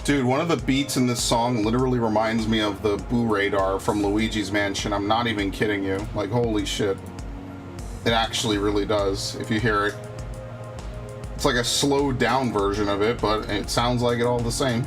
Dude, one of the beats in this song literally reminds me of the Boo Radar from Luigi's Mansion. I'm not even kidding you. Like, holy shit. It actually really does, if you hear it. It's like a slowed down version of it, but it sounds like it all the same.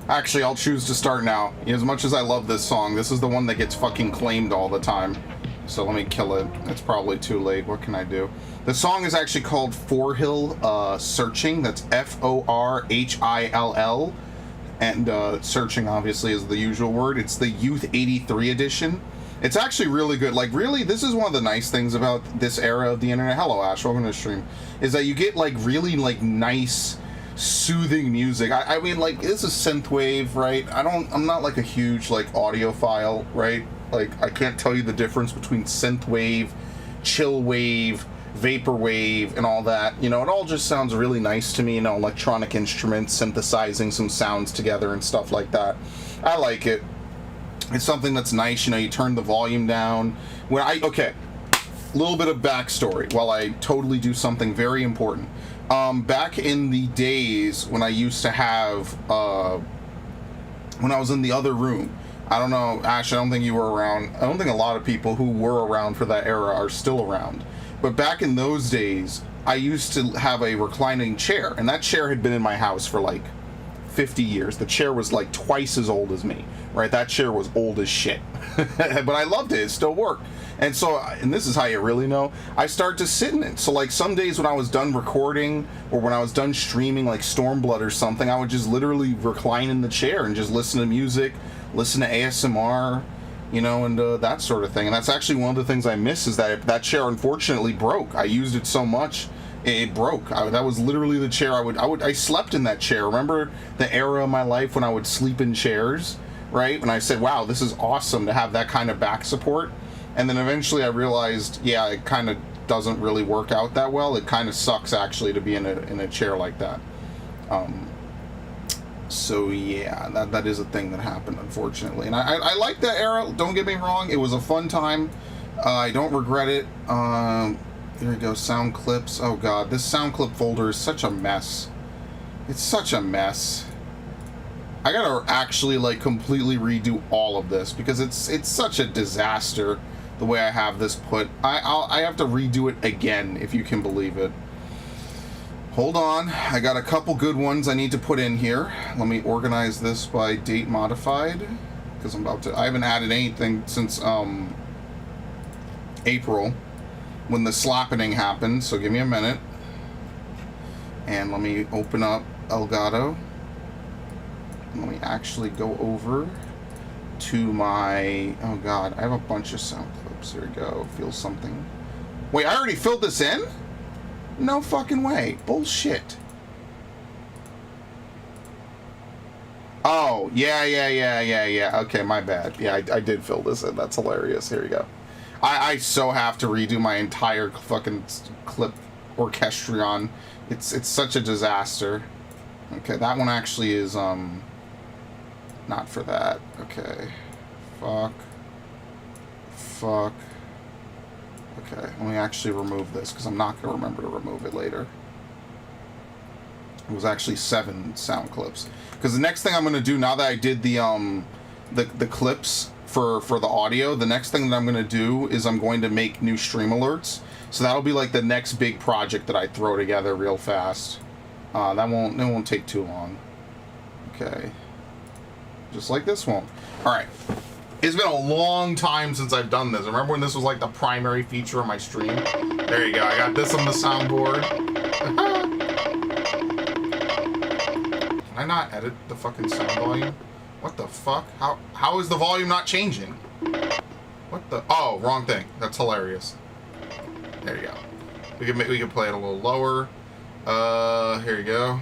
Actually, I'll choose to start now. As much as I love this song, this is the one that gets fucking claimed all the time. So let me kill it. It's probably too late. What can I do? The song is actually called Forhill Searching. That's Forhill. And searching, obviously, is the usual word. It's the Youth 83 edition. It's actually really good. Like, really, this is one of the nice things about this era of the internet. Hello, Ash. Welcome to the stream. Is that you get, like, really, like, nice, soothing music. I mean, like, this is synthwave, right? I'm not, like, a huge, like, audiophile, right? Like, I can't tell you the difference between synthwave, chillwave, vaporwave, and all that. You know, it all just sounds really nice to me. You know, electronic instruments, synthesizing some sounds together and stuff like that. I like it. It's something that's nice. You know, you turn the volume down. Okay, a little bit of backstory while I totally do something very important. Back in the days when I used to have, when I was in the other room, I don't know, Ash, I don't think you were around. I don't think a lot of people who were around for that era are still around. But back in those days, I used to have a reclining chair, and that chair had been in my house for like 50 years. The chair was like twice as old as me, right? That chair was old as shit. But I loved it. It still worked. And so, and this is how you really know, I start to sit in it. So like some days when I was done recording or when I was done streaming like Stormblood or something, I would just literally recline in the chair and just listen to music, listen to ASMR, you know, and that sort of thing. And that's actually one of the things I miss is that chair unfortunately broke. I used it so much, it broke. That was literally the chair I slept in that chair. Remember the era of my life when I would sleep in chairs, right? When I said, wow, this is awesome to have that kind of back support. And then eventually I realized, yeah, it kind of doesn't really work out that well. It kind of sucks actually to be in a chair like that. So yeah, that is a thing that happened, unfortunately. And I like that era, don't get me wrong. It was a fun time. I don't regret it. Here we go, sound clips. Oh god, this sound clip folder is such a mess. It's such a mess. I gotta actually like completely redo all of this because it's such a disaster the way I have this put. I have to redo it again, if you can believe it. Hold on, I got a couple good ones I need to put in here. Let me organize this by date modified, because I haven't added anything since April, when the slappening happened, so give me a minute. And let me open up Elgato. Let me actually go over to my, oh god, I have a bunch of sound clips. Here we go, feel something. Wait, I already filled this in? No fucking way. Bullshit. Oh, yeah. Okay, my bad. Yeah, I did fill this in. That's hilarious. Here we go. I so have to redo my entire fucking clip orchestrion. It's such a disaster. Okay, that one actually is, not for that. Okay. Fuck. Okay, let me actually remove this, because I'm not going to remember to remove it later. It was actually 7 sound clips. Because the next thing I'm going to do, now that I did the clips for the audio, the next thing that I'm going to do is I'm going to make new stream alerts. So that'll be like the next big project that I throw together real fast. It won't take too long. Okay. Just like this one. Alright. It's been a long time since I've done this. Remember when this was like the primary feature of my stream? There you go. I got this on the soundboard. Can I not edit the fucking sound volume? What the fuck? How is the volume not changing? What the? Oh, wrong thing. That's hilarious. There you go. We can play it a little lower. Here you go.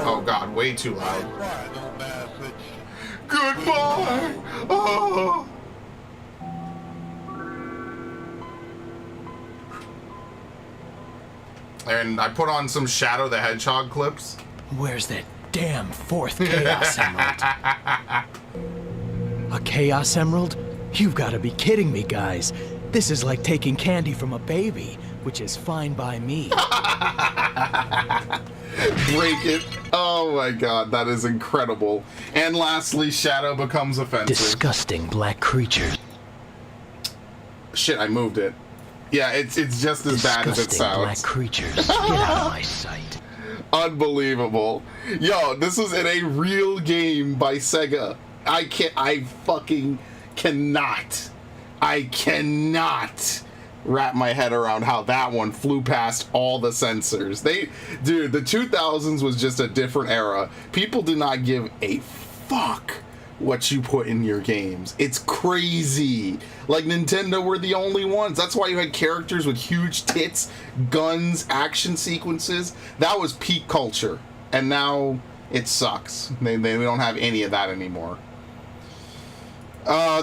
Oh god, way too loud. Goodbye! Oh. And I put on some Shadow the Hedgehog clips. Where's that damn 4th Chaos Emerald? A Chaos Emerald? You've got to be kidding me, guys. This is like taking candy from a baby, which is fine by me. Break it. Oh my god, that is incredible. And lastly, Shadow becomes offensive. Disgusting black creatures. Shit, I moved it. Yeah, it's just as bad as it sounds. Black creatures. Get out of my sight. Unbelievable. Yo, this was in a real game by Sega. I cannot wrap my head around how that one flew past all the censors. Dude, the 2000s was just a different era. People did not give a fuck what you put in your games. It's crazy. Like, Nintendo were the only ones. That's why you had characters with huge tits, guns, action sequences. That was peak culture. And now it sucks. We don't have any of that anymore.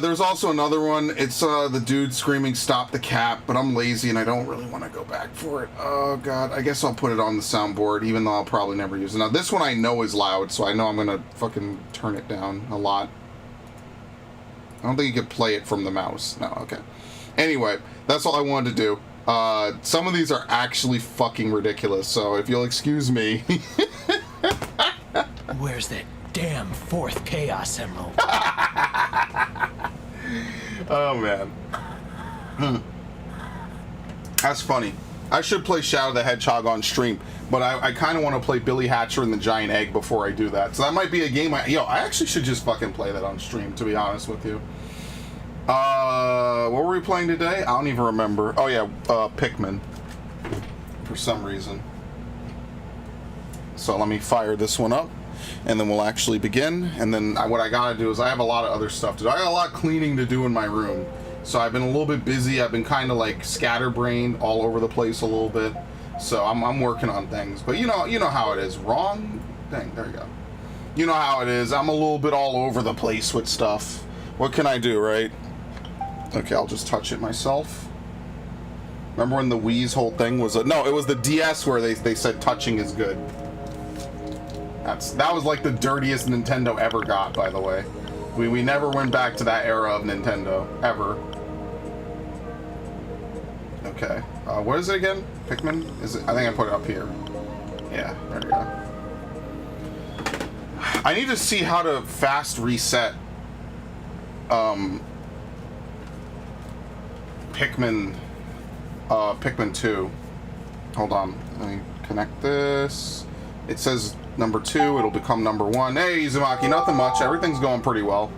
There's also another one. It's the dude screaming "Stop the cat," but I'm lazy and I don't really want to go back for it. Oh god, I guess I'll put it on the soundboard, even though I'll probably never use it. Now this one I know is loud, so I know I'm gonna fucking turn it down a lot. I don't think you could play it from the mouse. No, okay. Anyway, that's all I wanted to do. Some of these are actually fucking ridiculous, so if you'll excuse me. Where's that damn 4th Chaos Emerald? Oh man. That's funny. I should play Shadow the Hedgehog on stream, but I kind of want to play Billy Hatcher and the Giant Egg before I do that. So that might be a game I actually should just fucking play that on stream, to be honest with you. What were we playing today? I don't even remember. Oh yeah, Pikmin. For some reason. So let me fire this one up, and then we'll actually begin. And then what I gotta do is I have a lot of other stuff to do. I got a lot of cleaning to do in my room. So I've been a little bit busy. I've been kind of like scatterbrained all over the place a little bit. So I'm working on things. But you know how it is. Wrong thing. There you go. You know how it is. I'm a little bit all over the place with stuff. What can I do, right? Okay, I'll just touch it myself. Remember when the Wii's whole thing was no, it was the DS where they said touching is good. That was like the dirtiest Nintendo ever got, by the way. We never went back to that era of Nintendo, ever. Okay, what is it again? Pikmin? Is it? I think I put it up here. Yeah, there we go. I need to see how to fast reset Pikmin 2. hold on. Let me connect this. It says number 2. It'll become number 1. Hey, Izumaki, nothing much. Everything's going pretty well.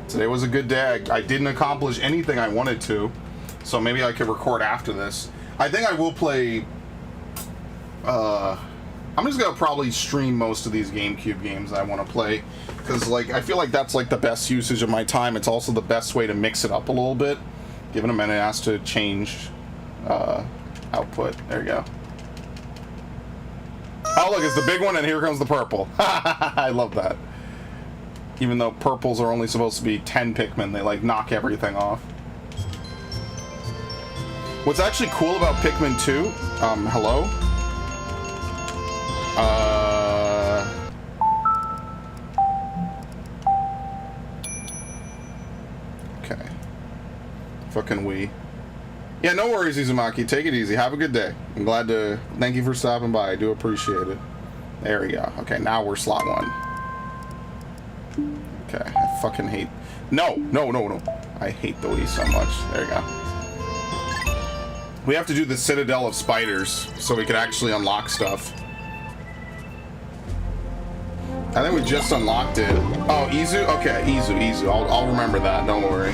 Today was a good day. I didn't accomplish anything I wanted to, so maybe I could record after this. I think I will play... I'm just gonna probably stream most of these GameCube games that I want to play, because like I feel like that's like the best usage of my time. It's also the best way to mix it up a little bit. Give it a minute, it has to change output. There you go. Oh look, it's the big one, and here comes the purple. I love that. Even though purples are only supposed to be 10 Pikmin, they like knock everything off. What's actually cool about Pikmin 2, hello? Okay. Fucking we. Yeah, no worries, Izumaki. Take it easy. Have a good day. I'm glad to... Thank you for stopping by. I do appreciate it. There we go. Okay, now we're slot 1. Okay, I fucking hate... No! I hate the Wii so much. There you go. We have to do the Citadel of Spiders so we can actually unlock stuff. I think we just unlocked it. Oh, Izu? Okay, Izu. I'll remember that. Don't worry.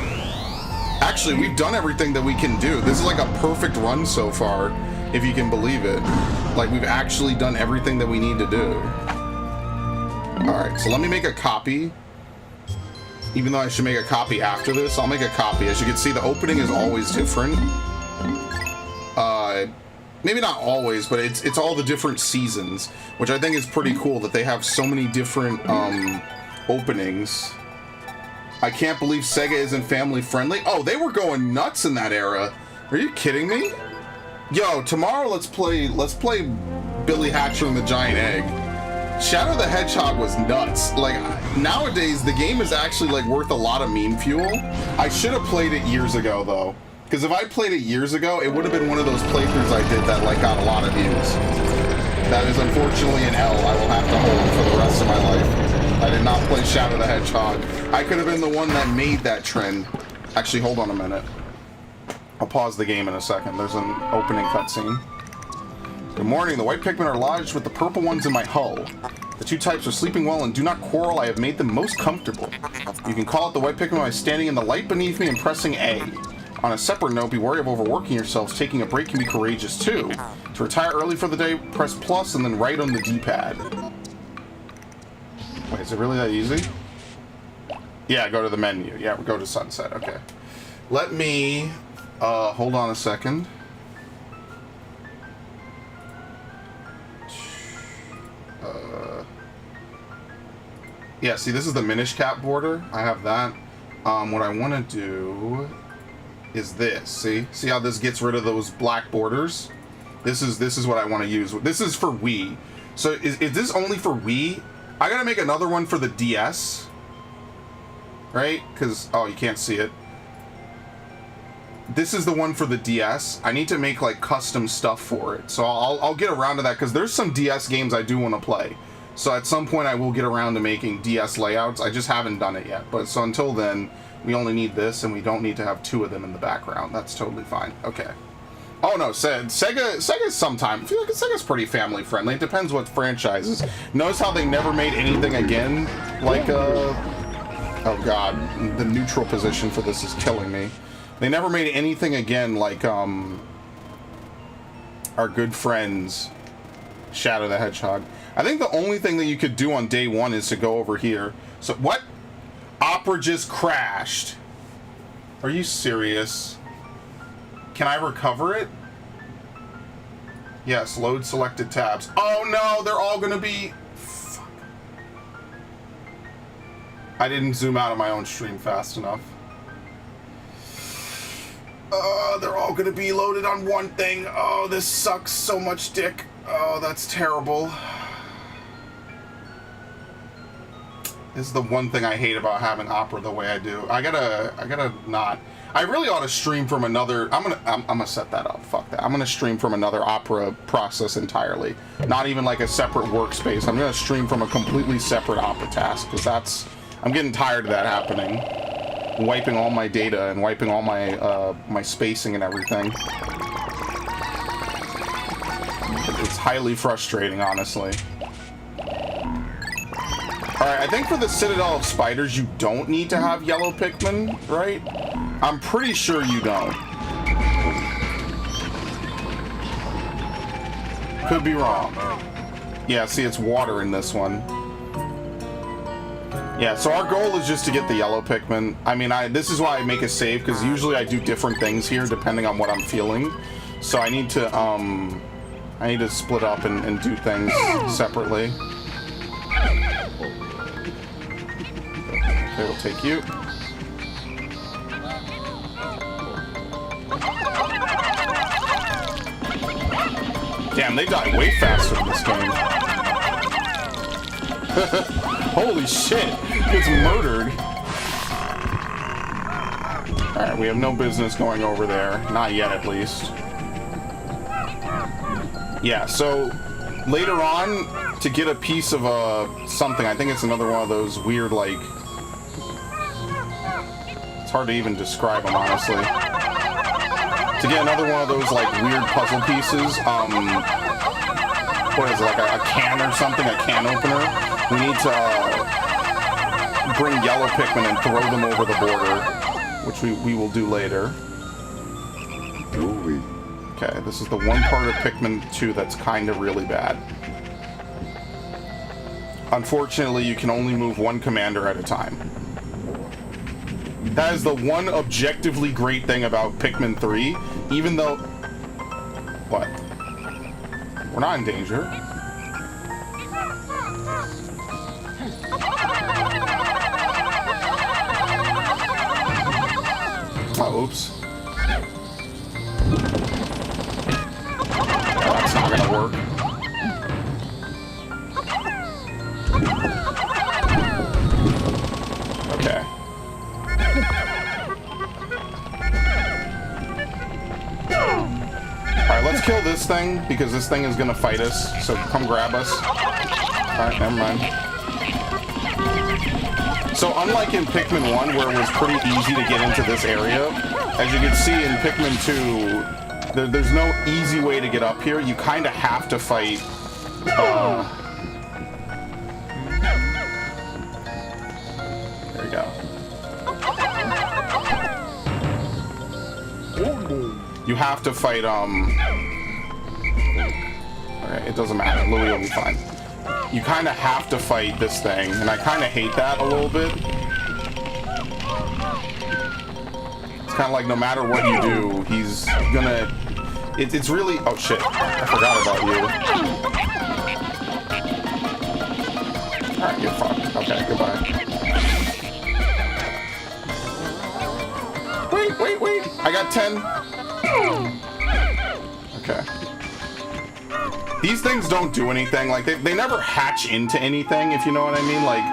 Actually, we've done everything that we can do. This is like a perfect run so far, if you can believe it. Like, we've actually done everything that we need to do. Alright, so let me make a copy. Even though I should make a copy after this, I'll make a copy. As you can see, the opening is always different. Maybe not always, but it's all the different seasons, which I think is pretty cool that they have so many different openings. I can't believe Sega isn't family friendly. Oh, they were going nuts in that era. Are you kidding me? Yo, tomorrow let's play Billy Hatcher and the Giant Egg. Shadow the Hedgehog was nuts. Like, nowadays the game is actually like worth a lot of meme fuel. I should have played it years ago though. Because if I played it years ago, it would have been one of those playthroughs I did that like got a lot of views. That is unfortunately an L I will have to hold for the rest of my life. I did not play Shadow the Hedgehog. I could have been the one that made that trend. Actually, hold on a minute. I'll pause the game in a second. There's an opening cutscene. Good morning. The white Pikmin are lodged with the purple ones in my hull. The two types are sleeping well and do not quarrel. I have made them most comfortable. You can call out the white Pikmin by standing in the light beneath me and pressing A. On a separate note, be wary of overworking yourselves. Taking a break can be courageous too. To retire early for the day, press plus and then right on the D-pad. Wait, is it really that easy? Yeah, go to the menu. Yeah, go to sunset. Okay. Let me, hold on a second. Yeah, see, this is the Minish Cap border. I have that. What I want to do is this. See how this gets rid of those black borders? This is what I want to use. This is for Wii. So is this only for Wii? I gotta make another one for the DS, right? Because oh, you can't see it. This is the one for the DS. I need to make like custom stuff for it. So I'll get around to that because there's some DS games I do want to play. So at some point I will get around to making DS layouts. I just haven't done it yet. But so until then, we only need this, and we don't need to have two of them in the background. That's totally fine. Okay. Oh no, Sega's sometime. I feel like Sega's pretty family friendly. It depends what franchises. Notice how they never made anything again like oh god, the neutral position for this is killing me. They never made anything again like our good friends Shadow the Hedgehog. I think the only thing that you could do on day one is to go over here. So what? Opera just crashed. Are you serious? Can I recover it? Yes, load selected tabs. Oh no, they're all gonna be... Fuck. I didn't zoom out of my own stream fast enough. They're all gonna be loaded on one thing. Oh, this sucks so much dick. Oh, that's terrible. This is the one thing I hate about having Opera the way I do. I gotta not. I really ought to stream from another. I'm gonna set that up. Fuck that. I'm gonna stream from another Opera process entirely. Not even like a separate workspace. I'm gonna stream from a completely separate Opera task because I'm getting tired of that happening. Wiping all my data and wiping all my my spacing and everything. highly frustrating, honestly. Alright, I think for the Citadel of Spiders, you don't need to have yellow Pikmin, right? I'm pretty sure you don't. Could be wrong. Yeah, see, it's water in this one. Yeah, so our goal is just to get the yellow Pikmin. I mean, this is why I make a save, because usually I do different things here depending on what I'm feeling. So I need to split up and do things separately. Okay, we'll take you. Damn, they die way faster in this game. Holy shit, gets murdered. Alright, we have no business going over there. Not yet, at least. Yeah, so later on, to get a piece of something, I think it's another one of those weird, like... It's hard to even describe them, honestly. To get another one of those, like, weird puzzle pieces, what is it, like a can or something, a can opener? We need to bring yellow Pikmin and throw them over the border, which we will do later. Okay, this is the one part of Pikmin 2 that's kind of really bad. Unfortunately, you can only move one commander at a time. That is the one objectively great thing about Pikmin 3, even though... What? We're not in danger. Oh, oops. Oh, that's not gonna work. Okay. Alright, let's kill this thing, because this thing is gonna fight us, so come grab us. Alright, never mind. So unlike in Pikmin 1, where it was pretty easy to get into this area, as you can see in Pikmin 2, there's no easy way to get up here. You kind of have to fight... There you go. You have to fight, Alright, it doesn't matter. Louie will be fine. You kind of have to fight this thing, and I kind of hate that a little bit. It's kind of like no matter what you do, he's gonna... It's really... Oh, shit. I forgot about you. Alright, you're fucked. Okay, goodbye. Wait! I got 10. Okay. These things don't do anything. Like, they never hatch into anything, if you know what I mean. Like,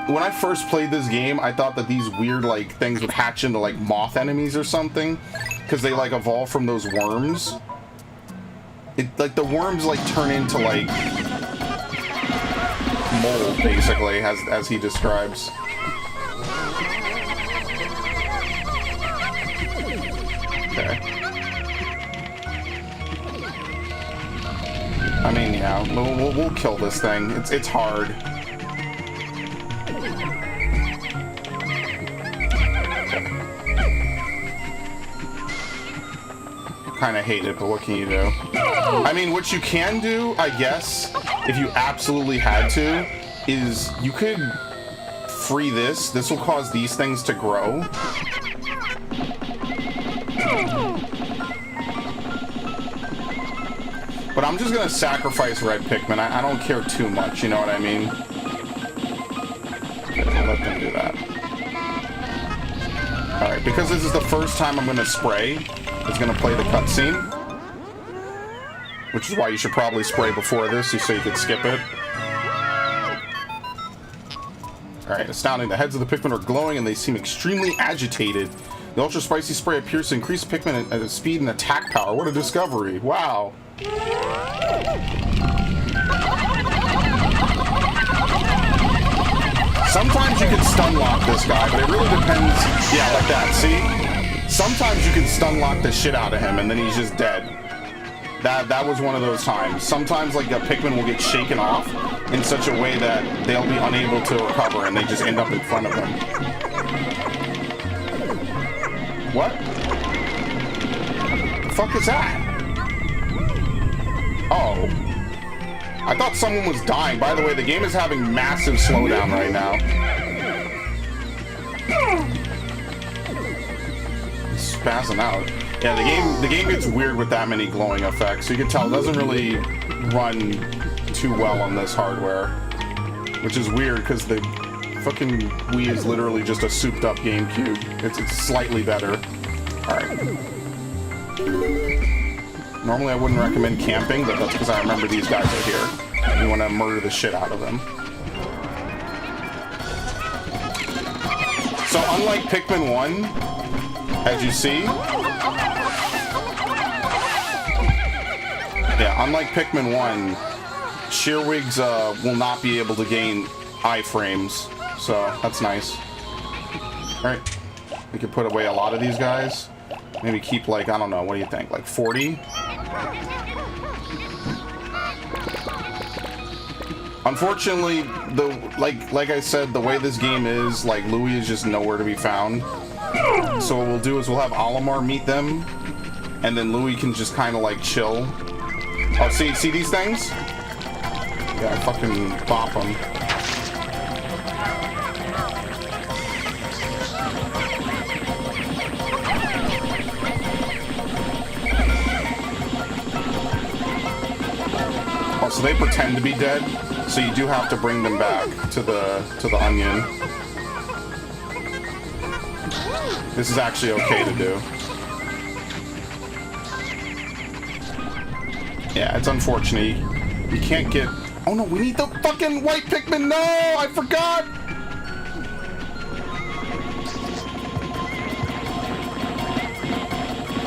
when I first played this game, I thought that these weird, like, things would hatch into, like, moth enemies or something. Because they, like, evolve from those worms. Like, the worms, like, turn into, like, mold, basically, as he describes. Okay. I mean, yeah, we'll kill this thing. It's hard. Kind of hate it, but what can you do? I mean, what you can do, I guess, if you absolutely had to, is you could free this. This will cause these things to grow. But I'm just gonna sacrifice red Pikmin. I don't care too much, you know what I mean? Okay, I'll let them do that. Alright, because this is the first time I'm gonna spray, it's gonna play the cutscene. Which is why you should probably spray before this, so you could skip it. Alright, astounding. The heads of the Pikmin are glowing and they seem extremely agitated. The ultra spicy spray appears to increase Pikmin at speed and attack power. What a discovery. Wow. Sometimes you can stun lock this guy, but it really depends. Yeah, like that, see? Sometimes you can stun lock the shit out of him and then he's just dead. That was one of those times. Sometimes like a Pikmin will get shaken off in such a way that they'll be unable to recover and they just end up in front of them. What? The fuck is that? Oh. I thought someone was dying. By the way, the game is having massive slowdown right now. He's spazzing out. Yeah, the game gets weird with that many glowing effects. So you can tell it doesn't really run too well on this hardware. Which is weird because the fucking Wii is literally just a souped up GameCube. It's slightly better. Alright. Normally I wouldn't recommend camping, but that's because I remember these guys are here. You want to murder the shit out of them. So unlike Pikmin 1, as you see... Yeah, unlike Pikmin 1, Shearwigs will not be able to gain iframes, so that's nice. Alright, we could put away a lot of these guys. Maybe keep like, I don't know, what do you think, like 40? Unfortunately, like I said, the way this game is, like, Louie is just nowhere to be found. So what we'll do is we'll have Olimar meet them, and then Louie can just kind of like chill. Oh, see these things? Yeah, fucking bop them. Oh, so they pretend to be dead, so you do have to bring them back to the onion. This is actually okay to do. Yeah, it's unfortunate. You can't get... Oh no, we need the fucking white Pikmin! No! I forgot!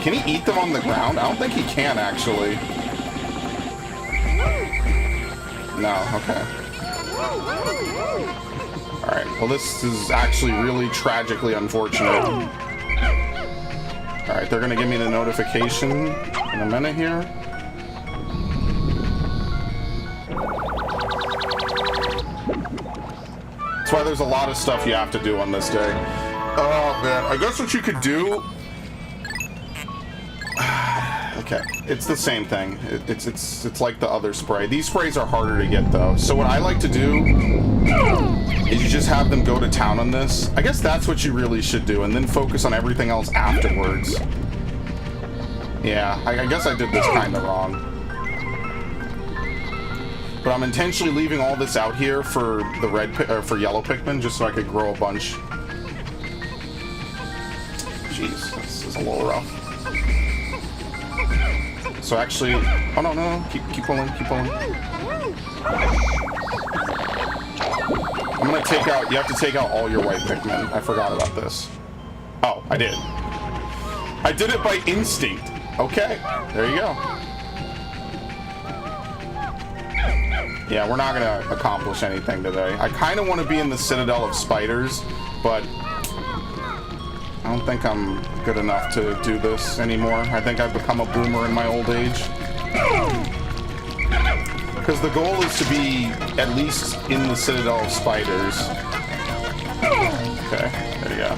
Can he eat them on the ground? I don't think he can, actually. No, okay. Alright, well this is actually really tragically unfortunate. Alright, they're gonna give me the notification in a minute here. That's why there's a lot of stuff you have to do on this day. Oh man, I guess what you could do... Okay, it's the same thing. It's like the other spray. These sprays are harder to get though. So what I like to do is you just have them go to town on this. I guess that's what you really should do, and then focus on everything else afterwards. Yeah, I guess I did this kind of wrong. But I'm intentionally leaving all this out here for the for yellow Pikmin, just so I could grow a bunch. Jeez, this is a little rough. So actually, oh no, keep pulling. I'm gonna take out, you have to take out all your white Pikmin. I forgot about this. Oh, I did. I did it by instinct. Okay, there you go. Yeah, we're not gonna accomplish anything today. I kind of want to be in the Citadel of Spiders, but I don't think I'm good enough to do this anymore. I think I've become a boomer in my old age. Because the goal is to be at least in the Citadel of Spiders. Okay, there you go.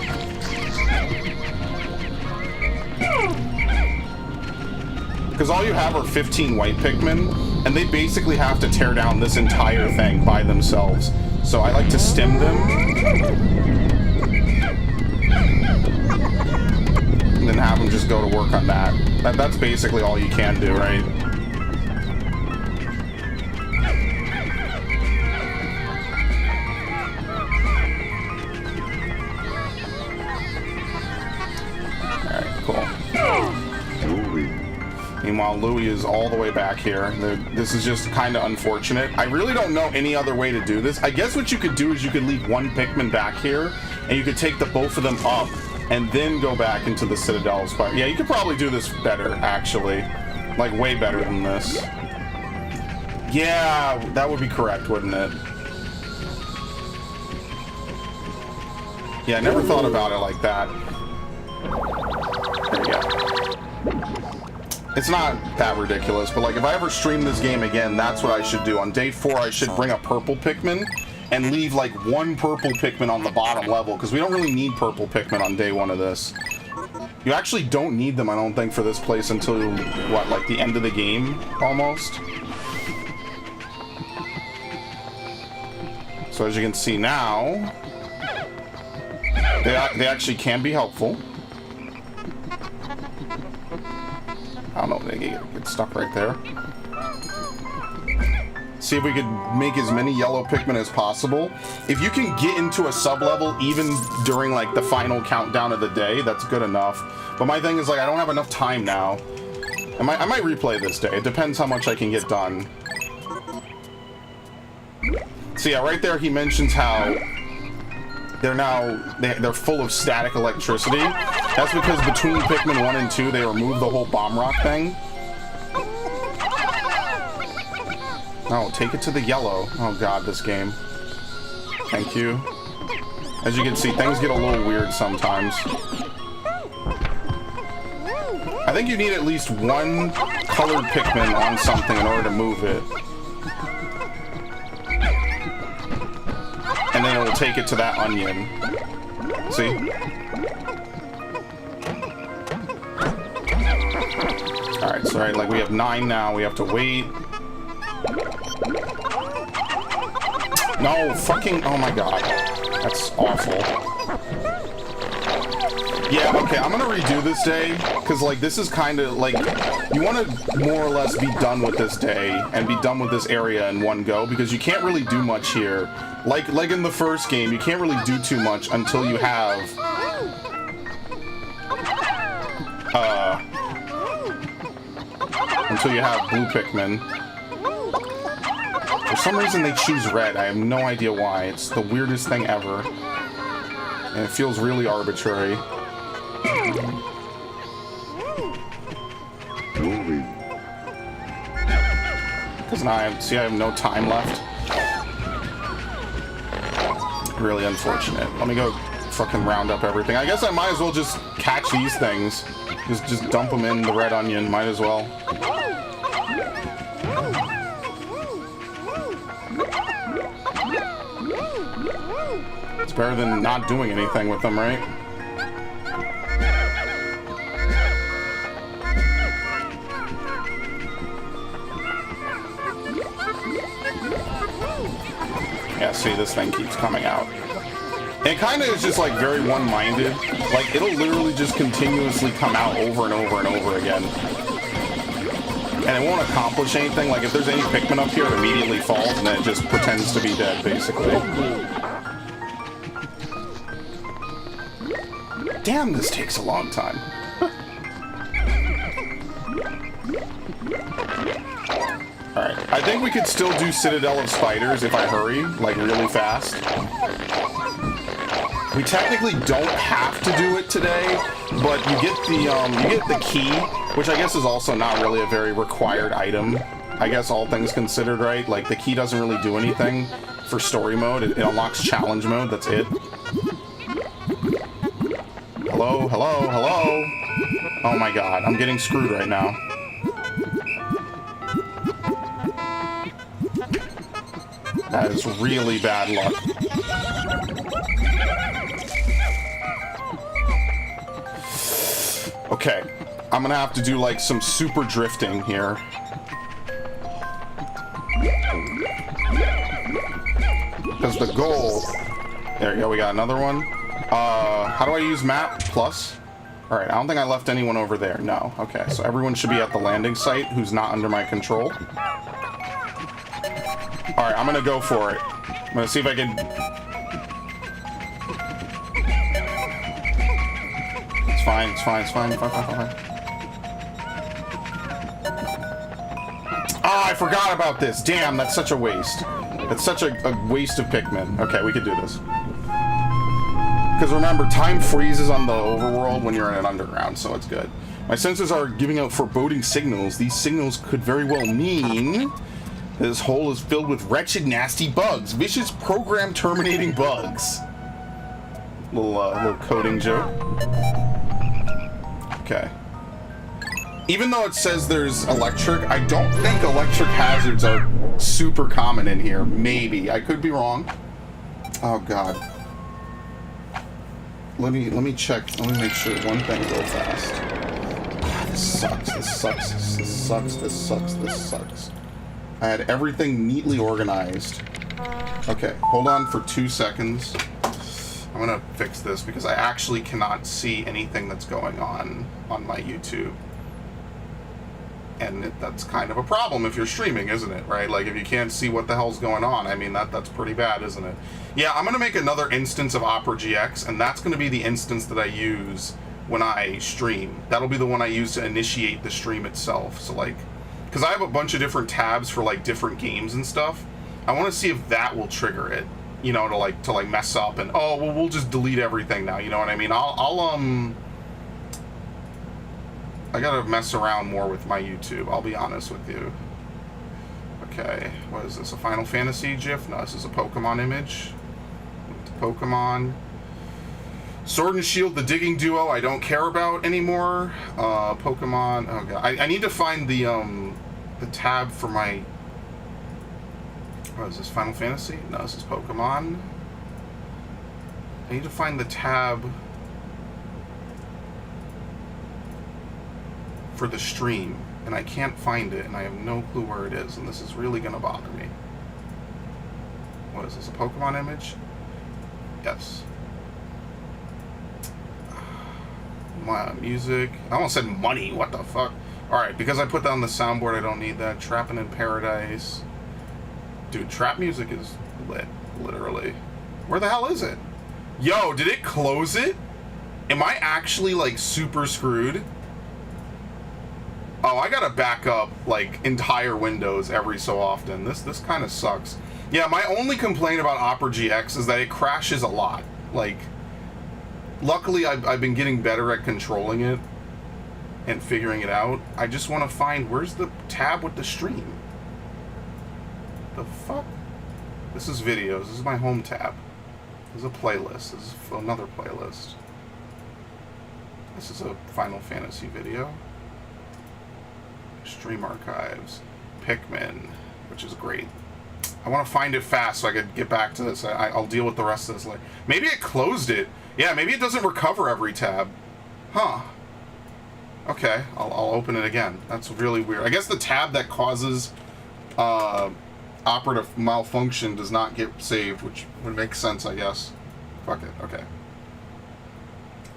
Because all you have are 15 white Pikmin, and they basically have to tear down this entire thing by themselves. So I like to stim them. And then have them just go to work on that. That's basically all you can do, right? Alright, cool. Meanwhile, Louie is all the way back here. This is just kind of unfortunate. I really don't know any other way to do this. I guess what you could do is you could leave one Pikmin back here, and you could take the both of them up, and then go back into the Citadel's. But yeah, you could probably do this better, actually. Like, way better than this. Yeah, that would be correct, wouldn't it? Yeah, I never thought about it like that. There we go. It's not that ridiculous, but like if I ever stream this game again, that's what I should do. On day 4, I should bring a purple Pikmin and leave like 1 purple Pikmin on the bottom level, because we don't really need purple Pikmin on day 1 of this. You actually don't need them, I don't think, for this place until, what, like the end of the game, almost? So as you can see now, they actually can be helpful. I don't know, they get stuck right there. See if we could make as many yellow Pikmin as possible. If you can get into a sub-level even during like the final countdown of the day, that's good enough. But my thing is like I don't have enough time now. I might replay this day. It depends how much I can get done. So yeah, right there he mentions how they're full of static electricity. That's because between Pikmin 1 and 2 they removed the whole bomb rock thing. Oh, take it to the yellow. Oh god, this game. Thank you. As you can see, things get a little weird sometimes. I think you need at least 1 colored Pikmin on something in order to move it. And then it will take it to that onion. See? Alright, so right, like we have 9 now, we have to wait. No, fucking, oh my god. That's awful. Yeah, okay, I'm gonna redo this day, because, like, this is kind of, like, you want to more or less be done with this day, and be done with this area in one go, because you can't really do much here. Like in the first game, you can't really do too much until you have, blue Pikmin. For some reason they choose red. I have no idea why. It's the weirdest thing ever. And it feels really arbitrary. Because now I have no time left. Really unfortunate. Let me go fucking round up everything. I guess I might as well just catch these things. Just dump them in the red onion. Might as well. It's better than not doing anything with them, right? Yeah, see, this thing keeps coming out. And it kind of is just like very one-minded. Like, it'll literally just continuously come out over and over and over again. And it won't accomplish anything. Like, if there's any Pikmin up here, it immediately falls and then it just pretends to be dead, basically. Damn, this takes a long time. Alright, I think we could still do Citadel of Spiders if I hurry, like really fast. We technically don't have to do it today, but you get the key, which I guess is also not really a very required item. I guess all things considered, right? Like the key doesn't really do anything for story mode. It unlocks challenge mode, that's it. Hello, hello, hello. Oh my god, I'm getting screwed right now. That is really bad luck. Okay, I'm gonna have to do like some super drifting here. Because the goal... There you go, we got another one. How do I use map? Plus? Alright, I don't think I left anyone over there. No. Okay, so everyone should be at the landing site who's not under my control. Alright, I'm gonna go for it. I'm gonna see if I can... It's fine, it's fine, it's fine, fine, fine, fine. Ah, I forgot about this. Damn, that's such a waste. That's such a waste of Pikmin. Okay, we could do this. Because remember, time freezes on the overworld when you're in an underground, so it's good. My sensors are giving out foreboding signals. These signals could very well mean this hole is filled with wretched, nasty bugs. Vicious program terminating bugs. Little coding joke. Okay. Even though it says there's electric, I don't think electric hazards are super common in here. Maybe. I could be wrong. Oh god. Let me check. Let me make sure one thing real fast. Ah, this sucks. This sucks. This sucks. This sucks. This sucks. I had everything neatly organized. Okay, hold on for 2 seconds. I'm gonna fix this because I actually cannot see anything that's going on my YouTube. And that's kind of a problem if you're streaming, isn't it? Right? Like, if you can't see what the hell's going on, I mean, that's pretty bad, isn't it? Yeah, I'm gonna make another instance of Opera GX, and that's gonna be the instance that I use when I stream. That'll be the one I use to initiate the stream itself. So, like, because I have a bunch of different tabs for, like, different games and stuff. I want to see if that will trigger it, you know, to like mess up and, oh, well, we'll just delete everything now, you know what I mean? I gotta mess around more with my YouTube, I'll be honest with you. Okay, what is this, a Final Fantasy GIF? No, this is a Pokemon image. Pokemon. Sword and Shield, the digging duo, I don't care about anymore. Pokemon, oh god. I need to find the tab for my... What is this, Final Fantasy? No, this is Pokemon. I need to find the tab for the stream, and I can't find it, and I have no clue where it is, and this is really gonna bother me. What is this, a Pokemon image? Yes. My music. I almost said money, what the fuck? Alright, because I put that on the soundboard, I don't need that. Trappin' in Paradise. Dude, trap music is lit, literally. Where the hell is it? Yo, did it close it? Am I actually, like, super screwed? Oh, I gotta back up, like, entire windows every so often. This kind of sucks. Yeah, my only complaint about Opera GX is that it crashes a lot. Like, luckily I've been getting better at controlling it and figuring it out. I just want to find, where's the tab with the stream? The fuck? This is videos. This is my home tab. This is a playlist. This is another playlist. This is a Final Fantasy video. Stream archives. Pikmin, which is great. I want to find it fast so I could get back to this. I'll deal with the rest of this later. Maybe it closed it. Yeah, maybe it doesn't recover every tab. Huh. Okay, I'll open it again. That's really weird. I guess the tab that causes operative malfunction does not get saved, which would make sense, I guess. Fuck it. Okay.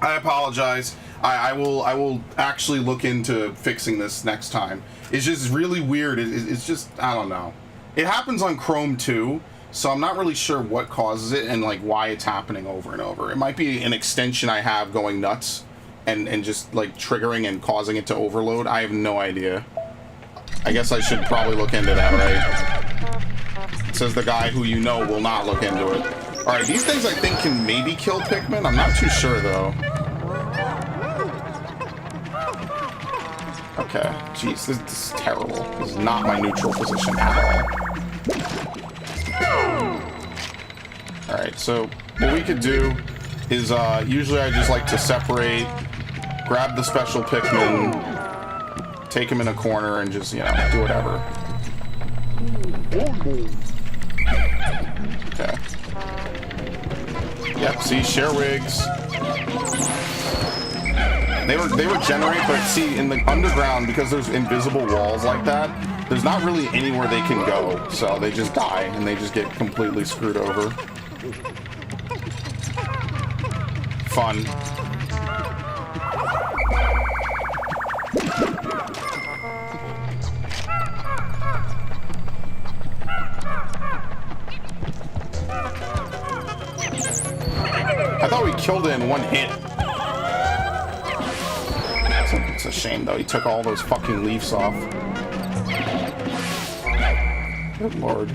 I apologize. I will actually look into fixing this next time. It's just really weird. It's just, I don't know. It happens on Chrome too, so I'm not really sure what causes it and like why it's happening over and over. It might be an extension I have going nuts and just like triggering and causing it to overload. I have no idea. I guess I should probably look into that, right? It says the guy who you know will not look into it. Alright, these things I think can maybe kill Pikmin. I'm not too sure though. Okay, jeez, this is terrible. This is not my neutral position at all. Alright, so what we could do is, usually I just like to separate, grab the special Pikmin, take him in a corner, and just, you know, do whatever. Okay. Yep, see, share wigs. They regenerate, but see, in the underground, because there's invisible walls like that, there's not really anywhere they can go, so they just die, and they just get completely screwed over. Fun. I thought we killed it in one hit. It's a shame, though. He took all those fucking leaves off. Good lord.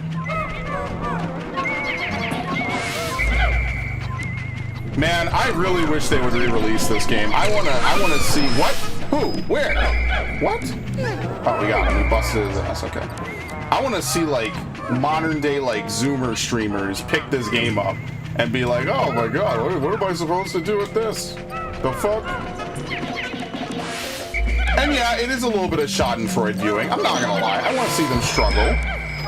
Man, I really wish they would re-release this game. I wanna see what? Who? Where? What? Oh, we got him. We busted his ass. Okay. I wanna see like modern day like Zoomer streamers pick this game up and be like, oh my god, what am I supposed to do with this? The fuck? And yeah, it is a little bit of schadenfreude viewing. I'm not gonna lie. I want to see them struggle.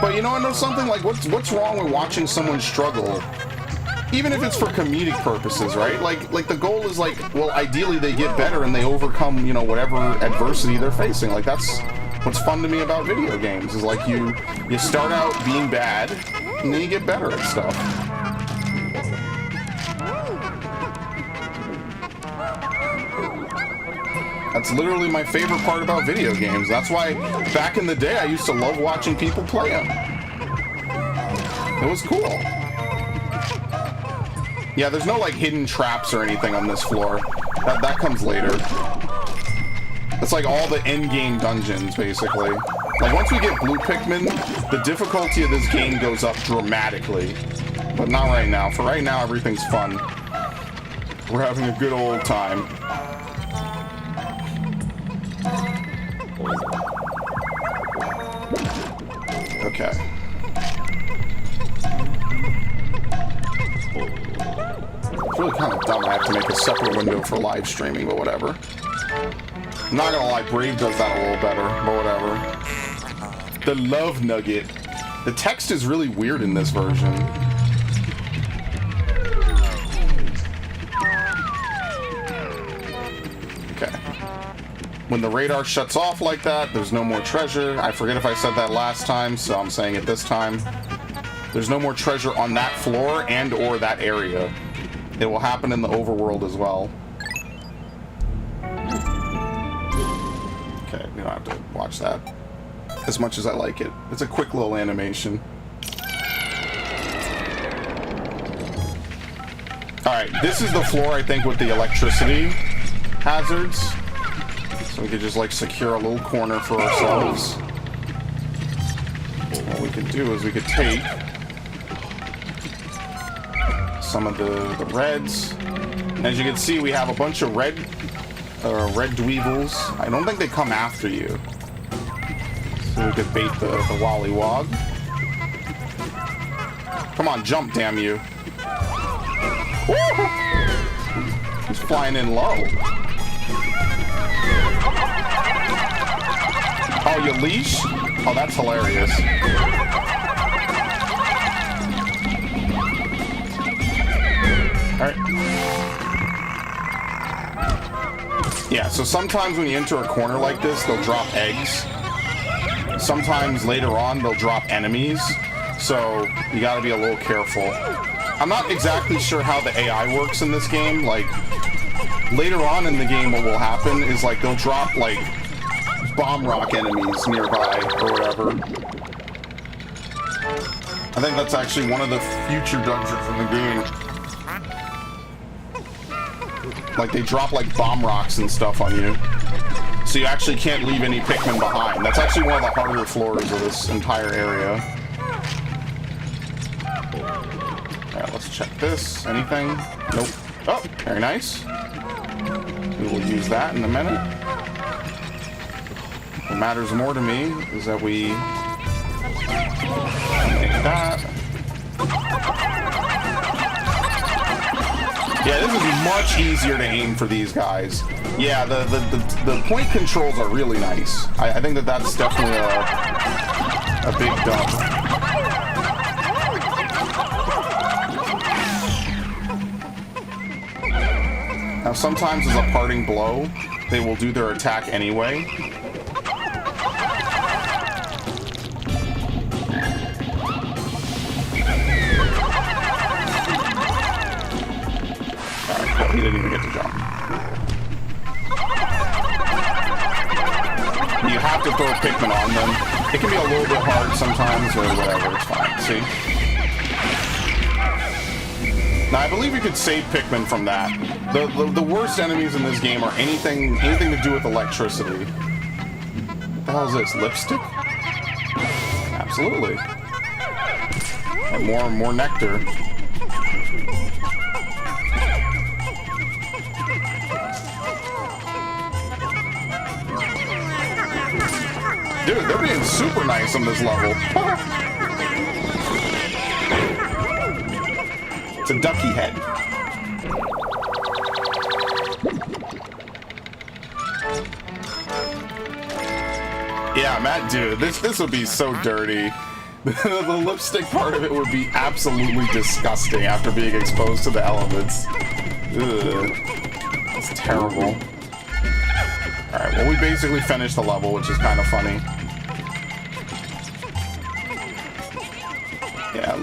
But you know, I know something like what's wrong with watching someone struggle? Even if it's for comedic purposes, right? Like the goal is like, well, ideally they get better and they overcome, you know, whatever adversity they're facing. Like that's what's fun to me about video games is like you start out being bad and then you get better at stuff. That's literally my favorite part about video games. That's why back in the day I used to love watching people play them. It was cool. Yeah, there's no like hidden traps or anything on this floor. That comes later. It's like all the end game dungeons basically. Like once we get blue Pikmin, the difficulty of this game goes up dramatically. But not right now. For right now, everything's fun. We're having a good old time. Okay. It's really kind of dumb I have to make a separate window for live streaming, but whatever. I'm not gonna lie, Brave does that a little better, but whatever. The love nugget. The text is really weird in this version. Okay. When the radar shuts off like that, there's no more treasure. I forget if I said that last time, so I'm saying it this time. There's no more treasure on that floor and or that area. It will happen in the overworld as well. Okay, we don't have to watch that as much as I like it. It's a quick little animation. Alright, this is the floor, I think, with the electricity hazards. So we could just, like, secure a little corner for ourselves. What we could do is we could take some of the reds. As you can see, we have a bunch of red dweevils. I don't think they come after you. So we could bait the Wollywog. Come on, jump, damn you. Woo! He's flying in low. Oh, you leash? Oh, that's hilarious. Alright. Yeah, so sometimes when you enter a corner like this, they'll drop eggs. Sometimes later on, they'll drop enemies. So you gotta be a little careful. I'm not exactly sure how the AI works in this game. Like, later on in the game, what will happen is, like, they'll drop, like, bomb rock enemies nearby or whatever. I think that's actually one of the future dungeons in the game. Like, they drop, like, bomb rocks and stuff on you. So you actually can't leave any Pikmin behind. That's actually one of the harder floors of this entire area. Alright, let's check this. Anything? Nope. Oh, very nice. We will use that in a minute. What matters more to me is that we make that. Yeah, this is much easier to aim for these guys. Yeah, the point controls are really nice. I think that's definitely a big dump. Now, sometimes as a parting blow, they will do their attack anyway. Alright, he didn't even get to jump. You have to throw Pikmin on them. It can be a little bit hard sometimes, or whatever, it's fine. See? Now, I believe you could save Pikmin from that. The worst enemies in this game are anything to do with electricity. What the hell is this? Lipstick? Absolutely. And more nectar. Dude, they're being super nice on this level. It's a ducky head. Yeah, Matt, dude, this would be so dirty. The lipstick part of it would be absolutely disgusting after being exposed to the elements. Ugh. It's terrible. Alright, well, we basically finished the level, which is kind of funny. Yeah,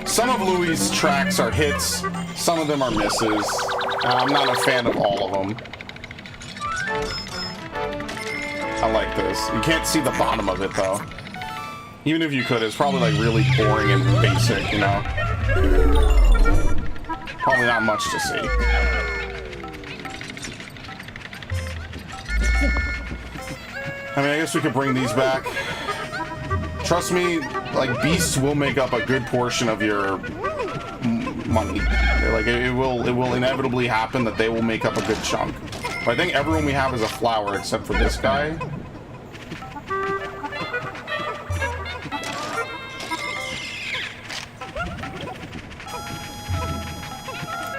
some of Louis' tracks are hits, some of them are misses. I'm not a fan of all of them. I like this. You can't see the bottom of it, though. Even if you could, it's probably like really boring and basic, you know? Probably not much to see. I mean, I guess we could bring these back. Trust me, like, beasts will make up a good portion of your money. Like, it will inevitably happen that they will make up a good chunk. But I think everyone we have is a flower except for this guy.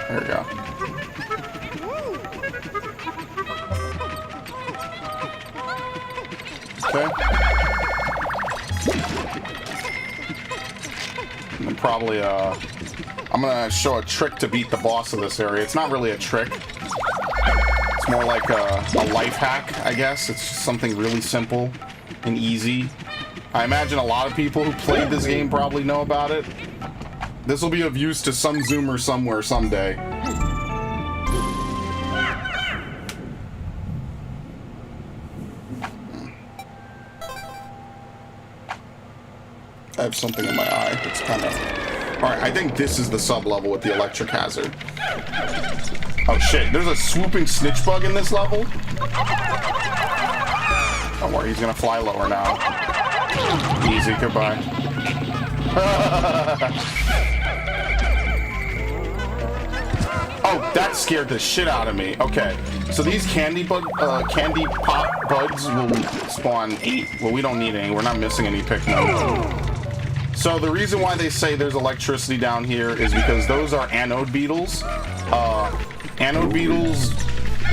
There we go. Okay. And then probably, I'm gonna show a trick to beat the boss of this area. It's not really a trick. It's more like a life hack, I guess. It's just something really simple and easy. I imagine a lot of people who played this game probably know about it. This will be of use to some Zoomer somewhere someday. I have something in my eye. It's kind of... Alright, I think this is the sub-level with the electric hazard. Oh shit, there's a swooping snitch bug in this level? Don't worry, he's gonna fly lower now. Easy, goodbye. Oh, that scared the shit out of me. Okay, so these candy pop buds will spawn 8. Well, we don't need any. We're not missing any Pikmin. So the reason why they say there's electricity down here is because those are anode beetles. Anode beetles,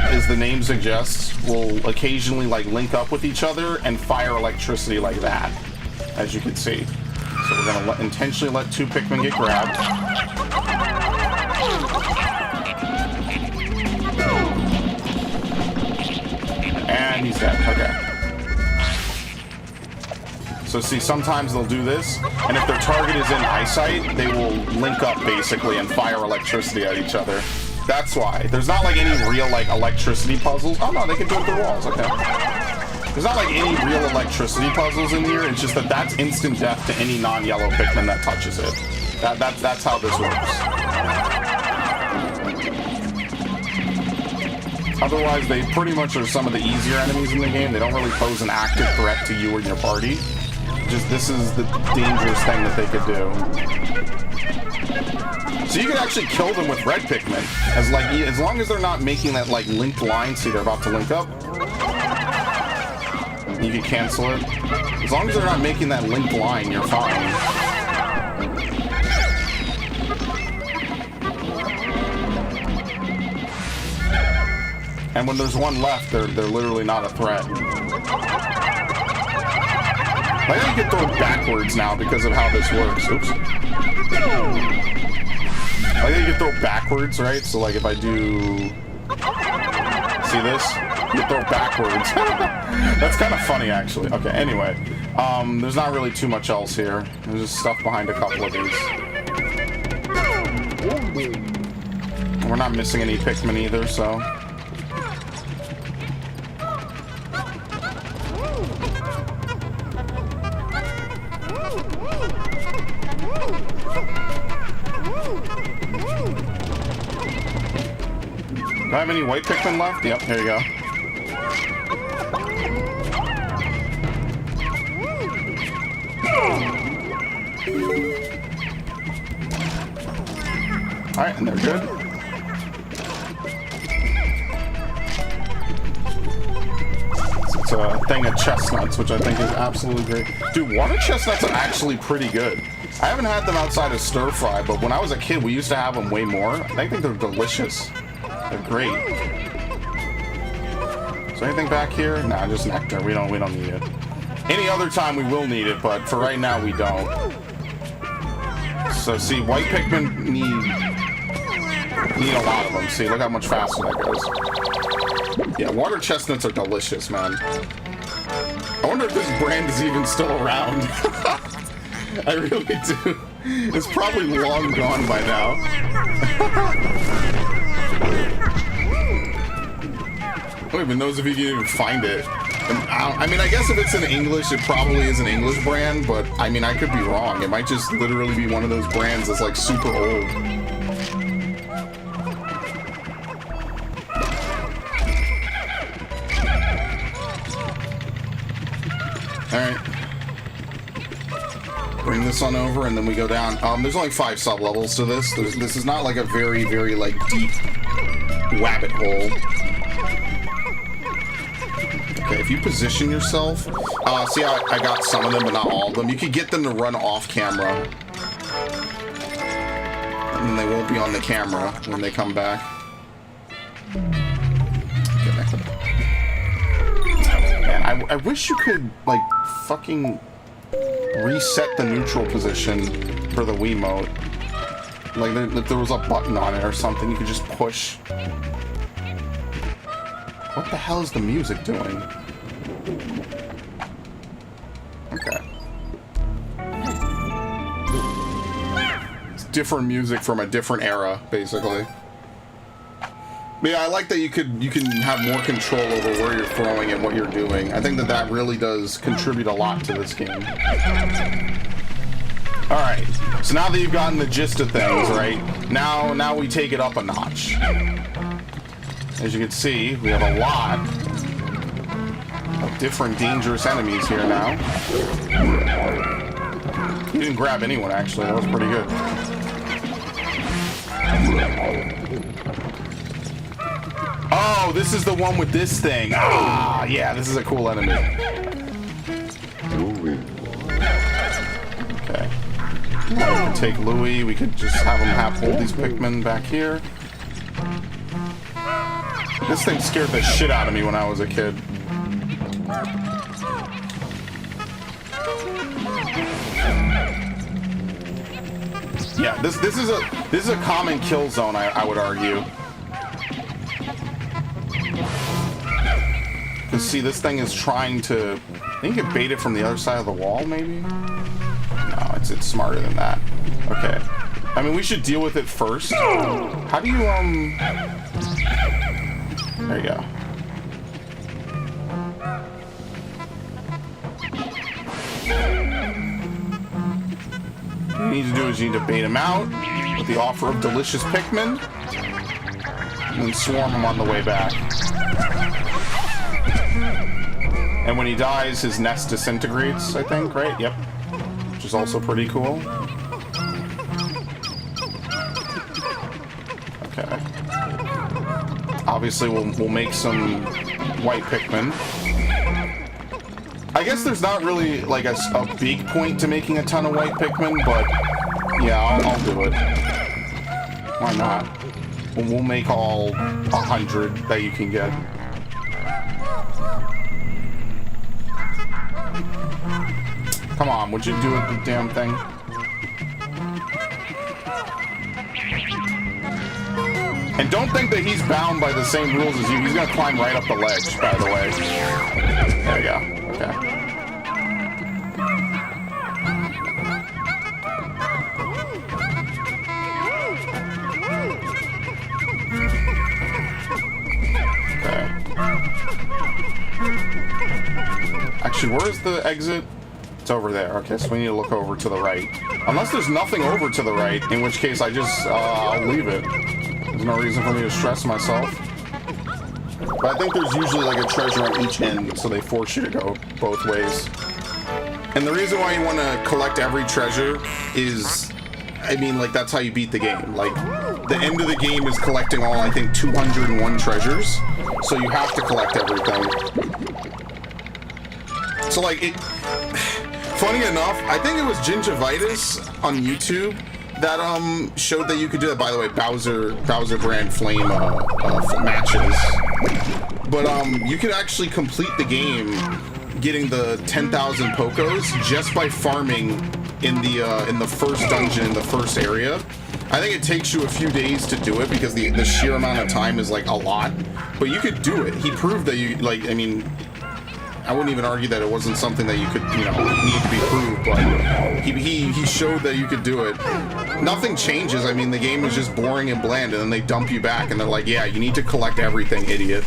as the name suggests, will occasionally like link up with each other and fire electricity like that, as you can see. So we're gonna intentionally let 2 Pikmin get grabbed. And he's dead. Okay. So see, sometimes they'll do this, and if their target is in eyesight, they will link up basically and fire electricity at each other. That's why. There's not like any real like electricity puzzles. Oh no, they can do it through walls. Okay. There's not like any real electricity puzzles in here. It's just that that's instant death to any non-yellow Pikmin that touches it. That's how this works. Otherwise, they pretty much are some of the easier enemies in the game. They don't really pose an active threat to you or your party. Just this is the dangerous thing that they could do. So you can actually kill them with red Pikmin, as long as they're not making that like linked line. See, they're about to link up. You can cancel it. As long as they're not making that linked line, you're fine. And when there's one left, they're literally not a threat. I think you can throw it backwards now because of how this works. Oops. I think you can throw it backwards, right? So like if I do... See this? You can throw it backwards. That's kind of funny, actually. Okay, anyway. There's not really too much else here. There's just stuff behind a couple of these. We're not missing any Pikmin either, so... Do I have any white Pikmin left? Yep, here you go. Alright, and they're good. It's a thing of chestnuts, which I think is absolutely great. Dude, water chestnuts are actually pretty good. I haven't had them outside of stir fry, but when I was a kid, we used to have them way more. I think they're delicious. They're great. Is there anything back here? Nah, just nectar. We don't need it. Any other time we will need it, but for right now we don't. So see, white Pikmin need a lot of them. See, look how much faster that goes. Yeah, water chestnuts are delicious, man. I wonder if this brand is even still around. I really do. It's probably long gone by now. I don't even know if you can even find it. I mean, I guess if it's in English, it probably is an English brand, but I mean, I could be wrong. It might just literally be one of those brands that's like super old. Alright. Bring this on over and then we go down. There's only 5 sub-levels to this. This is not like a very, very like deep rabbit hole. Okay, if you position yourself, see how I got some of them but not all of them? You could get them to run off camera. And then they won't be on the camera when they come back. Okay. Man, I wish you could, like, fucking reset the neutral position for the Wiimote. Like, there was a button on it or something you could just push. What the hell is the music doing? Okay. It's different music from a different era, basically. But yeah, I like that you can have more control over where you're throwing and what you're doing. I think that really does contribute a lot to this game. Alright, so now that you've gotten the gist of things, right? Now we take it up a notch. As you can see, we have a lot of different dangerous enemies here now. You didn't grab anyone, actually. That was pretty good. Oh, this is the one with this thing. Ah, yeah, this is a cool enemy. Okay. We can take Louie. We could just have him hold these Pikmin back here. This thing scared the shit out of me when I was a kid. Yeah, this is a common kill zone, I would argue. Cause see, this thing is trying to, I think it bait it from the other side of the wall, maybe. No, it's smarter than that. Okay. I mean, we should deal with it first. How do you There you go. What you need to do is you need to bait him out with the offer of delicious Pikmin, and then swarm him on the way back. And when he dies, his nest disintegrates, I think, right? Yep. Which is also pretty cool. Okay. Obviously, we'll make some white Pikmin. I guess there's not really like a big point to making a ton of white Pikmin, but yeah, I'll do it. Why not? We'll make all 100 that you can get. Come on, would you do the damn thing? And don't think that he's bound by the same rules as you. He's gonna climb right up the ledge, by the way. There you go. Okay. Okay. Actually, where's the exit? It's over there. Okay, so we need to look over to the right. Unless there's nothing over to the right, in which case I'll leave it. There's no reason for me to stress myself. But I think there's usually like a treasure on each end, so they force you to go both ways. And the reason why you want to collect every treasure is, I mean, like, that's how you beat the game. Like, the end of the game is collecting all, I think, 201 treasures. So you have to collect everything. So, like, funny enough, I think it was Gingivitis on YouTube that showed that you could do that. By the way, Bowser brand flame matches. But you could actually complete the game getting the 10,000 Pokos just by farming in the first dungeon in the first area. I think it takes you a few days to do it because the sheer amount of time is like a lot, but you could do it. He proved that you, like, I mean, I wouldn't even argue that it wasn't something that you could, you know, need to be proved, but he showed that you could do it. Nothing changes. I mean, the game is just boring and bland, and then they dump you back, and they're like, yeah, you need to collect everything, idiot.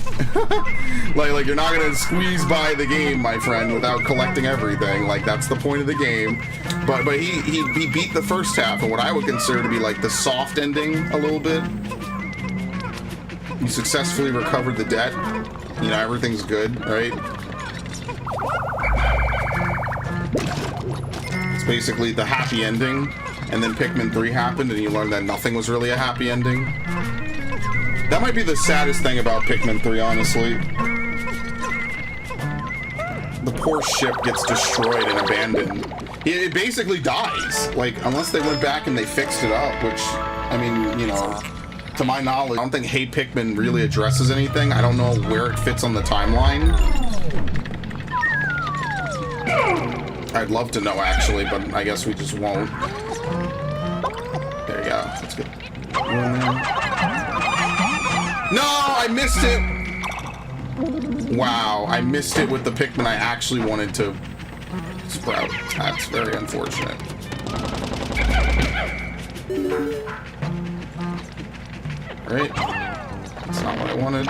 like you're not gonna squeeze by the game, my friend, without collecting everything. Like, that's the point of the game. But he beat the first half of what I would consider to be like the soft ending a little bit. You successfully recovered the debt. You know, everything's good, right? It's basically the happy ending, and then Pikmin 3 happened, and you learned that nothing was really a happy ending. That might be the saddest thing about Pikmin 3, honestly. The poor ship gets destroyed and abandoned. It basically dies, like, unless they went back and they fixed it up, which, I mean, you know, to my knowledge, I don't think Hey Pikmin really addresses anything. I don't know where it fits on the timeline. I'd love to know, actually, but I guess we just won't. There you go. Let's get... No! I missed it! Wow, I missed it with the Pikmin I actually wanted to sprout. That's very unfortunate. Right? That's not what I wanted.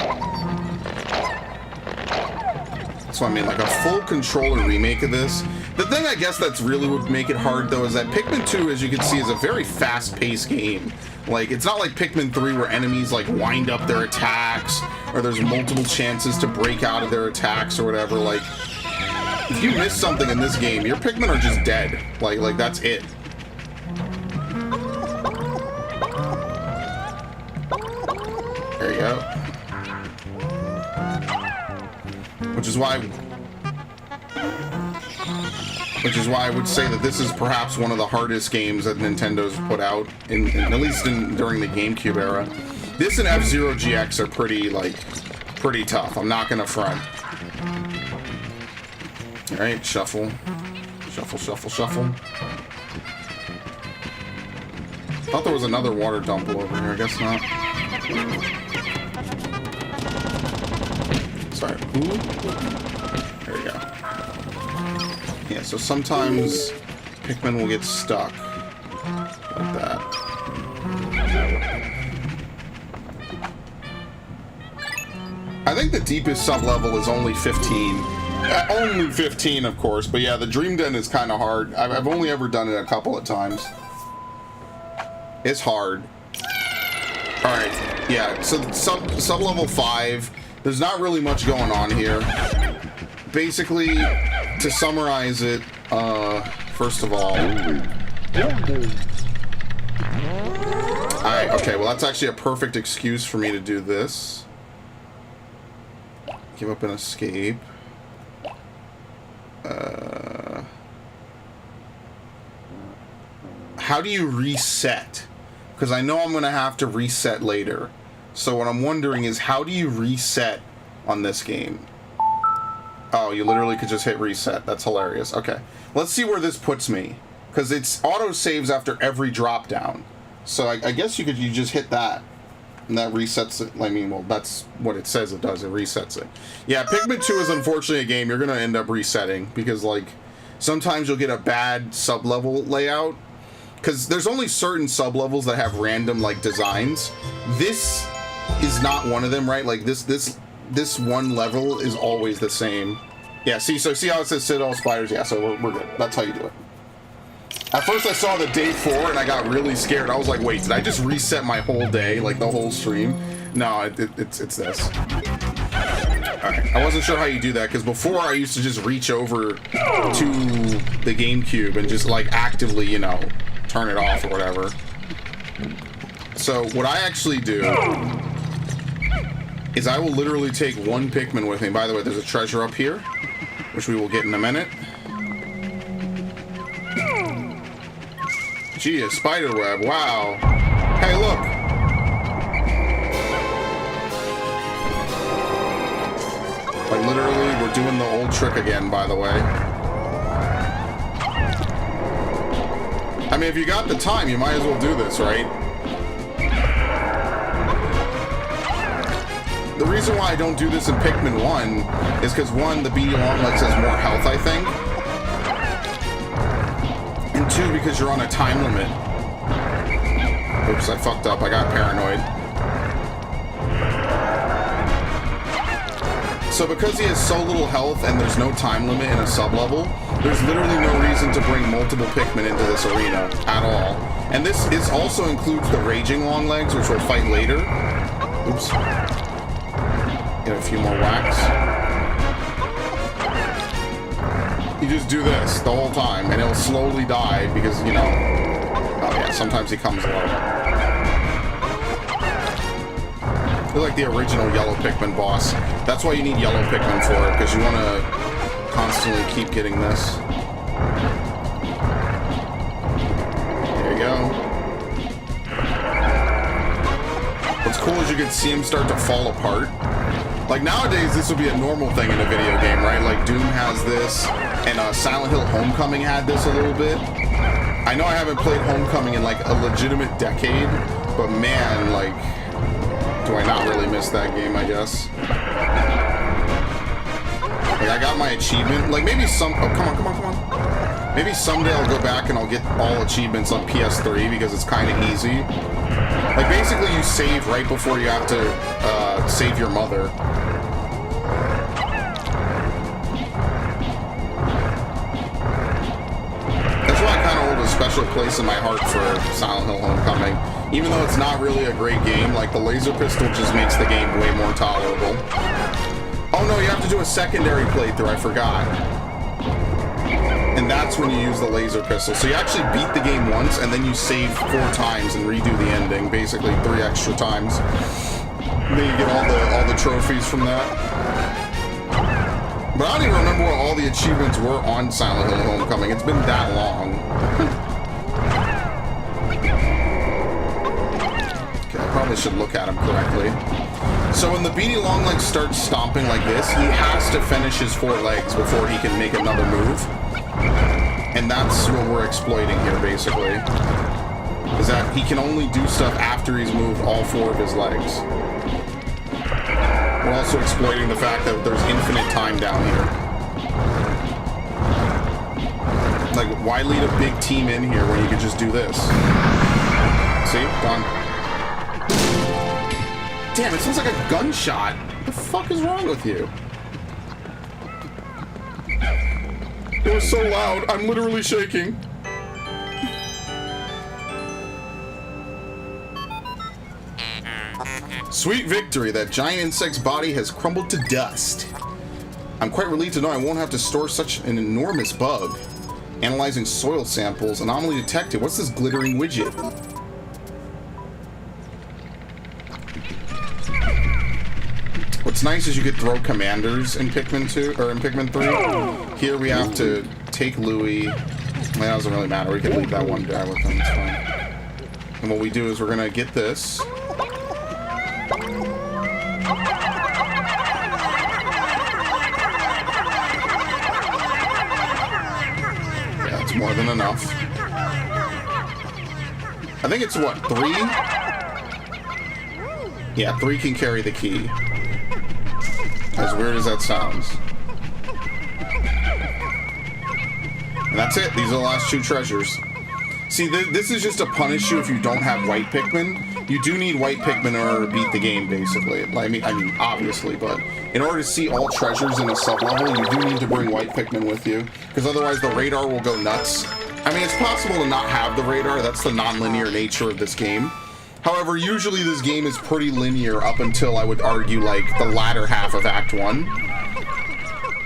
So I mean, like a full controller remake of this. The thing I guess that's really would make it hard though is that Pikmin 2, as you can see, is a very fast-paced game. Like, it's not like Pikmin 3 where enemies like wind up their attacks, or there's multiple chances to break out of their attacks or whatever. Like, if you miss something in this game, your Pikmin are just dead. Like that's it. There you go. Which is why I would say that this is perhaps one of the hardest games that Nintendo's put out, at least during the GameCube era. This and F-Zero GX are pretty tough. I'm not gonna front. All right, shuffle, shuffle, shuffle, shuffle. Thought there was another water dump over here. I guess not. Sorry. Ooh. There we go. Yeah, so sometimes Pikmin will get stuck like that. I think the deepest sub-level is only 15. Only 15, of course, but yeah, the Dream Den is kind of hard. I've only ever done it a couple of times. It's hard. Alright, yeah, so sub-level 5, there's not really much going on here. Basically, to summarize it, first of all... Alright, okay, well that's actually a perfect excuse for me to do this. Give up and escape. How do you reset? Because I know I'm going to have to reset later. So what I'm wondering is, how do you reset on this game? Oh, you literally could just hit reset. That's hilarious. Okay. Let's see where this puts me. Because it's auto-saves after every drop-down. So I guess you just hit that. And that resets it. I mean, well, that's what it says it does. It resets it. Yeah, Pikmin 2 is unfortunately a game you're going to end up resetting. Because, like, sometimes you'll get a bad sub-level layout. Because there's only certain sub-levels that have random, like, designs. This is not one of them, right? Like, this one level is always the same. Yeah, see how it says Citadel Spiders? Yeah, so we're good. That's how you do it. At first I saw the day 4 and I got really scared. I was like, wait, did I just reset my whole day, like the whole stream? No, it's this. Alright, I wasn't sure how you do that, because before I used to just reach over to the GameCube and just like actively, you know, turn it off or whatever. So what I actually do is I will literally take one Pikmin with me. By the way, there's a treasure up here, which we will get in a minute. Gee, a spider web. Wow. Hey, look. Like, literally, we're doing the old trick again, by the way. I mean, if you got the time, you might as well do this, right? The reason why I don't do this in Pikmin 1 is because, one, the beady long legs has more health, I think. And two, because you're on a time limit. Oops, I fucked up. I got paranoid. So because he has so little health and there's no time limit in a sub-level, there's literally no reason to bring multiple Pikmin into this arena at all. And this also includes the Raging Longlegs, which we'll fight later. Oops. Get a few more whacks. You just do this the whole time, and it'll slowly die because, you know... Oh yeah, sometimes he comes low. They're like the original yellow Pikmin boss. That's why you need yellow Pikmin for it, because you want to constantly keep getting this. There you go. What's cool is you can see him start to fall apart. Like nowadays, this would be a normal thing in a video game, right? Like Doom has this, and Silent Hill Homecoming had this a little bit. I know I haven't played Homecoming in like a legitimate decade, but man, like... Do I not really miss that game, I guess? Like, I got my achievement. Like, maybe some... Oh, come on. Maybe someday I'll go back and I'll get all achievements on PS3 because it's kind of easy. Like, basically, you save right before you have to save your mother. That's why I kind of hold a special place in my heart for Silent Hill Homecoming. Even though it's not really a great game, like the laser pistol just makes the game way more tolerable. Oh no, you have to do a secondary playthrough, I forgot. And that's when you use the laser pistol. So you actually beat the game once, and then you save 4 times and redo the ending, basically 3 extra times. And then you get all the trophies from that. But I don't even remember what all the achievements were on Silent Hill Homecoming. It's been that long. Probably should look at him correctly. So when the beady longlegs starts stomping like this, he has to finish his 4 legs before he can make another move. And that's what we're exploiting here, basically. Is that he can only do stuff after he's moved all 4 of his legs. We're also exploiting the fact that there's infinite time down here. Like, why lead a big team in here when you could just do this? See? Done. Damn, it sounds like a gunshot. What the fuck is wrong with you? It was so loud, I'm literally shaking. Sweet victory, that giant insect's body has crumbled to dust. I'm quite relieved to know I won't have to store such an enormous bug. Analyzing soil samples, anomaly detected. What's this glittering widget? What's nice is you could throw commanders in Pikmin 2 or in Pikmin 3. Here we have to take Louie. That doesn't really matter. We can leave that one guy with him. It's fine. And what we do is we're gonna get this. Yeah, that's more than enough. I think it's what, 3? Yeah, 3 can carry the key. As weird as that sounds. And that's it. These are the last 2 treasures. See, this is just to punish you if you don't have white Pikmin. You do need white Pikmin in order to beat the game, basically. I mean, obviously, but in order to see all treasures in a sub-level, you do need to bring white Pikmin with you, because otherwise the radar will go nuts. I mean, it's possible to not have the radar. That's the non-linear nature of this game. However, usually this game is pretty linear up until, I would argue, like, the latter half of Act 1.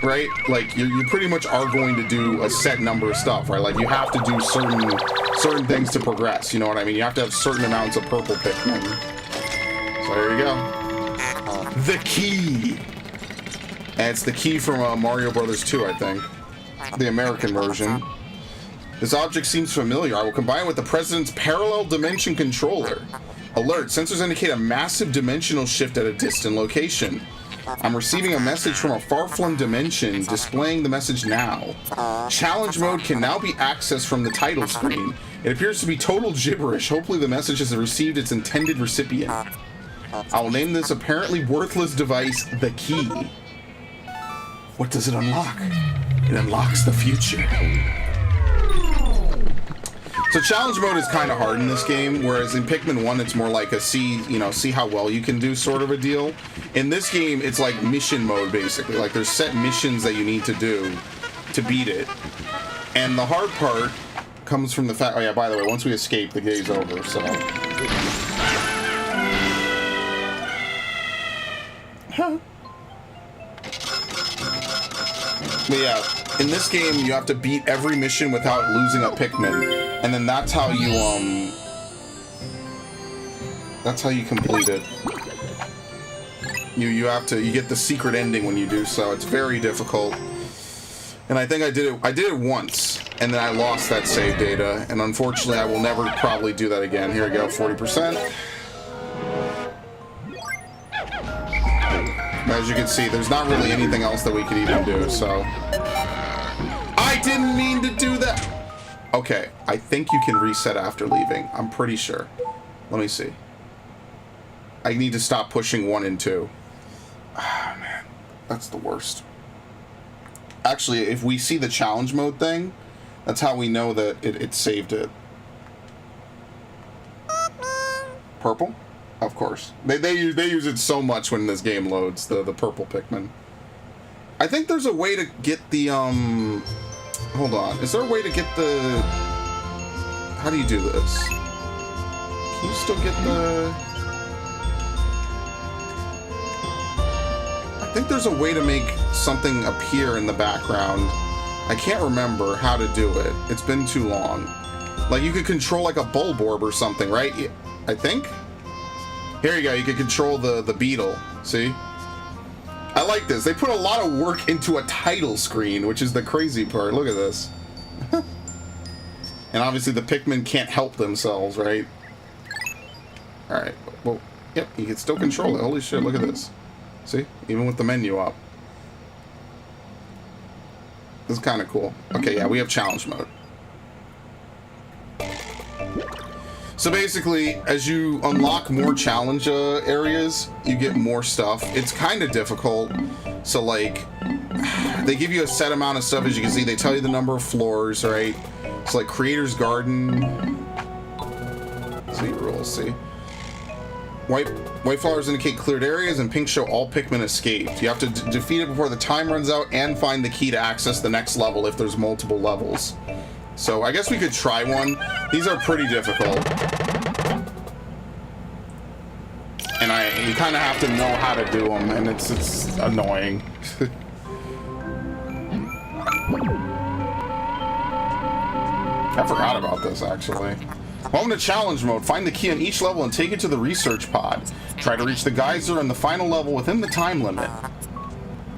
Right? Like, you pretty much are going to do a set number of stuff, right? Like, you have to do certain things to progress, you know what I mean? You have to have certain amounts of purple Pikmin. So there you go. The key! And it's the key from Mario Brothers 2, I think. The American version. This object seems familiar. I will combine it with the President's parallel dimension controller. Alert, sensors indicate a massive dimensional shift at a distant location. I'm receiving a message from a far-flung dimension, displaying the message now. Challenge mode can now be accessed from the title screen. It appears to be total gibberish. Hopefully the message has received its intended recipient. I will name this apparently worthless device the key. What does it unlock? It unlocks the future. So challenge mode is kind of hard in this game, whereas in Pikmin 1 it's more like a see how well you can do sort of a deal. In this game it's like mission mode basically. Like there's set missions that you need to do to beat it. And the hard part comes from the fact, oh yeah, by the way, once we escape the day's over, so. Huh. But yeah, in this game you have to beat every mission without losing a Pikmin. And then that's how you complete it. You get the secret ending when you do so. It's very difficult. And I think I did it once, and then I lost that save data, and unfortunately I will never probably do that again. Here we go, 40%. As you can see, there's not really anything else that we could even do, so. I didn't mean to do that! Okay, I think you can reset after leaving. I'm pretty sure. Let me see. I need to stop pushing 1 and 2. Ah, man. That's the worst. Actually, if we see the challenge mode thing, that's how we know that it saved it. Purple? Of course. They use it so much when this game loads, the purple Pikmin. I think there's a way to get the, hold on. Is there a way to get the... How do you do this? Can you still get the... I think there's a way to make something appear in the background. I can't remember how to do it. It's been too long. Like, you could control, like, a bulb orb or something, right? I think? Here you go. You can control the beetle. See? I like this. They put a lot of work into a title screen, which is the crazy part. Look at this. And obviously the Pikmin can't help themselves, right? Alright. Well, yep, you can still control it. Holy shit, look at this. See? Even with the menu up. This is kind of cool. Okay, yeah, we have challenge mode. So basically, as you unlock more challenge areas, you get more stuff. It's kind of difficult. So, like, they give you a set amount of stuff. As you can see, they tell you the number of floors, right? It's like Creator's Garden. See, rules, see? White flowers indicate cleared areas, and pink show all Pikmin escaped. You have to defeat it before the time runs out and find the key to access the next level if there's multiple levels. So I guess we could try one. These are pretty difficult. And you kind of have to know how to do them, and it's annoying. I forgot about this, actually. Welcome to challenge mode. Find the key on each level and take it to the research pod. Try to reach the geyser on the final level within the time limit.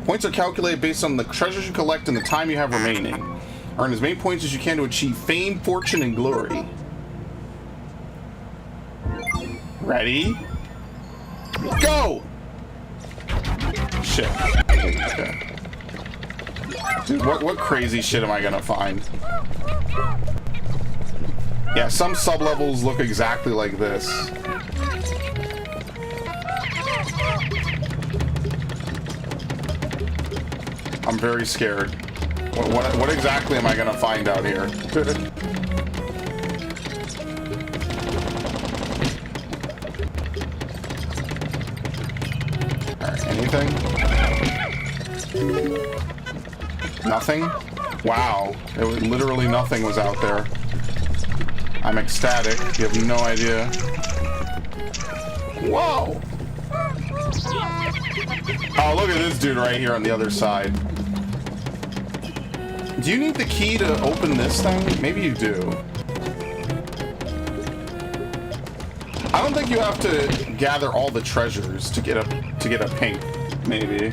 Points are calculated based on the treasures you collect and the time you have remaining. Earn as many points as you can to achieve fame, fortune, and glory. Ready? Go! Shit. Okay. Dude, what crazy shit am I gonna find? Yeah, some sub-levels look exactly like this. I'm very scared. What exactly am I gonna find out here? Alright, anything? Nothing? Wow. It was literally nothing was out there. I'm ecstatic. You have no idea. Whoa! Oh, look at this dude right here on the other side. Do you need the key to open this thing? Maybe you do. I don't think you have to gather all the treasures to get a pink. Maybe.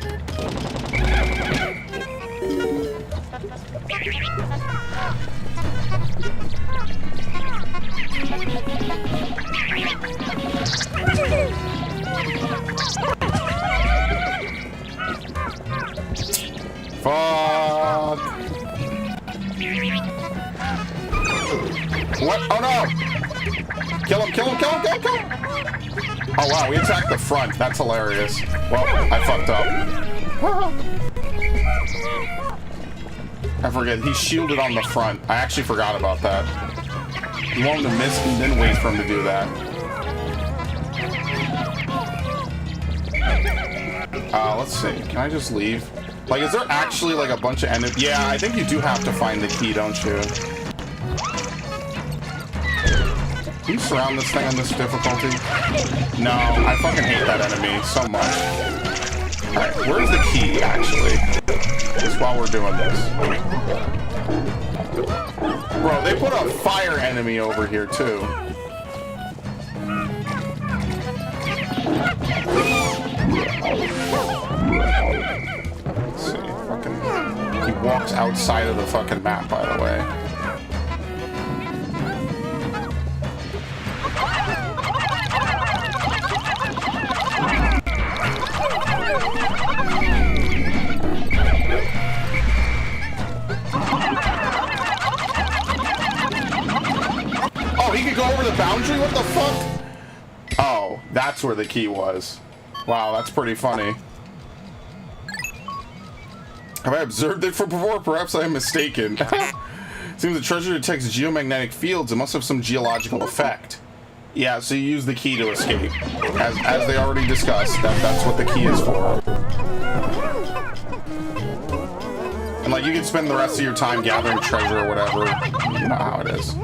Fuck. What? Oh no! Kill him, kill him, kill him, kill him, kill him! Oh wow, we attacked the front. That's hilarious. Well, I fucked up. I forget, he's shielded on the front. I actually forgot about that. You want him to miss and then wait for him to do that. Let's see. Can I just leave? Like, is there actually like a bunch of enemies? Yeah, I think you do have to find the key, don't you? Can you surround this thing on this difficulty? No, I fucking hate that enemy so much. Alright, where's the key, actually? Just while we're doing this. Bro, they put a fire enemy over here, too. Let's see, fucking... He walks outside of the fucking map, by the way. He could go over the boundary? What the fuck? Oh, that's where the key was. Wow, that's pretty funny. Have I observed it from before? Perhaps I am mistaken. Seems the treasure detects geomagnetic fields. It must have some geological effect. Yeah, so you use the key to escape. As they already discussed, that's what the key is for. And like, you can spend the rest of your time gathering treasure or whatever. You know how it is.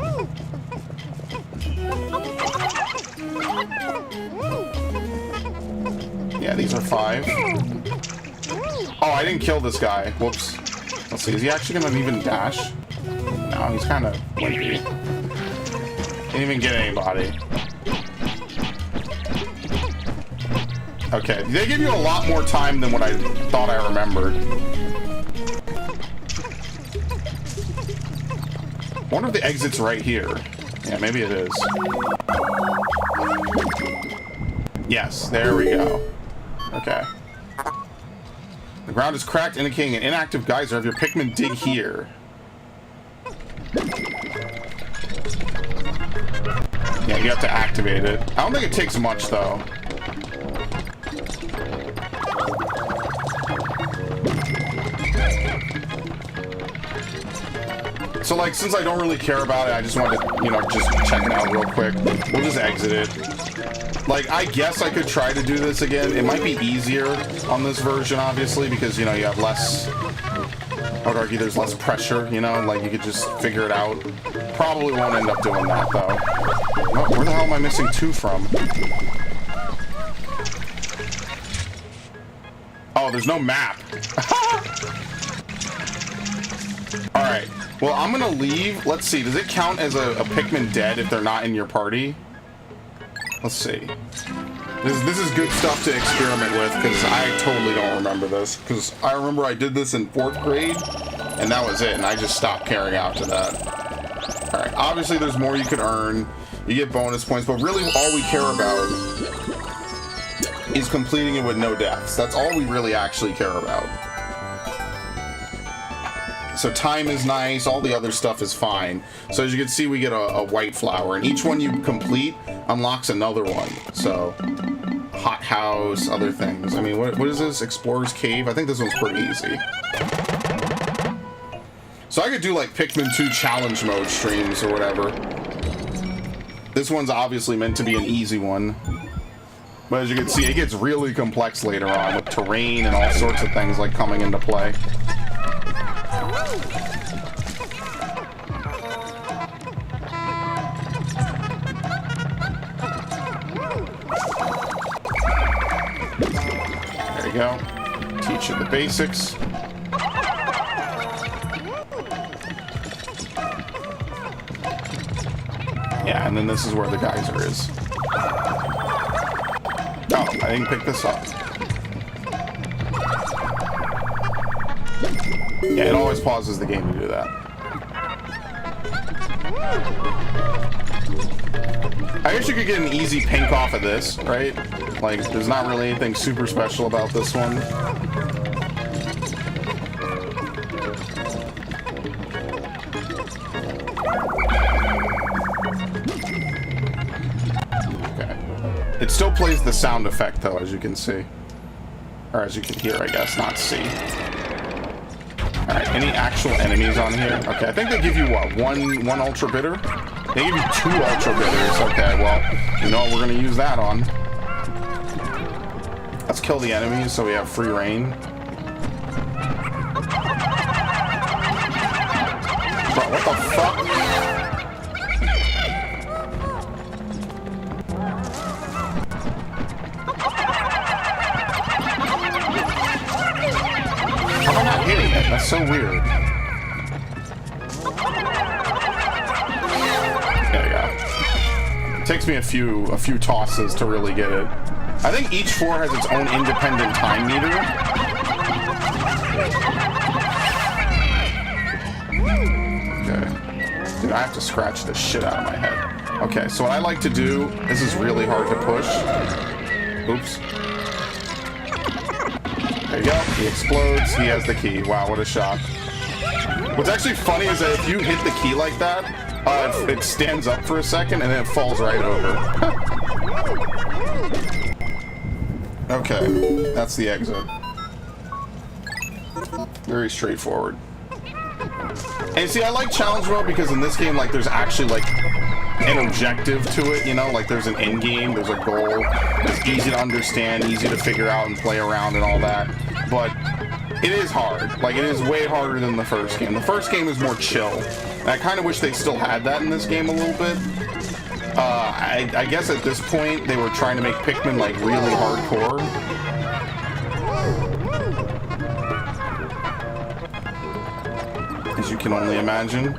Yeah, these are 5. Oh, I didn't kill this guy. Whoops. Let's see, is he actually gonna even dash? No, he's kind of wimpy. Didn't even get anybody. Okay, they give you a lot more time than what I thought I remembered. I wonder if the exit's right here. Yeah, maybe it is. Yes, there we go. Okay. The ground is cracked, indicating an inactive geyser. Have your Pikmin dig here. Yeah, you have to activate it. I don't think it takes much, though. So, like, since I don't really care about it, I just wanted to, you know, just check it out real quick. We'll just exit it. Like, I guess I could try to do this again. It might be easier on this version, obviously, because, you know, you have less... I would argue there's less pressure, you know? Like, you could just figure it out. Probably won't end up doing that, though. Oh, where the hell am I missing 2 from? Oh, there's no map. Alright. Well, I'm gonna leave. Let's see. Does it count as a Pikmin dead if they're not in your party? Let's see. This is good stuff to experiment with, because I totally don't remember this. Because I remember I did this in 4th grade, and that was it, and I just stopped carrying out to that. Alright, obviously there's more you could earn. You get bonus points, but really all we care about is completing it with no deaths. That's all we really actually care about. So time is nice, all the other stuff is fine. So as you can see, we get a white flower, and each one you complete unlocks another one. So, hot house, other things. I mean, what is this? Explorer's Cave? I think this one's pretty easy. So I could do like Pikmin 2 challenge mode streams or whatever. This one's obviously meant to be an easy one. But as you can see, it gets really complex later on with terrain and all sorts of things like coming into play. There you go. Teach you the basics. Yeah, and then this is where the geyser is. Oh, I didn't pick this up. Yeah, it always pauses the game to do that. I guess you could get an easy pink off of this, right? Like, there's not really anything super special about this one. It still plays the sound effect, though, as you can see. Or as you can hear, I guess, not see. Alright, any actual enemies on here? Okay, I think they give you, what, one Ultra Bitter? They give you 2 Ultra Bitters. Okay, well, you know what we're going to use that on. Let's kill the enemies so we have free reign. Bro, what the fuck? How am I not hitting it? That's so weird. There you go. It takes me a few tosses to really get it. I think each floor has its own independent time meter. Okay. Dude, I have to scratch the shit out of my head. Okay, so what I like to do, this is really hard to push. Oops. There you go. He explodes. He has the key. Wow, what a shock. What's actually funny is that if you hit the key like that, it stands up for a second and then it falls right over. Okay, that's the exit. Very straightforward. And you see, I like challenge mode because in this game, like, there's actually, like, an objective to it, you know? Like, there's an end game, there's a goal. It's easy to understand, easy to figure out and play around and all that. But it is hard. Like, it is way harder than the first game. The first game is more chill. And I kind of wish they still had that in this game a little bit. I guess at this point, they were trying to make Pikmin, like, really hardcore. As you can only imagine.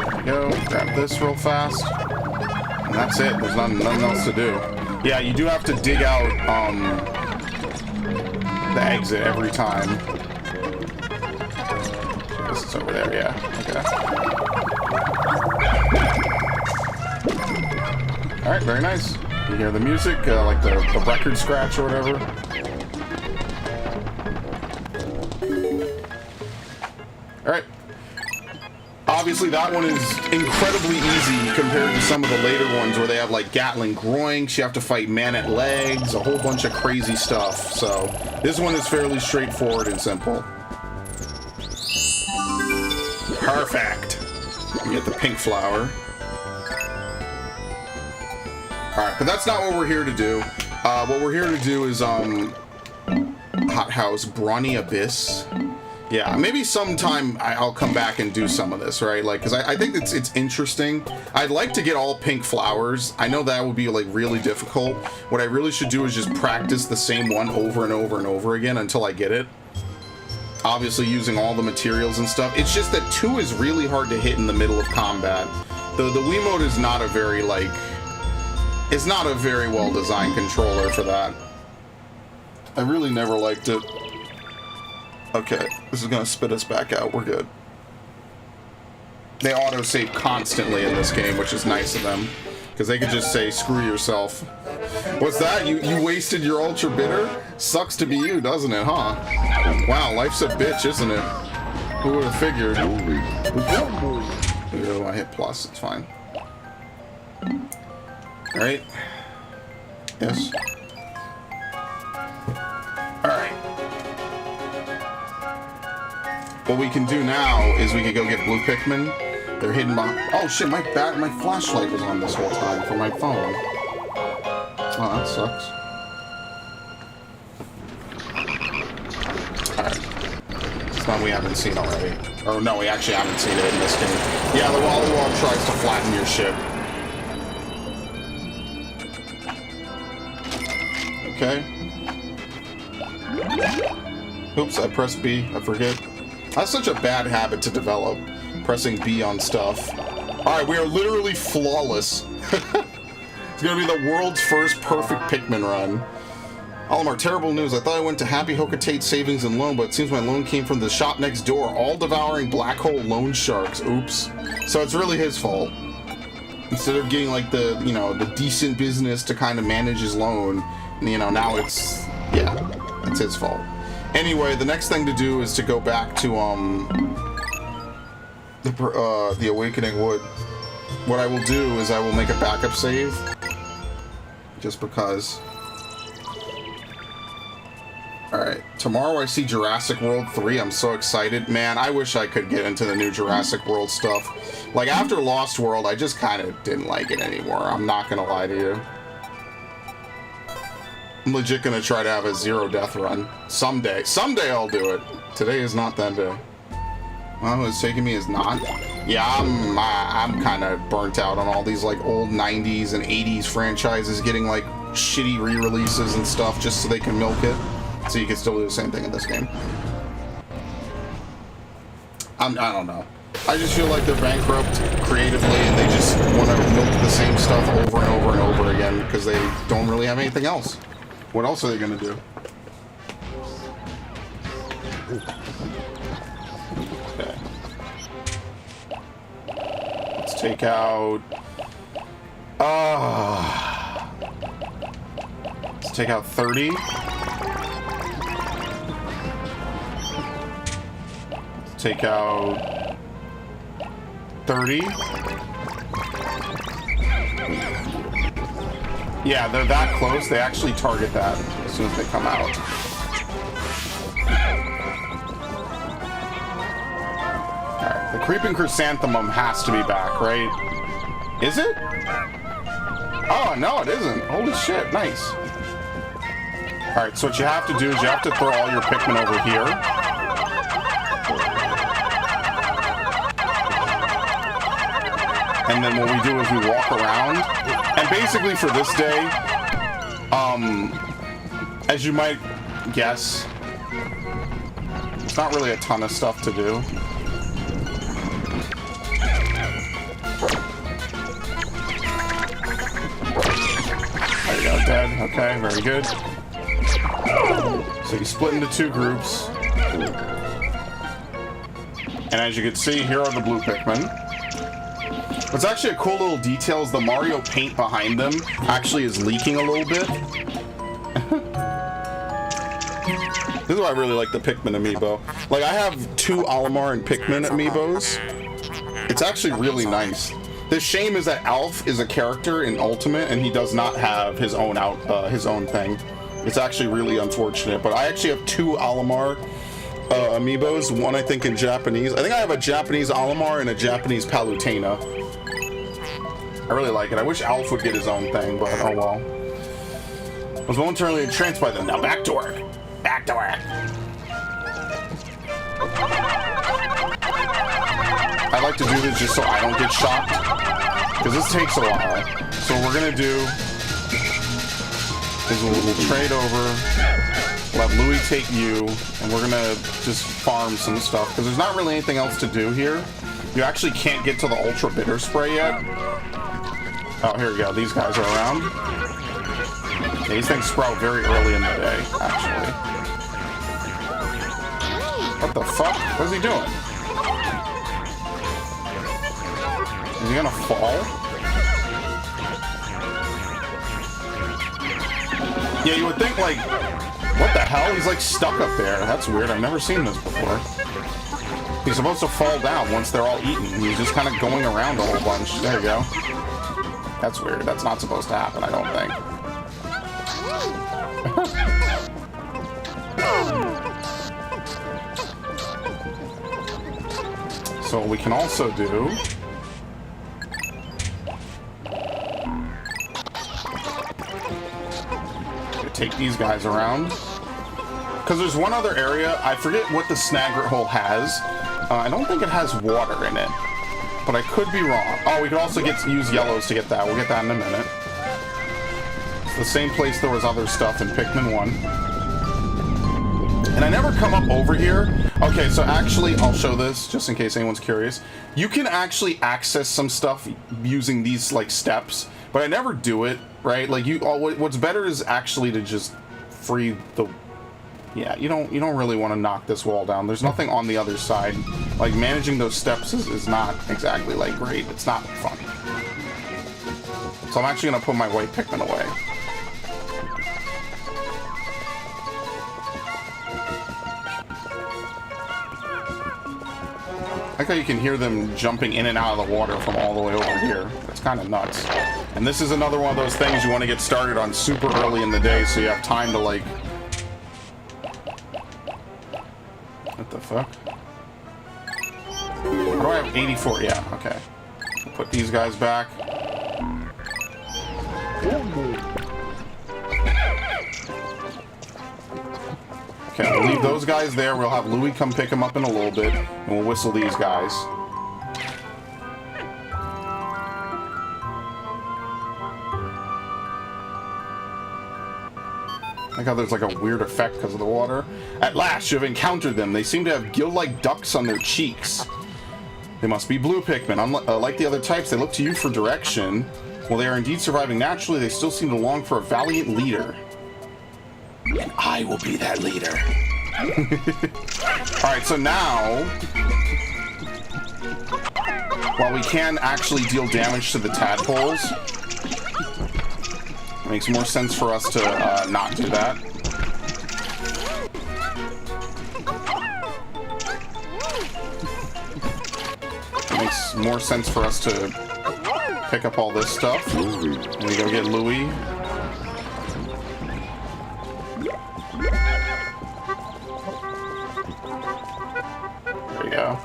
There we go. Grab this real fast. And that's it. There's nothing else to do. Yeah, you do have to dig out the exit every time. This is over there, yeah. Okay. Alright, very nice. You hear the music, like the record scratch or whatever. Alright. Obviously, that one is incredibly easy compared to some of the later ones where they have, like, Gatling groinks, you have to fight man-at legs, a whole bunch of crazy stuff. So, this one is fairly straightforward and simple. Perfect. You get the pink flower. Alright, but that's not what we're here to do. What we're here to do is, Hothouse Brawny Abyss. Yeah, maybe sometime I'll come back and do some of this, right? Like, because I think it's interesting. I'd like to get all pink flowers. I know that would be, like, really difficult. What I really should do is just practice the same one over and over and over again until I get it. Obviously using all the materials and stuff. It's just that 2 is really hard to hit in the middle of combat. The Wiimote is not a very, like... It's not a very well-designed controller for that. I really never liked it. Okay, this is gonna spit us back out. We're good. They auto-save constantly in this game, which is nice of them. Because they could just say, screw yourself. What's that? You wasted your Ultra Bitter? Sucks to be you, doesn't it, huh? Wow, life's a bitch, isn't it? Who would have figured? Oops. I hit plus, it's fine. Alright. Yes. Alright. What we can do now is we can go get blue Pikmin. They're hidden behind... Oh shit, my flashlight was on this whole time for my phone. Oh, that sucks. Alright. It's one we haven't seen already. Or no, we actually haven't seen it in this game. Yeah, the Wally tries to flatten your ship. Okay. Oops, I pressed B. I forget. That's such a bad habit to develop. Pressing B on stuff. Alright, we are literally flawless. It's gonna be the world's first perfect Pikmin run. Olimar, terrible news. I thought I went to Happy Hocotate Savings and Loan, but it seems my loan came from the shop next door. All-devouring black hole loan sharks. Oops. So it's really his fault. Instead of getting, like, the, you know, the decent business to kind of manage his loan, you know, now it's, yeah, it's his fault. Anyway, the next thing to do is to go back to, the Awakening Wood. What I will do is I will make a backup save, just because. Alright, tomorrow I see Jurassic World 3. I'm so excited. Man, I wish I could get into the new Jurassic World stuff. Like, after Lost World, I just kind of didn't like it anymore. I'm not gonna lie to you. I'm legit gonna try to have a zero death run. Someday. Someday I'll do it. Today is not that day. Well, who's taking me is not. Yeah, I'm kind of burnt out on all these, like, old 90s and 80s franchises getting, like, shitty re-releases and stuff just so they can milk it. So you can still do the same thing in this game. I don't know. I just feel like they're bankrupt creatively and they just want to milk the same stuff over and over and over again because they don't really have anything else. What else are they going to do? Okay. Let's take out... let's take out 30. Take out 30. Yeah, they're that close. They actually target that as soon as they come out. Alright, the Creeping Chrysanthemum has to be back, right? Is it? Oh, no, it isn't. Holy shit, nice. Alright, so what you have to do is you have to throw all your Pikmin over here. And then what we do is we walk around. And basically for this day, as you might guess, it's not really a ton of stuff to do. There you go, dead. Okay, very good. So you split into two groups. And as you can see, here are the blue Pikmin. What's actually a cool little detail is the Mario paint behind them actually is leaking a little bit. This is why I really like the Pikmin amiibo. Like, I have 2 Olimar and Pikmin amiibos. It's actually really nice. The shame is that Alf is a character in Ultimate and he does not have his own thing. It's actually really unfortunate, but I actually have 2 Olimar amiibos, one I think in Japanese. I think I have a Japanese Olimar and a Japanese Palutena. I really like it. I wish Alf would get his own thing, but oh well. I was momentarily entranced by them. Now back to work. Back to work. I like to do this just so I don't get shocked, because this takes a while. So what we're gonna do is we'll trade over. We'll have Louis take you, and we're gonna just farm some stuff, because there's not really anything else to do here. You actually can't get to the Ultra Bitter Spray yet. Oh, here we go. These guys are around. Yeah, these things sprout very early in the day, actually. What the fuck? What is he doing? Is he gonna fall? Yeah, you would think, like, what the hell? He's, like, stuck up there. That's weird. I've never seen this before. He's supposed to fall down once they're all eaten. He's just kind of going around a whole bunch. There you go. That's weird. That's not supposed to happen, I don't think. So what we can also do... take these guys around. Because there's one other area, I forget what the Snagret Hole has. I don't think it has water in it. But I could be wrong. Oh, we could also use yellows to get that. We'll get that in a minute. It's the same place there was other stuff in Pikmin 1. And I never come up over here. Okay, so actually, I'll show this, just in case anyone's curious. You can actually access some stuff using these, like, steps. But I never do it, right? Like, what's better is actually to just free the... Yeah, you don't really want to knock this wall down. There's nothing on the other side. Like, managing those steps is not exactly, like, great. It's not fun. So I'm actually going to put my white Pikmin away. I like how you can hear them jumping in and out of the water from all the way over here. That's kind of nuts. And this is another one of those things you want to get started on super early in the day so you have time to, like... What the fuck? How do I have 84? Yeah, okay. Put these guys back. Okay, we'll leave those guys there. We'll have Louis come pick them up in a little bit, and we'll whistle these guys. I like how there's like a weird effect because of the water. At last, you have encountered them. They seem to have gill-like ducts on their cheeks. They must be blue Pikmin. Like the other types, they look to you for direction. While they are indeed surviving naturally, they still seem to long for a valiant leader. And I will be that leader. Alright, so now... while we can actually deal damage to the tadpoles, it makes more sense for us to not do that. It makes more sense for us to pick up all this stuff. And we go get Louis. There we go.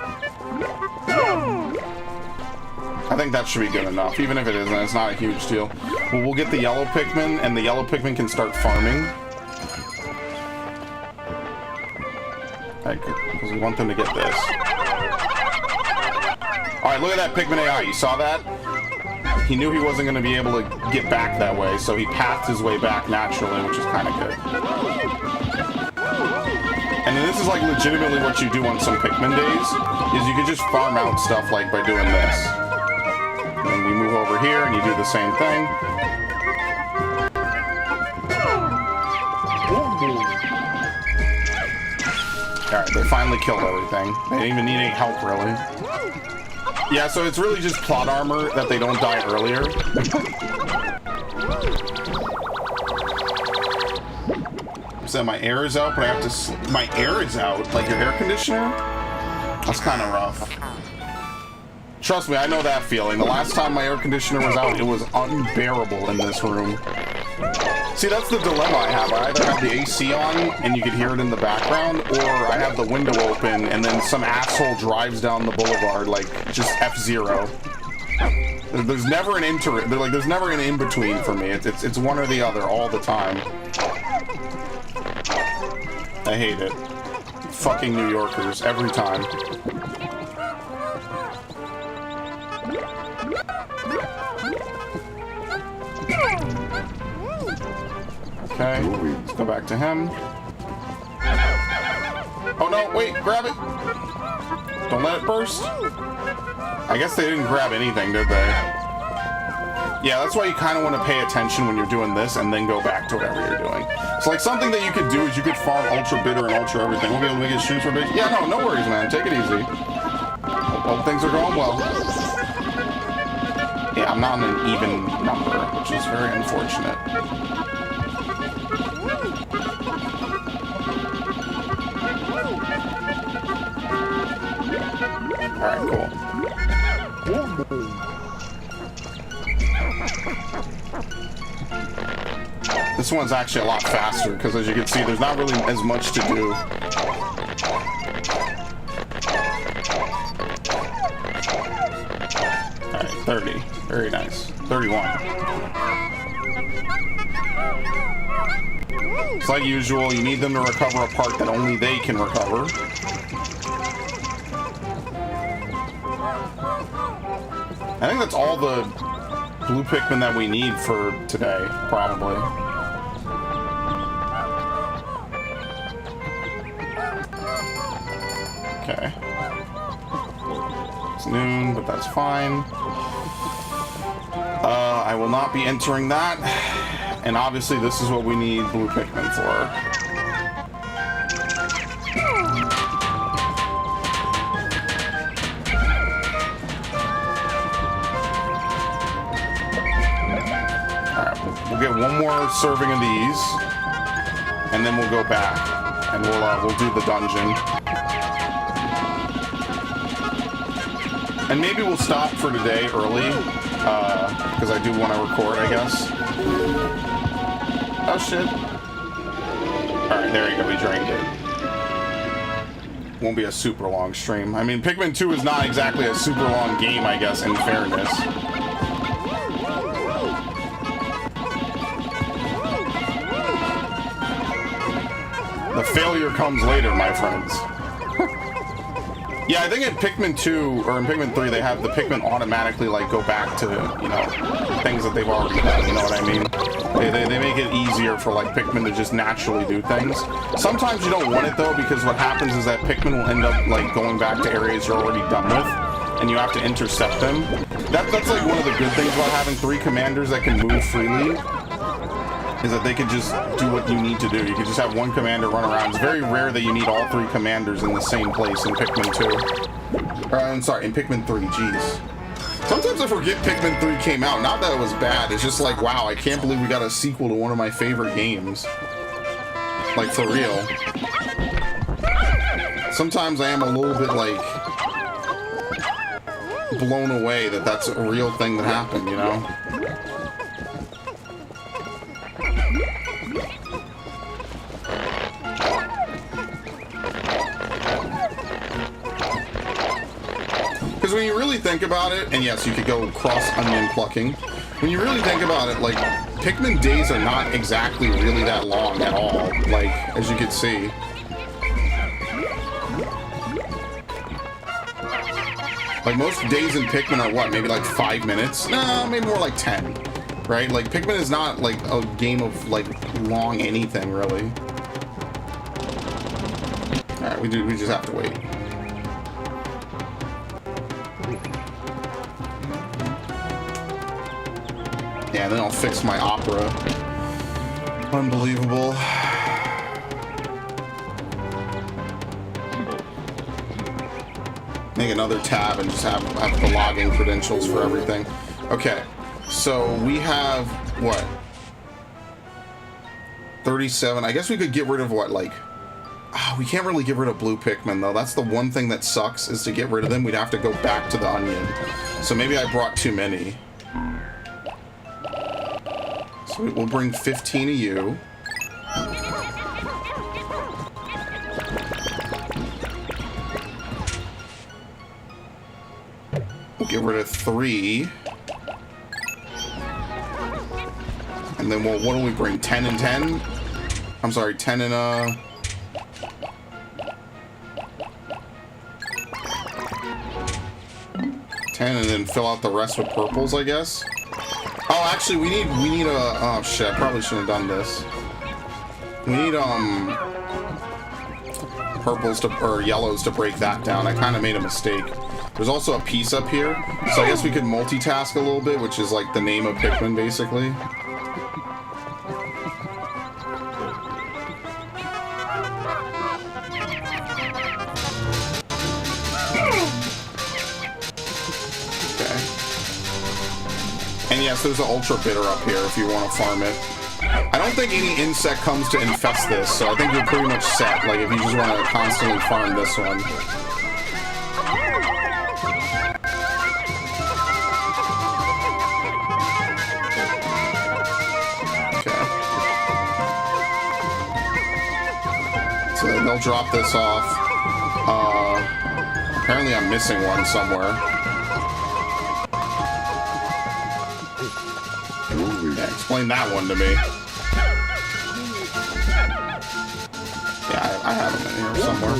I think that should be good enough. Even if it isn't, it's not a huge deal. Well, we'll get the yellow Pikmin, and the yellow Pikmin can start farming. Because we want them to get this. Alright, look at that Pikmin AI. You saw that? He knew he wasn't going to be able to get back that way, so he pathed his way back naturally, which is kind of good. And then this is like legitimately what you do on some Pikmin days, is you can just farm out stuff like by doing this. And then you move over here and you do the same thing. Alright, they finally killed everything. They didn't even need any help, really. Yeah, so it's really just plot armor that they don't die earlier. So my air is out, but I have to... my air is out? Like your air conditioner? That's kind of rough. Trust me, I know that feeling. The last time my air conditioner was out, it was unbearable in this room. See, that's the dilemma I have. I either have the AC on, and you can hear it in the background, or I have the window open, and then some asshole drives down the boulevard, like, just F-Zero. There's never an there's never an in-between for me. It's one or the other all the time. I hate it. Fucking New Yorkers, every time. Okay, let's go back to him. Oh no, wait, grab it! Don't let it burst. I guess they didn't grab anything, did they? Yeah, that's why you kind of want to pay attention when you're doing this and then go back to whatever you're doing. So like something that you could do is you could farm ultra bitter and ultra everything. We'll be able to make it streams for big. Yeah, no worries, man. Take it easy. Hope things are going well. Yeah, I'm not on an even number, which is very unfortunate. Alright, cool. This one's actually a lot faster, because as you can see, there's not really as much to do. Alright, 30. Very nice. 31. It's like usual, you need them to recover a part that only they can recover. I think that's all the blue Pikmin that we need for today, probably. Okay. It's noon, but that's fine. I will not be entering that. And obviously this is what we need blue Pikmin for. We'll get one more serving of these, and then we'll go back, and we'll do the dungeon. And maybe we'll stop for today early, because I do want to record, I guess. Oh, shit. Alright, there you go, we drained it. Won't be a super long stream. I mean, Pikmin 2 is not exactly a super long game, I guess, in fairness. The failure comes later, my friends. Yeah, I think in Pikmin 2, or in Pikmin 3, they have the Pikmin automatically, like, go back to, you know, things that they've already done, you know what I mean? They make it easier for, like, Pikmin to just naturally do things. Sometimes you don't want it, though, because what happens is that Pikmin will end up, like, going back to areas you're already done with, and you have to intercept them. That's, like, one of the good things about having 3 commanders that can move freely, is that they can just do what you need to do. You can just have one commander run around. It's very rare that you need all 3 commanders in the same place in Pikmin 2. I'm sorry, in Pikmin 3, jeez. Sometimes I forget Pikmin 3 came out. Not that it was bad, it's just like, wow, I can't believe we got a sequel to one of my favorite games. Like, for real. Sometimes I am a little bit, like, blown away that that's a real thing that happened, you know? Because when you really think about it, and yes, you could go cross onion plucking. When you really think about it, like, Pikmin days are not exactly really that long at all, like, as you can see. Like, most days in Pikmin are what, maybe like 5 minutes? No, maybe more like 10, right? Like, Pikmin is not like a game of, like, long anything, really. Alright, we just have to wait. Yeah, and then I'll fix my opera. Unbelievable. Make another tab and just have the login credentials for everything. Okay, so we have, what? 37. I guess we could get rid of what, like... Oh, we can't really get rid of blue Pikmin, though. That's the one thing that sucks, is to get rid of them, we'd have to go back to the onion. So maybe I brought too many. So we'll bring 15 of you. We'll get rid of 3. And then what do we bring? 10 and 10? I'm sorry, 10 and 10, and then fill out the rest with purples, I guess. Oh, actually, we need a... Oh, shit, I probably shouldn't have done this. We need, purples to... or yellows to break that down. I kind of made a mistake. There's also a piece up here, so I guess we could multitask a little bit, which is, like, the name of Pikmin, basically. And yes, there's an Ultra Bitter up here if you want to farm it. I don't think any insect comes to infest this, so I think you're pretty much set, like, if you just want to constantly farm this one. Okay. So they'll drop this off. Apparently I'm missing one somewhere. Yeah, explain that one to me. Yeah, I have them in here somewhere.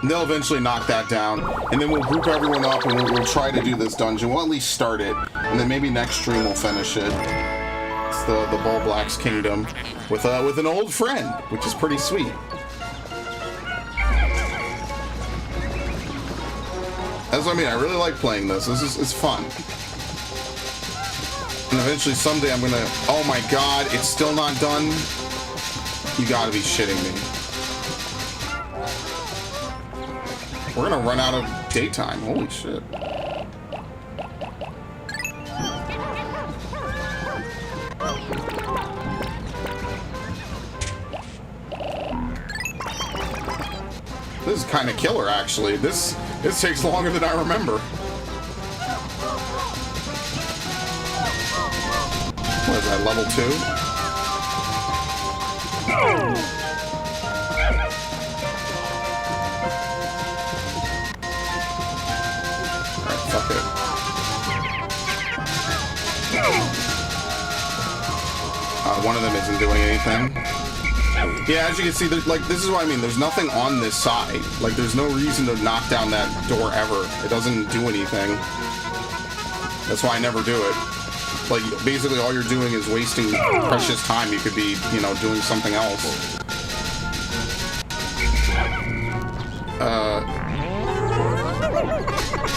And they'll eventually knock that down, and then we'll group everyone up and we'll try to do this dungeon. We'll at least start it, and then maybe next stream we'll finish it. It's the Bulblax Kingdom with an old friend, which is pretty sweet. That's what I mean. I really like playing this. It's fun. And eventually someday I'm gonna... Oh my god, it's still not done? You gotta be shitting me. We're gonna run out of daytime. Holy shit. This is kind of killer, actually. This takes longer than I remember. What is that, level 2? Alright, fuck it. One of them isn't doing anything. Yeah, as you can see, like, this is what I mean. There's nothing on this side. Like, there's no reason to knock down that door ever. It doesn't do anything. That's why I never do it. Like, basically all you're doing is wasting precious time. You could be, you know, doing something else.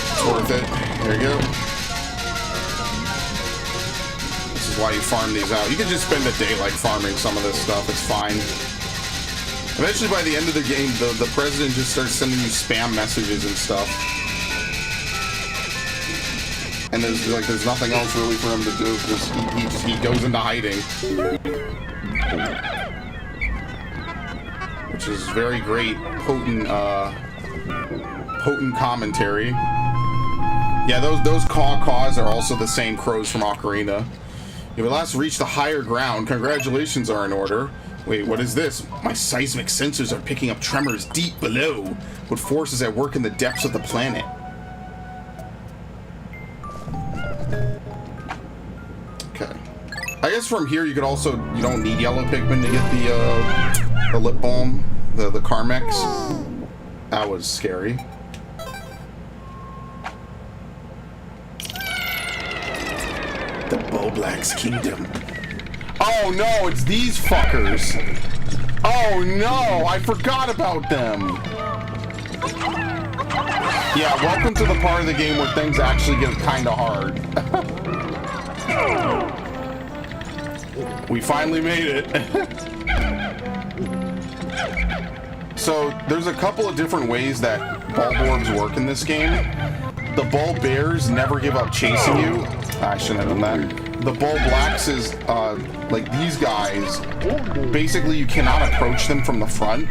It's worth it. There you go. This is why you farm these out. You can just spend a day, like, farming some of this stuff. It's fine. Eventually, by the end of the game, the president just starts sending you spam messages and stuff. And there's nothing else really for him to do. He goes into hiding, which is very great, potent commentary. Yeah, those caws are also the same crows from Ocarina. You have at last reached the higher ground. Congratulations are in order. Wait, what is this? My seismic sensors are picking up tremors deep below. What force is at work in the depths of the planet? Okay. I guess from here you could also, you don't need yellow Pikmin to get the lip balm, the Carmex. That was scary. The Bulblax Kingdom. Oh no, it's these fuckers. Oh no, I forgot about them. Yeah, welcome to the part of the game where things actually get kind of hard. We finally made it. So, there's a couple of different ways that bulb orbs work in this game. The bulb bears never give up chasing you. I shouldn't have done that. The Bulblacks is, like these guys, basically you cannot approach them from the front.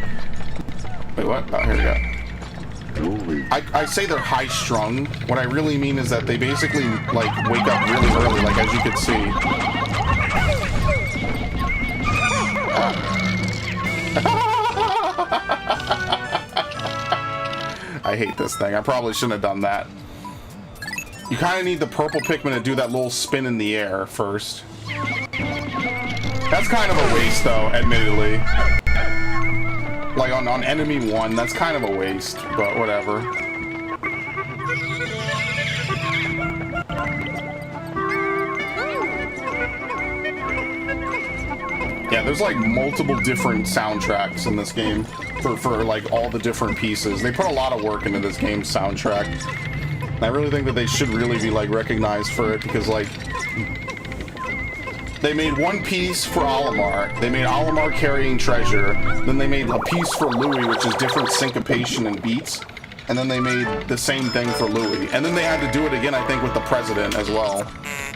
Wait, what? Oh, here we go. I say they're high-strung. What I really mean is that they basically, like, wake up really early, like, as you can see. I hate this thing. I probably shouldn't have done that. You kind of need the purple Pikmin to do that little spin in the air first. That's kind of a waste, though, admittedly. Like, on enemy 1, that's kind of a waste, but whatever. Yeah, there's, like, multiple different soundtracks in this game for like, all the different pieces. They put a lot of work into this game's soundtrack. I really think that they should really be, like, recognized for it, because, like, they made one piece for Olimar. They made Olimar carrying treasure. Then they made a piece for Louis, which is different syncopation and beats. And then they made the same thing for Louis. And then they had to do it again, I think, with the president as well.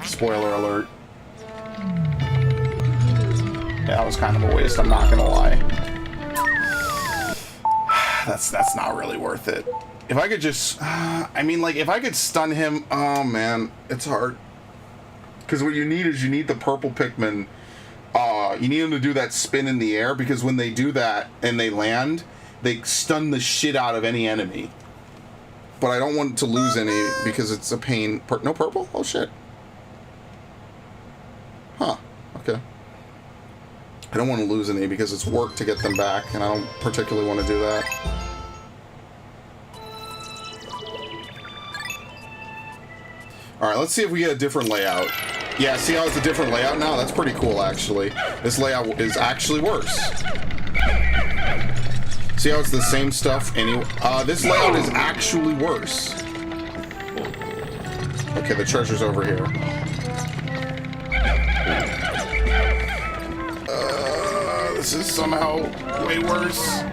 Spoiler alert. Yeah, that was kind of a waste, I'm not gonna lie. That's not really worth it. If I could just, I mean, like, if I could stun him, oh man, it's hard. Because what you need is you need the purple Pikmin. You need them to do that spin in the air, because when they do that and they land, they stun the shit out of any enemy. But I don't want to lose any because it's a pain. No purple? Oh shit. Huh. Okay. I don't want to lose any because it's work to get them back, and I don't particularly want to do that. Alright, let's see if we get a different layout. Yeah, see how it's a different layout now? That's pretty cool, actually. This layout is actually worse. See how it's the same stuff anyway? This layout is actually worse. Okay, the treasure's over here. This is somehow way worse.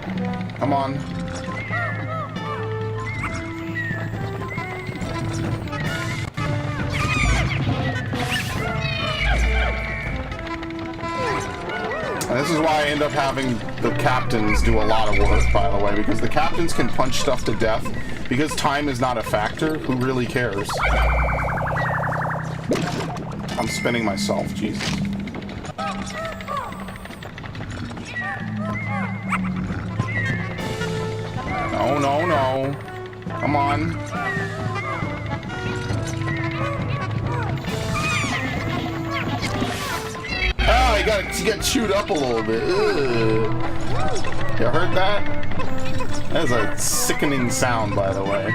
Come on. This is why I end up having the captains do a lot of work, by the way, because the captains can punch stuff to death. Because time is not a factor, who really cares? I'm spinning myself, Jesus. No, no, no. Come on. Oh, you got chewed up a little bit. Ugh. You heard that? That is a sickening sound, by the way.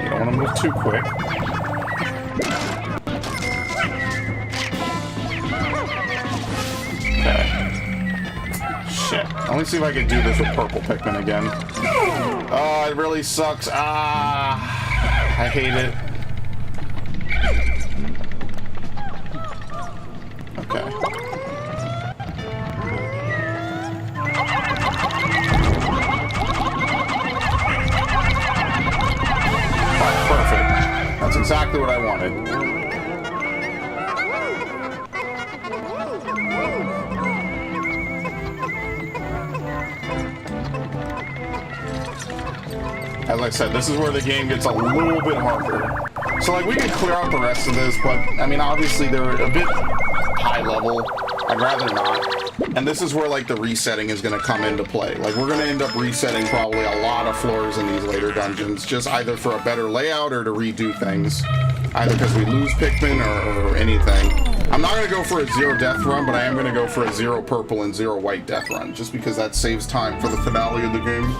You don't want to move too quick. Okay. Shit. Let me see if I can do this with purple Pikmin again. Oh, it really sucks. Ah, I hate it. Okay. Perfect. That's exactly what I wanted. As I said, this is where the game gets a little bit harder. So, like, we can clear out the rest of this, but, I mean, obviously they're a bit high level. I'd rather not. And this is where, like, the resetting is going to come into play. Like, we're going to end up resetting probably a lot of floors in these later dungeons, just either for a better layout or to redo things. Either because we lose Pikmin or anything. I'm not going to go for a 0 death run, but I am going to go for a 0 purple and 0 white death run, just because that saves time for the finale of the game.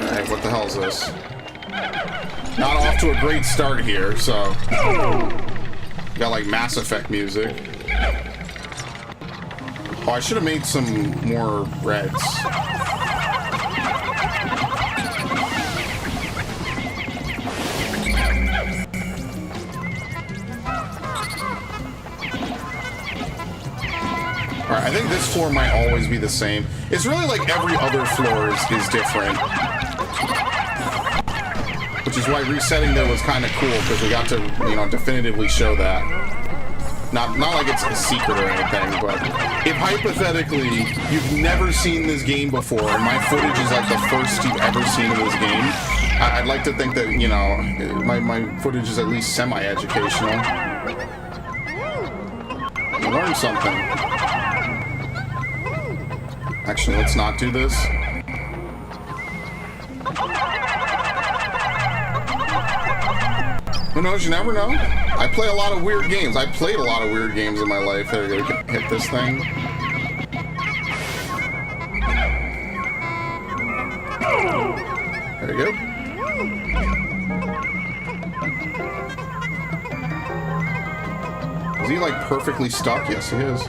Alright, what the hell is this? Not off to a great start here, so... Got, like, Mass Effect music. Oh, I should have made some more reds. Alright, I think this floor might always be the same. It's really like every other floor is different. Which is why resetting there was kind of cool, because we got to, you know, definitively show that. Not like it's a secret or anything, but if hypothetically you've never seen this game before, and my footage is like the first you've ever seen of this game, I'd like to think that, you know, my footage is at least semi-educational. You learn something. Actually, let's not do this. Who knows? You never know. I play a lot of weird games. I played a lot of weird games in my life. There you go. Hit this thing. There you go. Is he like perfectly stuck? Yes, he is.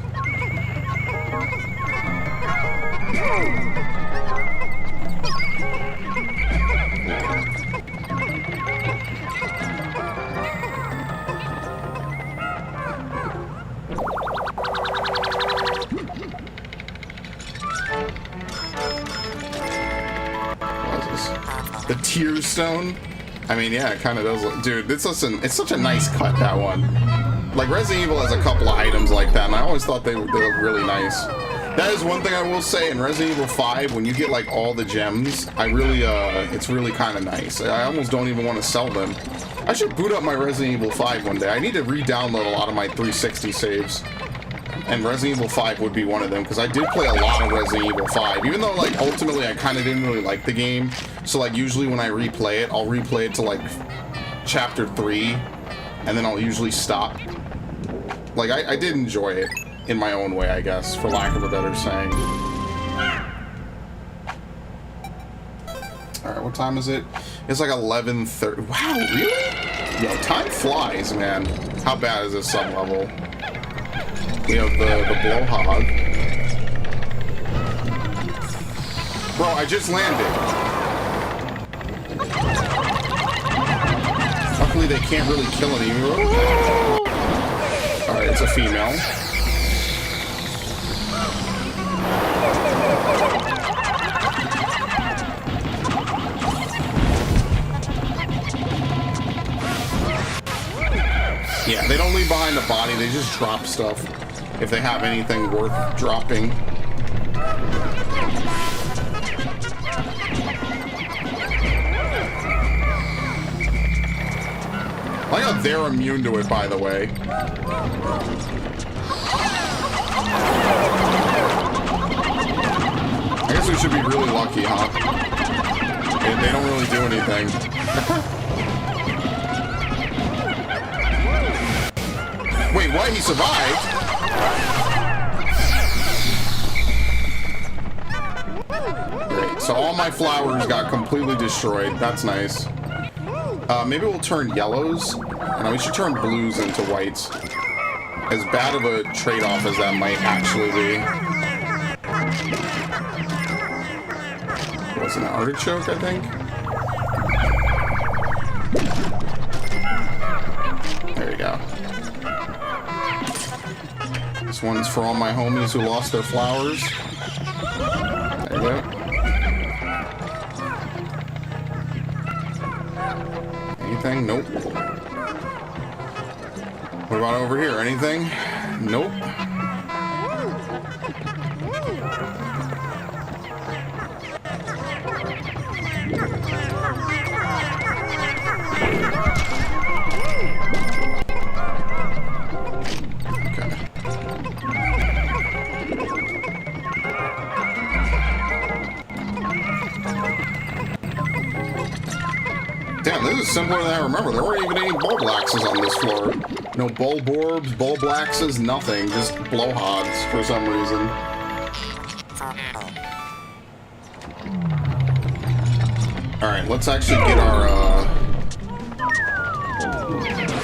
The Tear Stone? I mean, yeah, it kind of does look... Dude, it's such a nice cut, that one. Like, Resident Evil has a couple of items like that, and I always thought they look really nice. That is one thing I will say, in Resident Evil 5, when you get, like, all the gems, I really, it's really kind of nice. I almost don't even want to sell them. I should boot up my Resident Evil 5 one day. I need to re-download a lot of my 360 saves. And Resident Evil 5 would be one of them, because I did play a lot of Resident Evil 5, even though, like, ultimately I kind of didn't really like the game. So, like, usually when I replay it, I'll replay it to, like, Chapter 3, and then I'll usually stop. Like, I did enjoy it in my own way, I guess, for lack of a better saying. Alright, what time is it? It's like 11:30. Wow, really? Yo, time flies, man. How bad is this sub-level? We have the blowhog. Bro, I just landed. Luckily, they can't really kill any. Alright, it's a female. find a body, they just drop stuff if they have anything worth dropping. I like how they're immune to it, by the way. I guess we should be really lucky, huh? They don't really do anything. Wait, what? He survived? Great. So all my flowers got completely destroyed. That's nice. Maybe we'll turn yellows. No, we should turn blues into whites. As bad of a trade-off as that might actually be. What was it, an artichoke, I think? There you go. This one's for all my homies who lost their flowers. There you go. Anything? Nope. What about over here? Anything? Nope. Damn, this is simpler than I remember. There weren't even any bulb axes on this floor. No bulb orbs, bulb axes, nothing. Just blowhogs for some reason. Alright, let's actually get our,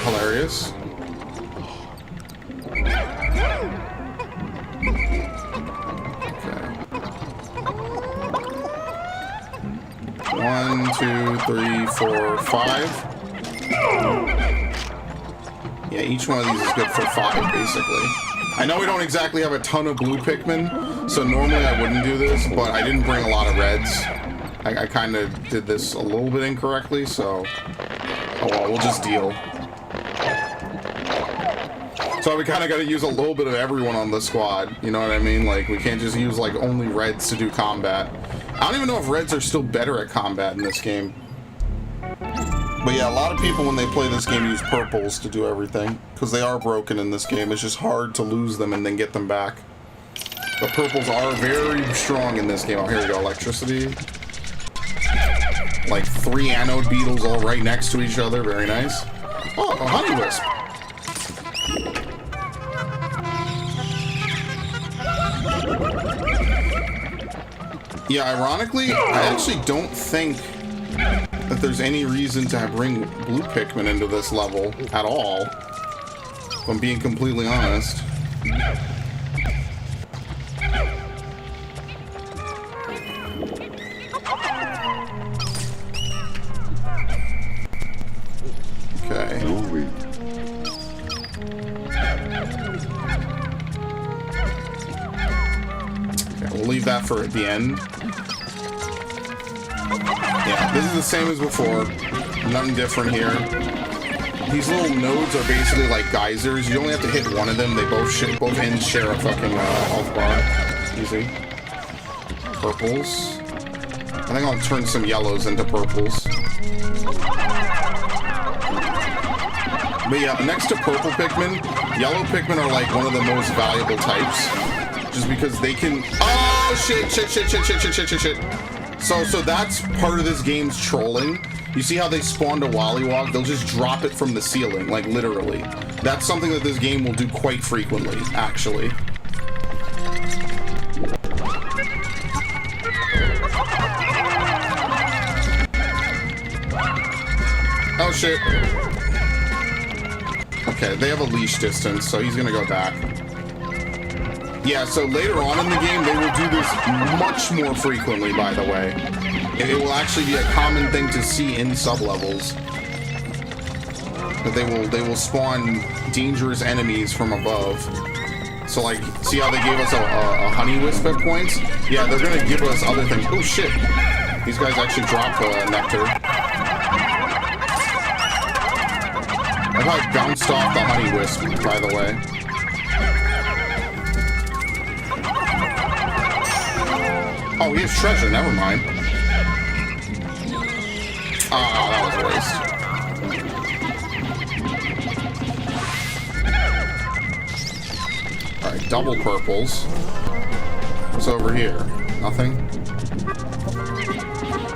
hilarious. Okay. 1, 2, 3, 4, 5. Yeah, each one of these is good for 5, basically. I know we don't exactly have a ton of blue Pikmin, so normally I wouldn't do this, but I didn't bring a lot of reds. I kind of did this a little bit incorrectly, so... Oh well, we'll just deal. So we kind of got to use a little bit of everyone on the squad, you know what I mean? Like, we can't just use, like, only reds to do combat. I don't even know if reds are still better at combat in this game. But yeah, a lot of people when they play this game use purples to do everything. Because they are broken in this game. It's just hard to lose them and then get them back. But purples are very strong in this game. Oh, here we go. Electricity. Like 3 anode beetles all right next to each other. Very nice. Oh, a honey wisp. Yeah, ironically, I actually don't think that there's any reason to bring blue Pikmin into this level at all, if I'm being completely honest. Okay. We'll leave that for at the end. Yeah, this is the same as before. Nothing different here. These little nodes are basically like geysers. You only have to hit one of them. They both ends share a fucking health bar. Easy. Purples. I think I'll turn some yellows into purples. But yeah, next to purple Pikmin, yellow Pikmin are like one of the most valuable types. Just because they can... Oh, shit. So that's part of this game's trolling. You see how they spawned a Wollywog? They'll just drop it from the ceiling, like literally. That's something that this game will do quite frequently, actually. Oh, shit. Okay, they have a leash distance, so he's gonna go back. Yeah, so later on in the game, they will do this much more frequently, by the way. It will actually be a common thing to see in sublevels. That they will spawn dangerous enemies from above. So, like, see how they gave us a honey wisp at points? Yeah, they're gonna give us other things. Oh, shit. These guys actually drop nectar. I probably bounced off the honey wisp, by the way. Oh, he has treasure, never mind. Ah, that was a waste. Alright, double purples. What's over here? Nothing?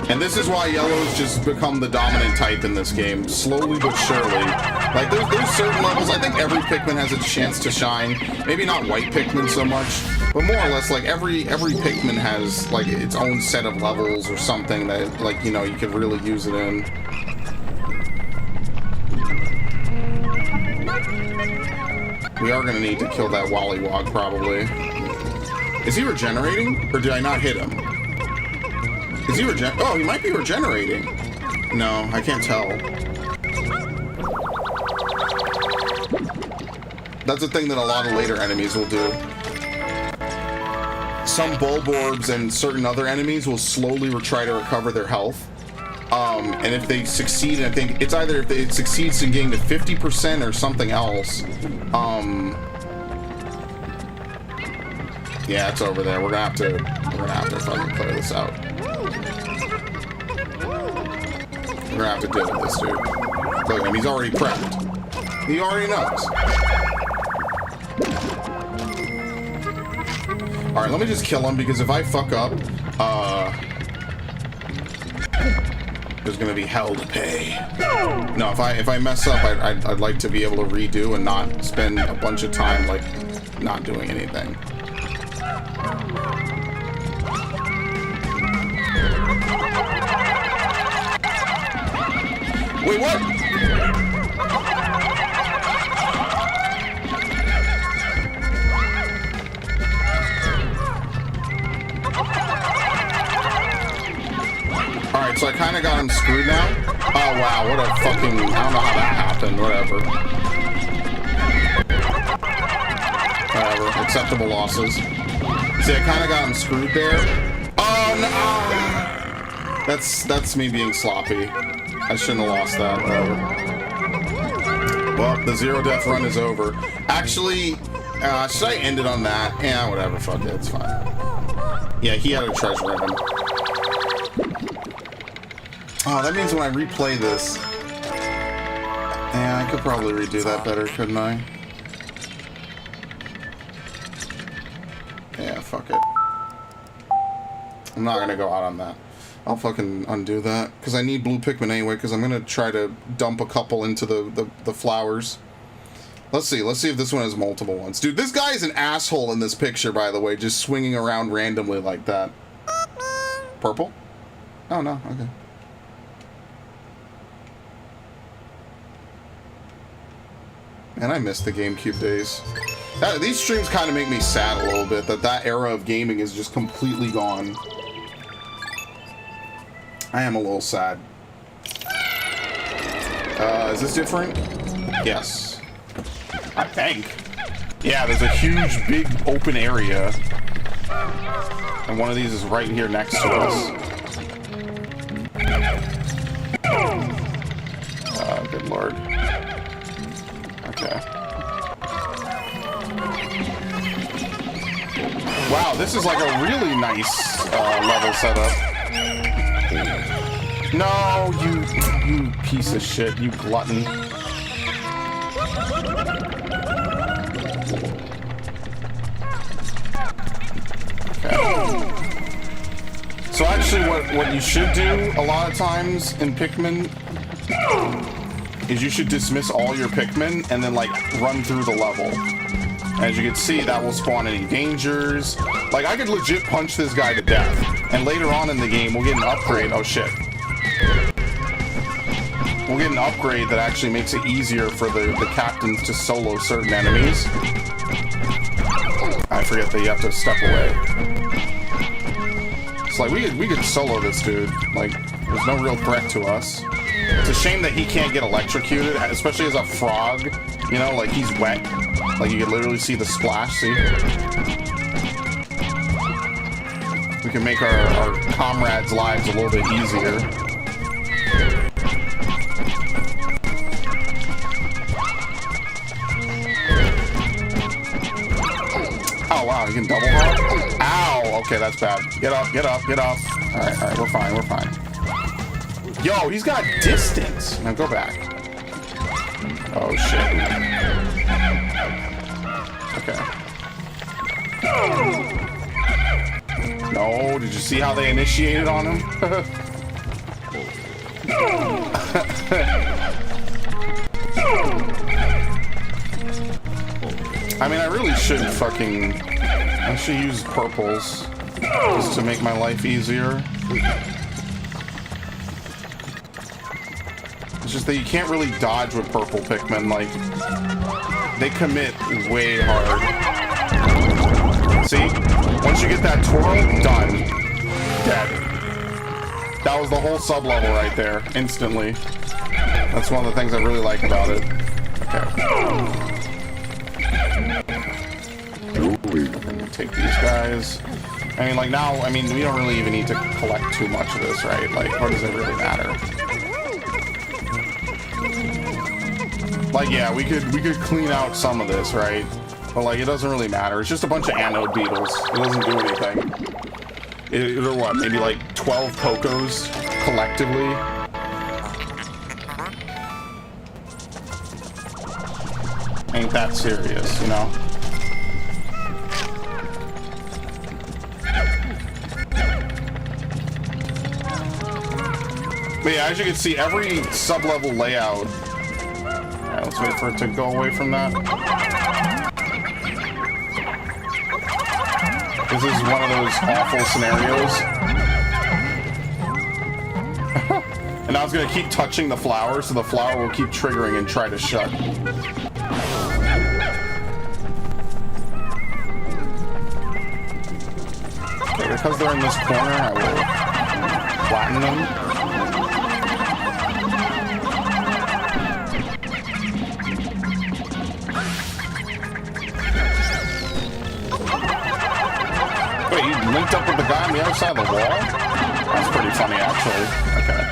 And this is why yellow's just become the dominant type in this game, slowly but surely. Like, there's certain levels, I think every Pikmin has a chance to shine. Maybe not white Pikmin so much, but more or less, like, every Pikmin has, like, its own set of levels or something that, like, you know, you could really use it in. We are gonna need to kill that Wollywog, probably. Is he regenerating? Or did I not hit him? Is he oh, he might be regenerating. No, I can't tell. That's a thing that a lot of later enemies will do. Some Bulborbs and certain other enemies will slowly try to recover their health. And if they succeed, I think it's either if it succeeds in getting to 50% or something else. Yeah, it's over there. We're gonna have to fucking clear this out. We're gonna have to deal with this dude. Look at him, he's already prepped. He already knows. Alright, let me just kill him, because if I fuck up, there's gonna be hell to pay. No, if I mess up, I'd like to be able to redo and not spend a bunch of time, like, not doing anything. Wait, what? Alright, so I kind of got him screwed now. Oh, wow, what a fucking... I don't know how that happened, whatever. Whatever, acceptable losses. See, I kind of got him screwed there. Oh, no! That's me being sloppy. I shouldn't have lost that, whatever. Well, the zero death run is over. Actually, should I end it on that? Yeah, whatever, fuck it, it's fine. Yeah, he had a treasure in him. Oh, that means when I replay this... Yeah, I could probably redo that better, couldn't I? Yeah, fuck it. I'm not gonna go out on that. I'll fucking undo that, because I need blue Pikmin anyway, because I'm gonna try to dump a couple into the flowers. Let's see if this one has multiple ones. Dude, this guy is an asshole in this picture, by the way, just swinging around randomly like that. Purple? Oh, no, okay. Man, I miss the GameCube days. These streams kind of make me sad a little bit, that era of gaming is just completely gone. I am a little sad. Is this different? Yes. I think. Yeah, there's a huge, big, open area. And one of these is right here next to us. Good lord. Okay. Wow, this is like a really nice level setup. No, you piece of shit, you glutton. Okay. So actually what you should do a lot of times in Pikmin is you should dismiss all your Pikmin and then like run through the level. As you can see, that will spawn any dangers. Like, I could legit punch this guy to death. And later on in the game, we'll get an upgrade. Oh, shit. We'll get an upgrade that actually makes it easier for the captains to solo certain enemies. I forget that you have to step away. It's like, we could solo this dude. Like, there's no real threat to us. It's a shame that he can't get electrocuted, especially as a frog. You know, like, he's wet. Like, you can literally see the splash, see? We can make our comrades' lives a little bit easier. Oh, wow, you can double hop? Ow! Okay, that's bad. Get up, get up, get up. Alright, we're fine, we're fine. Yo, he's got distance. Now go back. Oh, shit. Okay. No, did you see how they initiated on him? I mean, I really should I should use purples just to make my life easier. It's just that you can't really dodge with purple Pikmin. Like, they commit way hard. See? Once you get that twirl, done. Dead. That was the whole sub-level right there, instantly. That's one of the things I really like about it. Okay. Take these guys. I mean, like now, I mean, we don't really even need to collect too much of this, right? Like, what does it really matter? Like, yeah, we could clean out some of this, right? But like, it doesn't really matter. It's just a bunch of anode beetles. It doesn't do anything. Or what? Maybe like 12 Pokos collectively. Ain't that serious, you know? But yeah, as you can see, every sub-level layout. Alright, let's wait for it to go away from that. This is one of those awful scenarios. And now it's gonna keep touching the flower, so the flower will keep triggering and try to shut. Okay, because they're in this corner, I will flatten them. Wait, you linked up with the guy on the other side of the wall? That's pretty funny, actually. Okay.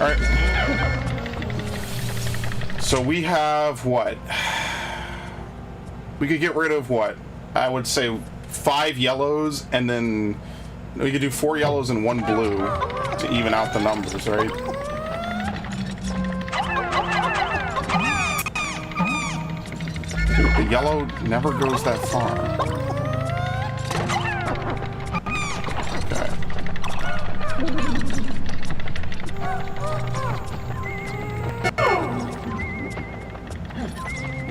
Alright. So we have what? We could get rid of what? I would say 5 yellows, and then we could do 4 yellows and 1 blue to even out the numbers, right? Dude, the yellow never goes that far.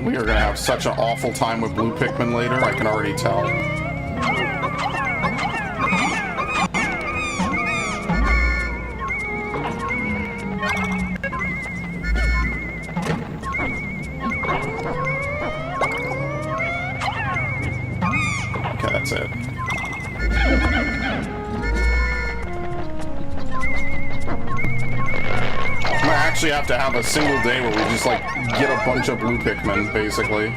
We are gonna have such an awful time with blue Pikmin later, I can already tell. Okay, that's it. I might actually have to have a single day where we just like get a bunch of blue Pikmin, basically.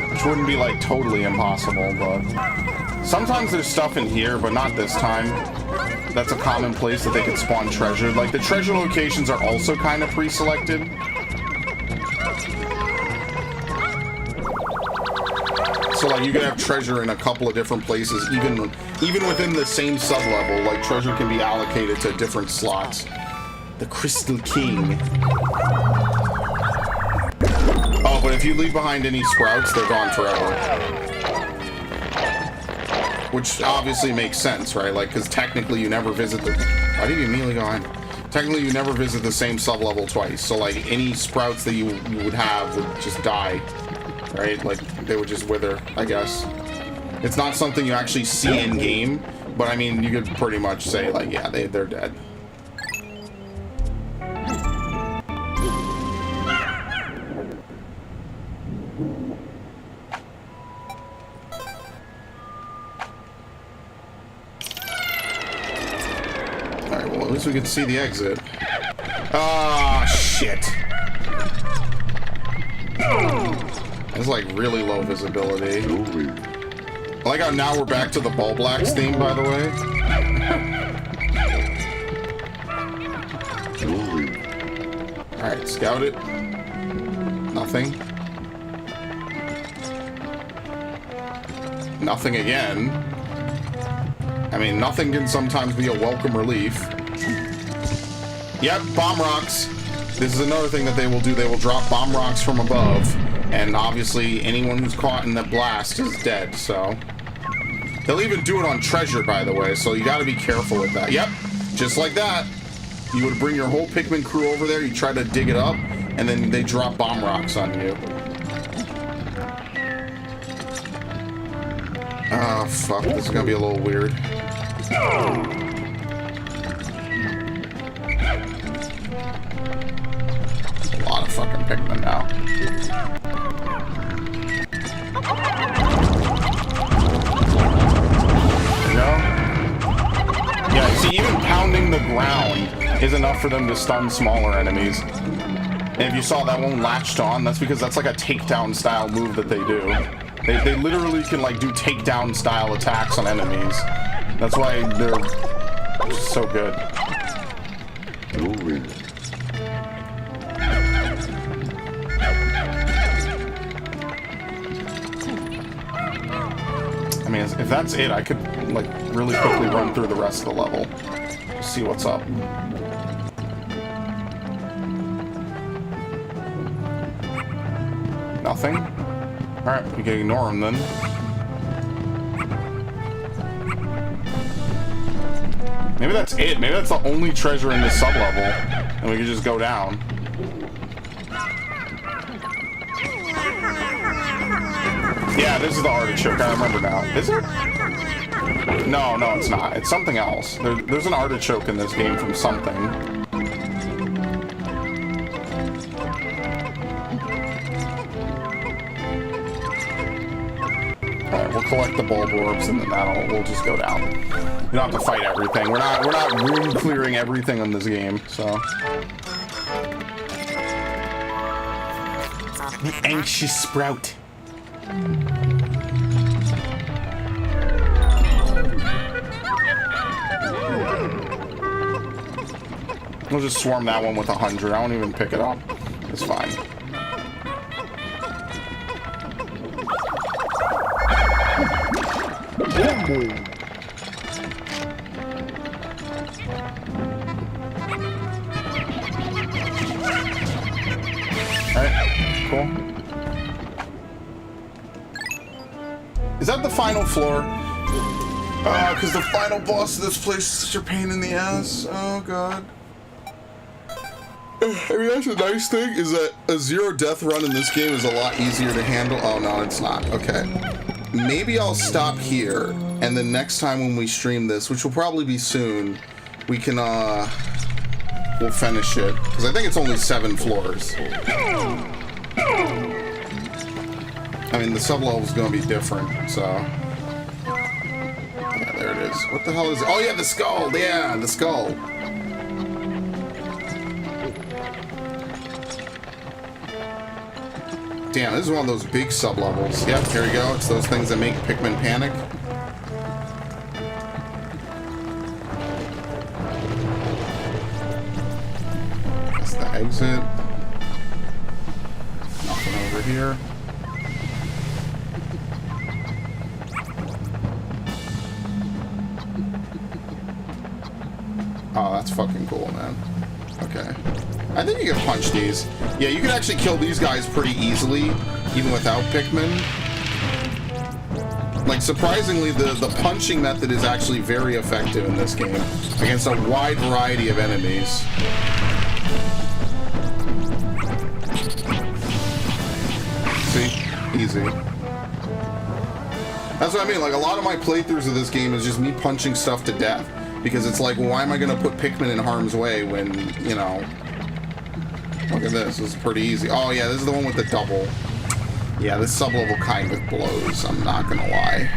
Which wouldn't be like totally impossible, but sometimes there's stuff in here, but not this time. That's a common place that they could spawn treasure. Like the treasure locations are also kind of pre-selected. So like you can have treasure in a couple of different places, even within the same sub-level. Like treasure can be allocated to different slots. The Crystal King. Oh, but if you leave behind any sprouts, they're gone forever. Which obviously makes sense, right? Like, because technically you never visit the... Why did you immediately go on? Technically you never visit the same sub-level twice. So, like, any sprouts that you would have would just die. Right? Like, they would just wither, I guess. It's not something you actually see in-game. But, I mean, you could pretty much say, like, yeah, they're dead. At least we can see the exit. Ah, shit. It's like really low visibility. I like how now we're back to the Ball Blacks theme, by the way. Alright, scout it. Nothing. Nothing again. I mean, nothing can sometimes be a welcome relief. Yep, bomb rocks. This is another thing that they will do. They will drop bomb rocks from above. And obviously, anyone who's caught in the blast is dead, so... They'll even do it on treasure, by the way, so you gotta be careful with that. Yep, just like that. You would bring your whole Pikmin crew over there, you try to dig it up, and then they drop bomb rocks on you. Oh, fuck, this is gonna be a little weird. A lot of fucking Pikmin now. Yeah, see, even pounding the ground is enough for them to stun smaller enemies. And if you saw, that one latched on, that's because that's like a takedown style move that they do. They literally can like do takedown style attacks on enemies. That's why they're just so good. I mean, if that's it, I could, like, really quickly run through the rest of the level. See what's up. Nothing? Alright, we can ignore him then. Maybe that's it. Maybe that's the only treasure in this sub-level. And we can just go down. Yeah, this is the artichoke. I remember now. Is it? No, no, it's not. It's something else. There's an artichoke in this game from something. Alright, we'll collect the bulb orbs and then we'll just go down. We don't have to fight everything. We're not room clearing everything in this game, so. The anxious sprout. We'll just swarm that one with 100. I won't even pick it up. It's fine. Alright, cool. Is that the final floor? Because the final boss of this place is such a pain in the ass. Oh, God. I mean, that's a nice thing, is that a zero death run in this game is a lot easier to handle. Oh, no, it's not. Okay. Maybe I'll stop here, and then next time when we stream this, which will probably be soon, we can, we'll finish it. Because I think it's only 7 floors. I mean, the sub-level's gonna be different, so... Yeah, there it is. What the hell is it? Oh, yeah, the skull! Yeah, the skull! Damn, this is one of those big sub-levels. Yep, here we go. It's those things that make Pikmin panic. That's the exit. Nothing over here. Oh, that's fucking cool, man. Okay. I think you can punch these. Yeah, you can actually kill these guys pretty easily, even without Pikmin. Like, surprisingly, the punching method is actually very effective in this game against a wide variety of enemies. See? Easy. That's what I mean. Like, a lot of my playthroughs of this game is just me punching stuff to death. Because it's like, well, why am I going to put Pikmin in harm's way when, you know... Look at this. This is pretty easy. Oh, yeah, this is the one with the double. Yeah, this sub-level kind of blows. I'm not going to lie.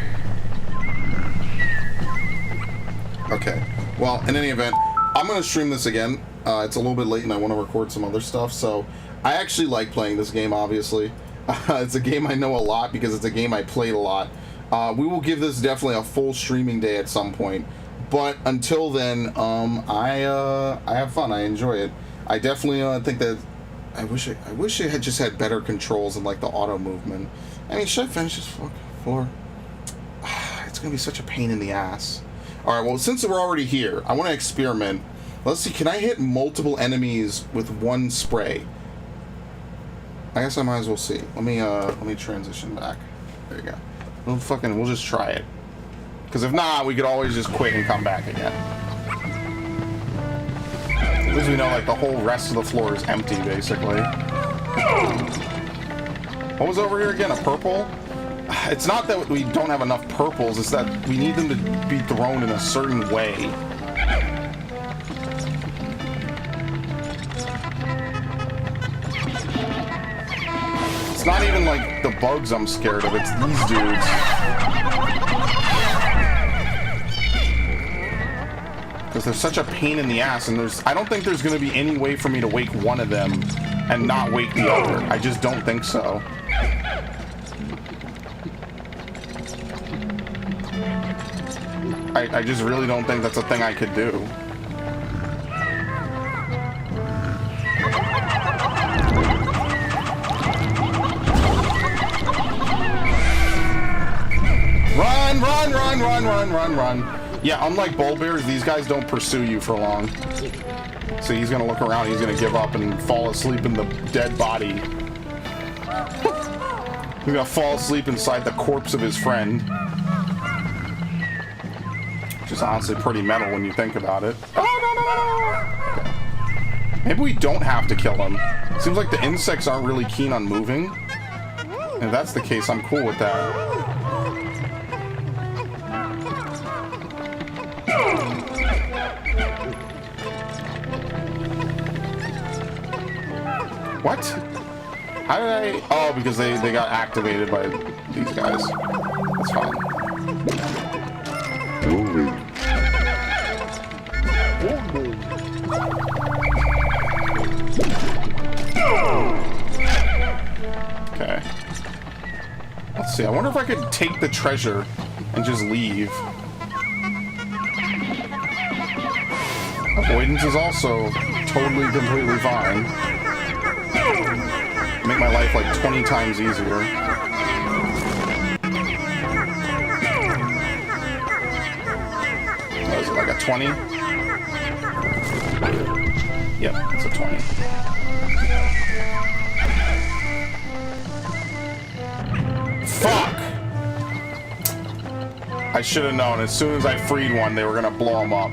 Okay. Well, in any event, I'm going to stream this again. It's a little bit late and I want to record some other stuff. So, I actually like playing this game, obviously. It's a game I know a lot because it's a game I played a lot. We will give this definitely a full streaming day at some point. But until then, I have fun. I enjoy it. I definitely think that I wish it had just had better controls and like the auto movement. I mean, should I finish this floor? gonna be such a pain in the ass. Alright, well, since we're already here, I want to experiment. Let's see, can I hit multiple enemies with one spray? I guess I might as well see. Let me transition back. There you go. We'll just try it. Because if not, we could always just quit and come back again. At least we know, like, the whole rest of the floor is empty, basically. What was over here again? A purple? It's not that we don't have enough purples, it's that we need them to be thrown in a certain way. It's not even like the bugs I'm scared of, it's these dudes. Because they're such a pain in the ass, and I don't think there's going to be any way for me to wake one of them and not wake the other. I just don't think so. I just really don't think that's a thing I could do. Run, run, run, run, run, run, run. Yeah, unlike bull bears, these guys don't pursue you for long. So he's gonna look around, he's gonna give up and fall asleep in the dead body. He's gonna fall asleep inside the corpse of his friend. Which is honestly pretty metal when you think about it. Oh, no, no, no, no. Okay. Maybe we don't have to kill him. Seems like the insects aren't really keen on moving. And if that's the case, I'm cool with that. What? How did I... Oh, because they got activated by these guys. That's fine. Okay. Let's see. I wonder if I could take the treasure and just leave. Avoidance is also totally, completely fine. Make my life like 20 times easier. What is it, like a 20? Yep, it's a 20. Fuck! I should have known. As soon as I freed one, they were gonna blow him up.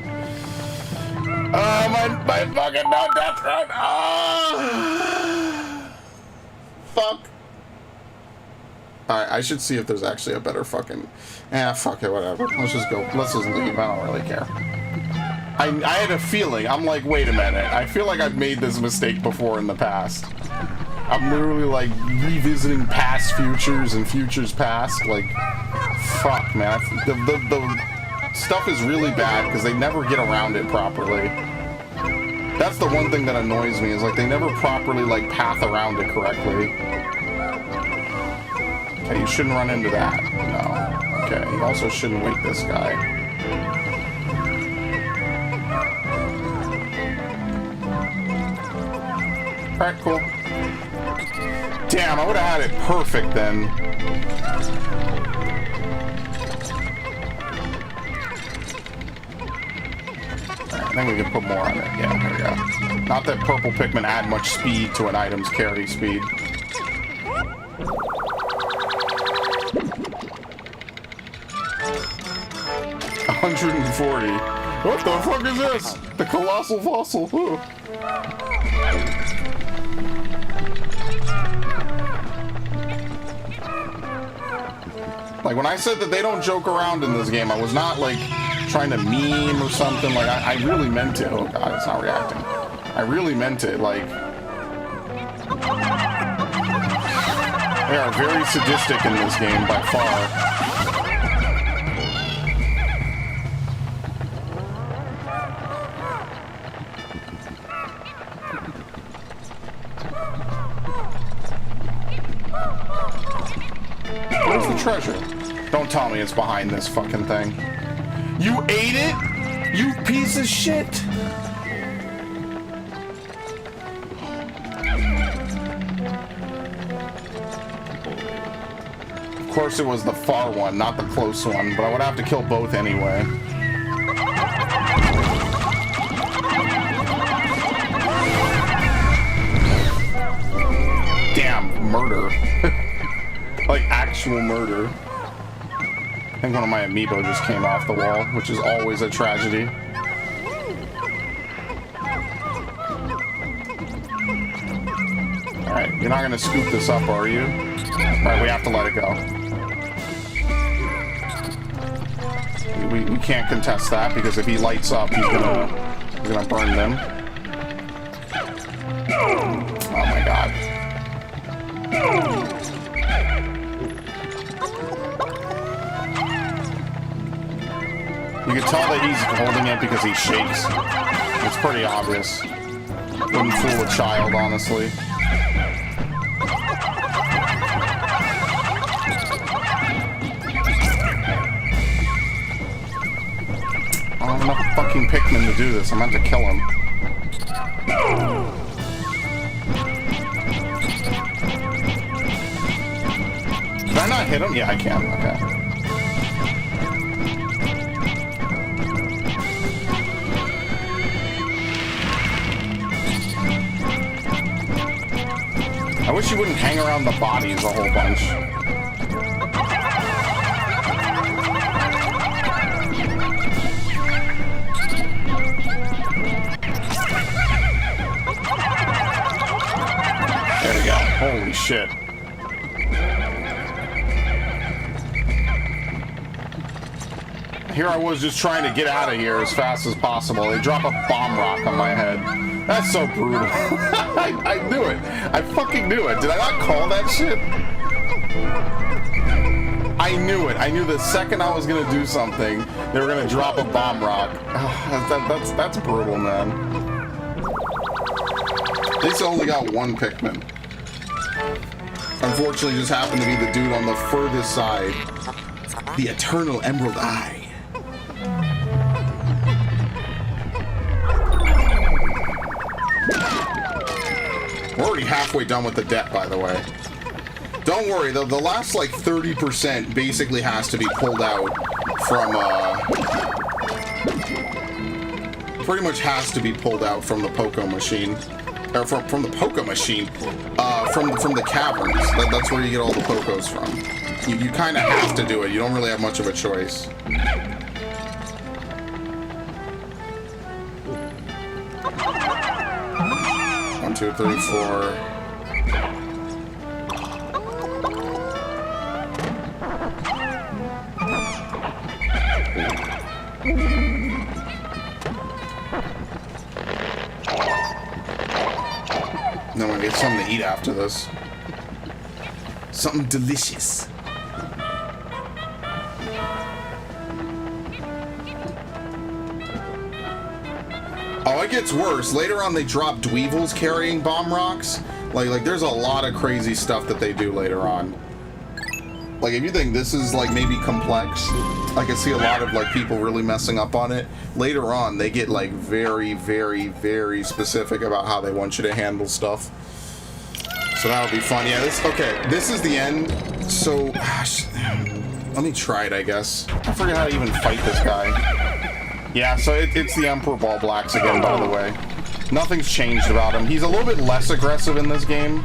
My fucking no death run! Fuck. Alright, I should see if there's actually a better fucking... fuck it, whatever. Let's just go. Let's just leave. I don't really care. I had a feeling. I'm like, wait a minute. I feel like I've made this mistake before in the past. I'm literally like revisiting past futures and futures past. Like, fuck, man. The stuff is really bad because they never get around it properly. That's the one thing that annoys me, is like they never properly like path around it correctly. Okay, you shouldn't run into that. No. Okay, you also shouldn't wake this guy. Alright, cool. Damn, I would have had it perfect then. I think we can put more on it. Yeah, there we go. Not that purple Pikmin add much speed to an item's carry speed. $140. What the fuck is this? The colossal fossil. Ooh. Like, when I said that they don't joke around in this game, I was not like trying to meme or something. Like, I really meant it. Oh god, it's not reacting. I really meant it. Like, they are very sadistic in this game by far. Where's the treasure? Don't tell me it's behind this fucking thing. You ate it? You piece of shit! Of course it was the far one, not the close one, but I would have to kill both anyway. Damn, murder. Like actual murder. I think one of my amiibo just came off the wall, which is always a tragedy. Alright, you're not gonna scoop this up, are you? Alright, we have to let it go. We can't contest that, because if he lights up, he's gonna burn them. Oh my god. You can tell that he's holding it because he shakes. It's pretty obvious. Wouldn't fool a child, honestly. I don't have enough fucking Pikmin to do this. I meant to kill him. Can I not hit him? Yeah, I can. Okay. I wish you wouldn't hang around the bodies a whole bunch. There we go. Holy shit. Here I was just trying to get out of here as fast as possible. They drop a bomb rock on my head. That's so brutal. I knew it. I fucking knew it. Did I not call that shit? I knew it. I knew the second I was gonna do something, they were gonna drop a bomb rock. That's brutal, man. At least I only got one Pikmin. Unfortunately, just happened to be the dude on the furthest side. The Eternal Emerald Eye. We're already halfway done with the debt, by the way. Don't worry, though, the last, like, 30% basically has to be pulled out from, pretty much has to be pulled out from the Poco machine. Or from the Poco machine. From the caverns. That's where you get all the Pocos from. You kind of have to do it. You don't really have much of a choice. 1, 2, 3, 4. Now I'm gonna get something to eat after this. Something delicious. Oh, it gets worse. Later on, they drop Dweevils carrying bomb rocks. Like there's a lot of crazy stuff that they do later on. Like, if you think this is, like, maybe complex, I can see a lot of, like, people really messing up on it. Later on, they get, like, very, very, very specific about how they want you to handle stuff. So that'll be fun. Yeah, this is the end. So, let me try it, I guess. I forget how to even fight this guy. Yeah, so it's the Emperor Ball Blacks again, by the way. Nothing's changed about him. He's a little bit less aggressive in this game.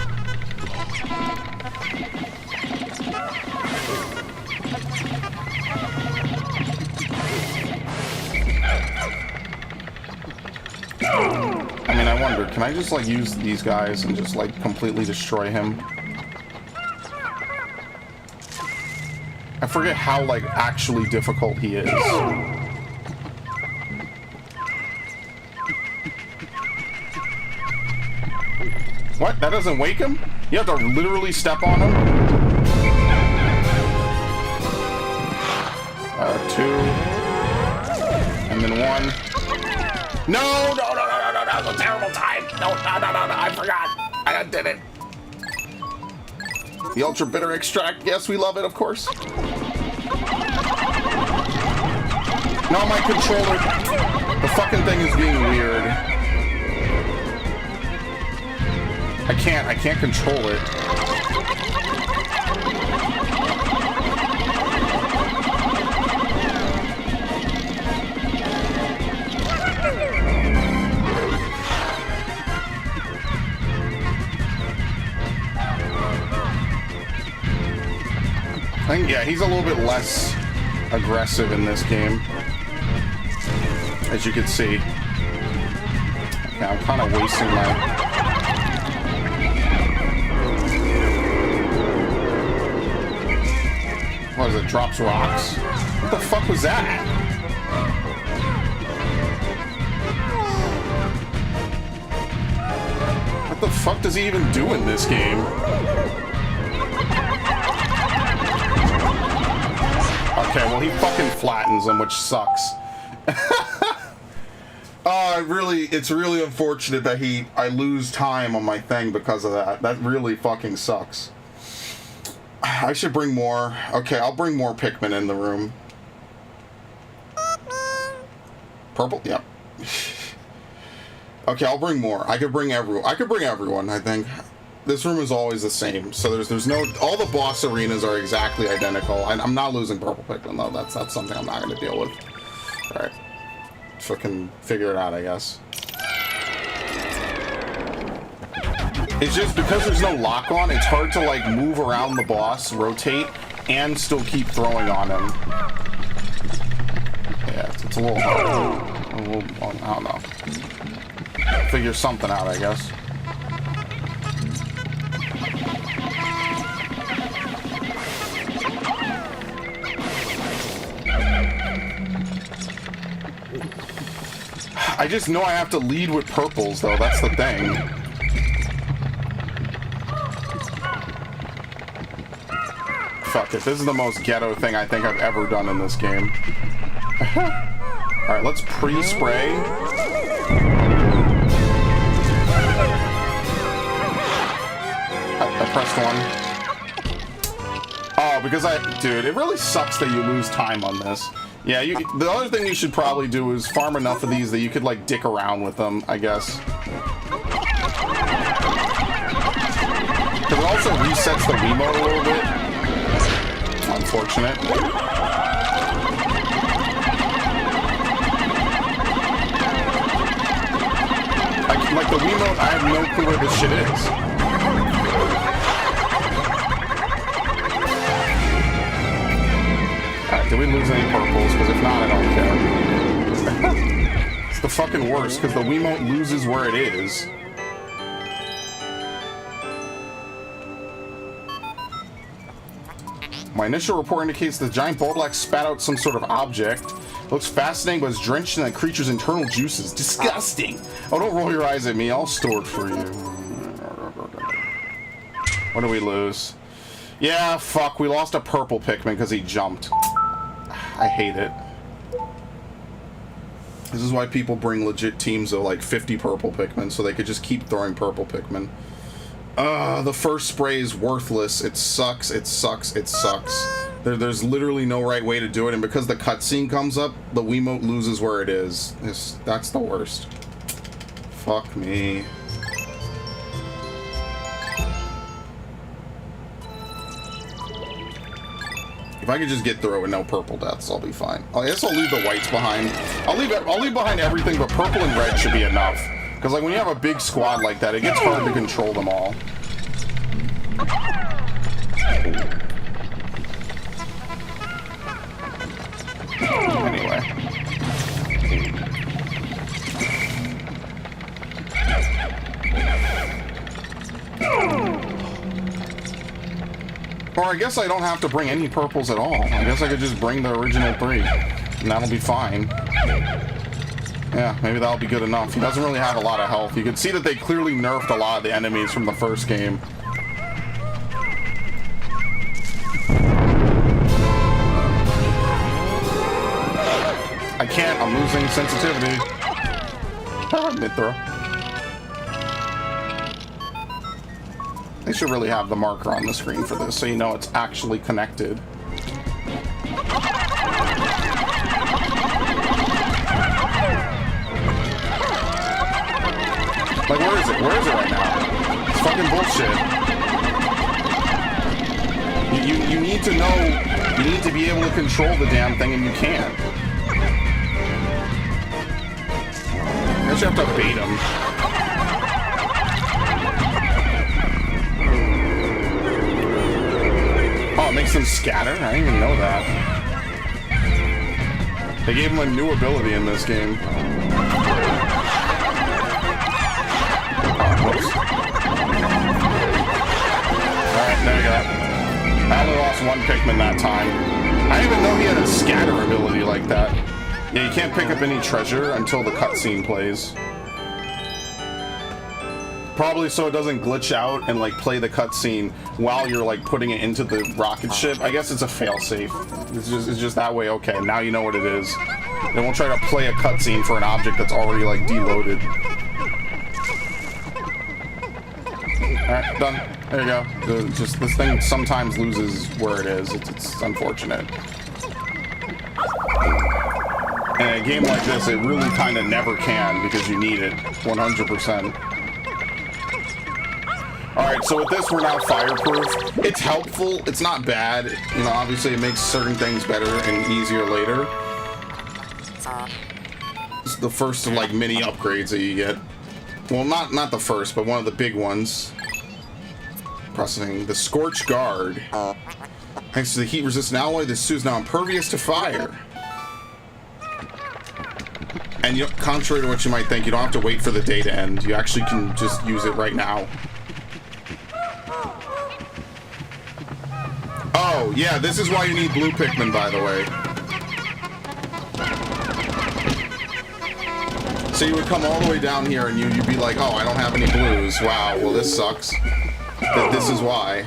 I mean, I wondered, can I just, like, use these guys and just, like, completely destroy him? I forget how, like, actually difficult he is. What? That doesn't wake him? You have to literally step on him? 2. And then 1. No! That was a terrible time! No, I forgot! I did it! The Ultra Bitter Extract, yes, we love it, of course. No, my controller... The fucking thing is being weird. I can't control it. he's a little bit less aggressive in this game, as you can see. Okay, I'm kind of wasting my... What is it? Drops rocks? What the fuck was that? What the fuck does he even do in this game? Okay, well, he fucking flattens him, which sucks. It's really unfortunate that I lose time on my thing because of that. That really fucking sucks. I should bring more. Okay, I'll bring more Pikmin in the room. Purple? Yep. Okay, I'll bring more. I could bring everyone, I think. This room is always the same. So there's no... All the boss arenas are exactly identical. I'm not losing purple Pikmin, though. That's something I'm not going to deal with. Alright. Fucking figure it out, I guess. It's just because there's no lock on, it's hard to like move around the boss, rotate, and still keep throwing on him. Yeah, it's a little hard. I don't know. Figure something out, I guess. I just know I have to lead with purples, though. That's the thing. Fuck it. This is the most ghetto thing I think I've ever done in this game. Alright, let's pre-spray. I pressed one. Oh, because dude, it really sucks that you lose time on this. Yeah, the other thing you should probably do is farm enough of these that you could, like, dick around with them, I guess. Because it also resets the Wiimote a little bit. Unfortunate. Like, the Wiimote, I have no clue where this shit is. Alright, did we lose any purples? Because if not, I don't care. It's the fucking worst, because the Wiimote loses where it is. My initial report indicates the giant Bulblax spat out some sort of object. It looks fascinating, but it's drenched in the creature's internal juices. Disgusting! Oh, don't roll your eyes at me. I'll store it for you. What do we lose? Yeah, fuck. We lost a purple Pikmin because he jumped. I hate it. This is why people bring legit teams of like 50 purple Pikmin so they could just keep throwing purple Pikmin. The first spray is worthless. It sucks, it sucks, it sucks. There's literally no right way to do it, and because the cutscene comes up, the Wiimote loses where it is. That's the worst. Fuck me. If I could just get through it with no purple deaths, I'll be fine. I guess I'll leave the whites behind. I'll leave behind everything, but purple and red should be enough. Because like when you have a big squad like that, it gets hard to control them all. Anyway. Or I guess I don't have to bring any purples at all. I guess I could just bring the original 3. And that'll be fine. Yeah, maybe that'll be good enough. He doesn't really have a lot of health. You can see that they clearly nerfed a lot of the enemies from the first game. I can't. I'm losing sensitivity. Mid-throw. They should really have the marker on the screen for this so you know it's actually connected. Like, where is it? Where is it right now? It's fucking bullshit. You need to know, you need to be able to control the damn thing, and you can't. I guess you have to bait him. Oh, it makes them scatter? I didn't even know that. They gave him a new ability in this game. Oh, whoops. Alright, there you go. I only lost one Pikmin that time. I didn't even know he had a scatter ability like that. Yeah, you can't pick up any treasure until the cutscene plays. Probably so it doesn't glitch out and like play the cutscene while you're like putting it into the rocket ship. I guess it's a failsafe. It's just that way. Okay, now you know what it is. They won't try to play a cutscene for an object that's already like deloaded. Alright, done. There you go. Just this thing sometimes loses where it is. It's unfortunate. In a game like this, it really kind of never can because you need it 100%. Alright, so with this, we're now fireproof. It's helpful. It's not bad. You know, obviously it makes certain things better and easier later. It's the first of, like, mini upgrades that you get. Well, not the first, but one of the big ones. Pressing the Scorch Guard. Thanks to the heat-resistant alloy, this suit is now impervious to fire. And you, contrary to what you might think, you don't have to wait for the day to end. You actually can just use it right now. Oh, yeah, this is why you need blue Pikmin, by the way. So you would come all the way down here and you'd be like, oh, I don't have any blues. Wow, well, this sucks. This is why.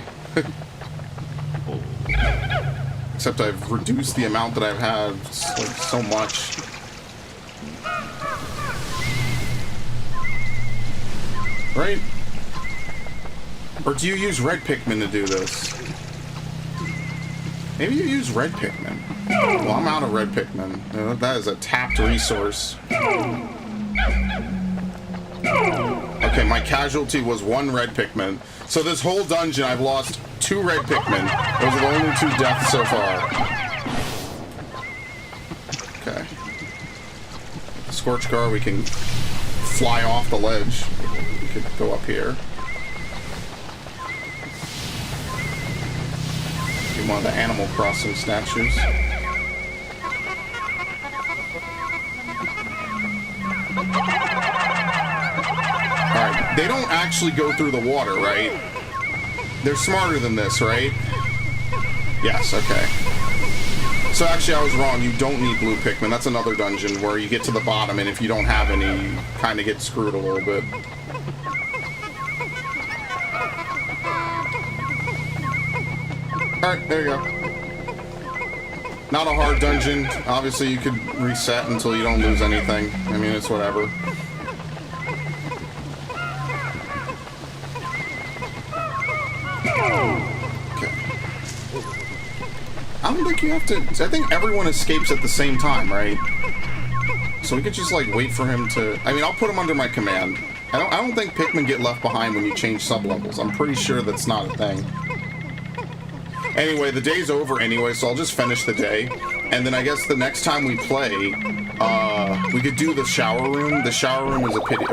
Except I've reduced the amount that I've had like, so much. Right? Or do you use red Pikmin to do this? Maybe you use red Pikmin. Well, I'm out of red Pikmin. That is a tapped resource. Okay, my casualty was one red Pikmin. So this whole dungeon, I've lost 2 red Pikmin. Those are the only 2 deaths so far. Okay. Scorch Guard, we can fly off the ledge. We could go up here. Be one of the Animal Crossing statues. Alright, they don't actually go through the water, right? They're smarter than this, right? Yes, okay. So actually I was wrong, you don't need blue Pikmin. That's another dungeon where you get to the bottom and if you don't have any, you kind of get screwed a little bit. Alright, there you go. Not a hard dungeon. Obviously you could reset until you don't lose anything. I mean, it's whatever. I don't think you have to... I think everyone escapes at the same time, right? So we could just, like, wait for him to... I mean, I'll put him under my command. I don't think Pikmin get left behind when you change sub-levels. I'm pretty sure that's not a thing. Anyway, the day's over anyway, so I'll just finish the day. And then I guess the next time we play, we could do the shower room. The shower room is a pretty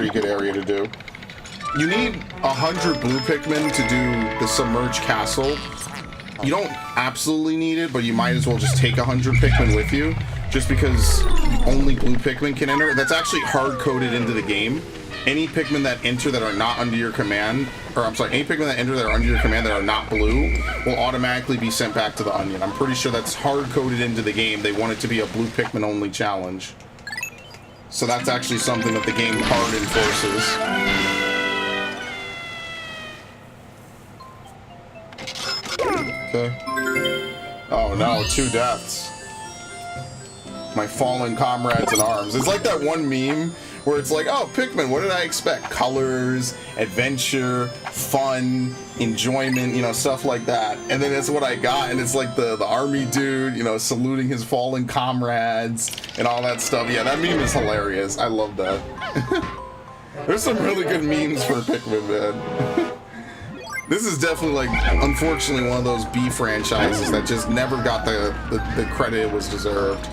good area to do. You need 100 blue Pikmin to do the submerged castle. You don't absolutely need it, but you might as well just take 100 Pikmin with you, just because only blue Pikmin can enter. That's actually hard-coded into the game. Any Pikmin that enter that are not under your command, or I'm sorry, any Pikmin that enter that are under your command that are not blue will automatically be sent back to the Onion. I'm pretty sure that's hard-coded into the game. They want it to be a blue Pikmin only challenge. So that's actually something that the game hard enforces. Okay. Oh no, 2 deaths. My fallen comrades in arms. It's like that one meme where it's like, oh, Pikmin, what did I expect? Colors, adventure, fun, enjoyment, you know, stuff like that. And then that's what I got, and it's like the army dude, you know, saluting his fallen comrades and all that stuff. Yeah, that meme is hilarious. I love that. There's some really good memes for Pikmin, man. This is definitely, like, unfortunately one of those B franchises that just never got the credit it was deserved.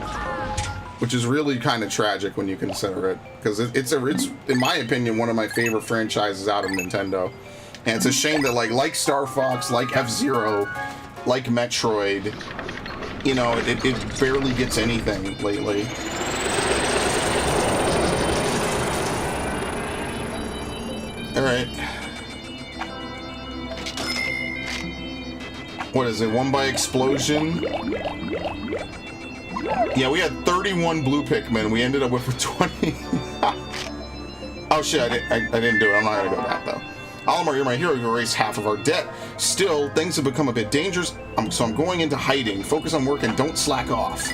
Which is really kind of tragic when you consider it. Because it's, in my opinion, one of my favorite franchises out of Nintendo. And it's a shame that like Star Fox, like F-Zero, like Metroid, you know, it barely gets anything lately. All right. What is it? 1 by explosion? Yeah, we had 31 blue Pikmin. We ended up with 20. Oh shit, I didn't do it. I'm not gonna go back though. Olimar, you're my hero. You erased half of our debt. Still, things have become a bit dangerous, so I'm going into hiding. Focus on work and don't slack off.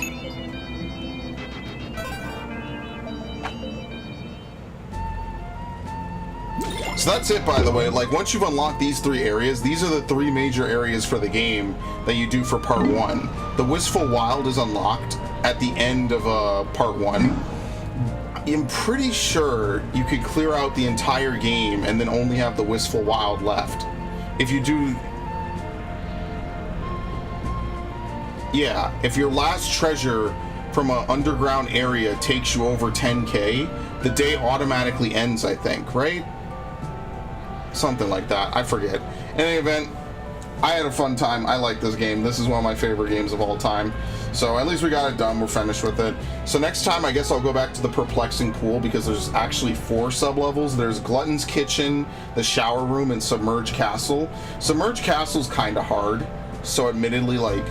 So that's it, by the way. Like, once you've unlocked these 3 areas, these are the 3 major areas for the game that you do for part 1. The Wistful Wild is unlocked at the end of part 1. I'm pretty sure you could clear out the entire game and then only have the Wistful Wild left. If you do... Yeah, if your last treasure from an underground area takes you over 10k, the day automatically ends, I think, right? Something like that. I forget. In any event, I had a fun time. I like this game. This is one of my favorite games of all time. So at least we got it done. We're finished with it. So next time, I guess I'll go back to the Perplexing Pool because there's actually 4 sub-levels. There's Glutton's Kitchen, the Shower Room, and Submerged Castle. Submerged Castle's kind of hard. So admittedly, like,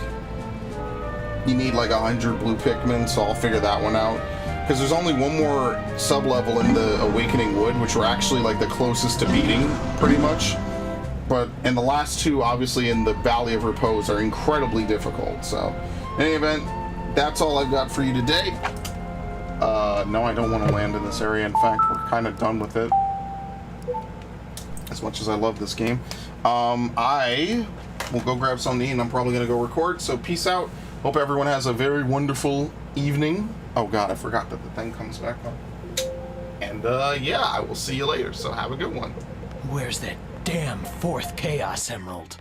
you need like 100 blue Pikmin, so I'll figure that one out. Because there's only one more sub-level in the Awakening Wood, which we're actually like the closest to beating, pretty much. But in the last 2, obviously in the Valley of Repose, are incredibly difficult. So, in any event, that's all I've got for you today. No, I don't want to land in this area. In fact, we're kind of done with it. As much as I love this game. I will go grab something to eat, and I'm probably going to go record. So, peace out. Hope everyone has a very wonderful evening. Oh god, I forgot that the thing comes back on. And yeah, I will see you later, so have a good one. Where's that damn 4th Chaos Emerald?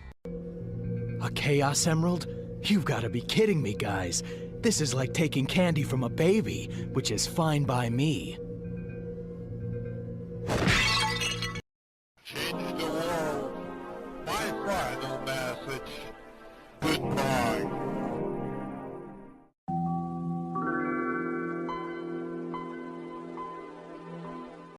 A Chaos Emerald? You've got to be kidding me, guys. This is like taking candy from a baby, which is fine by me.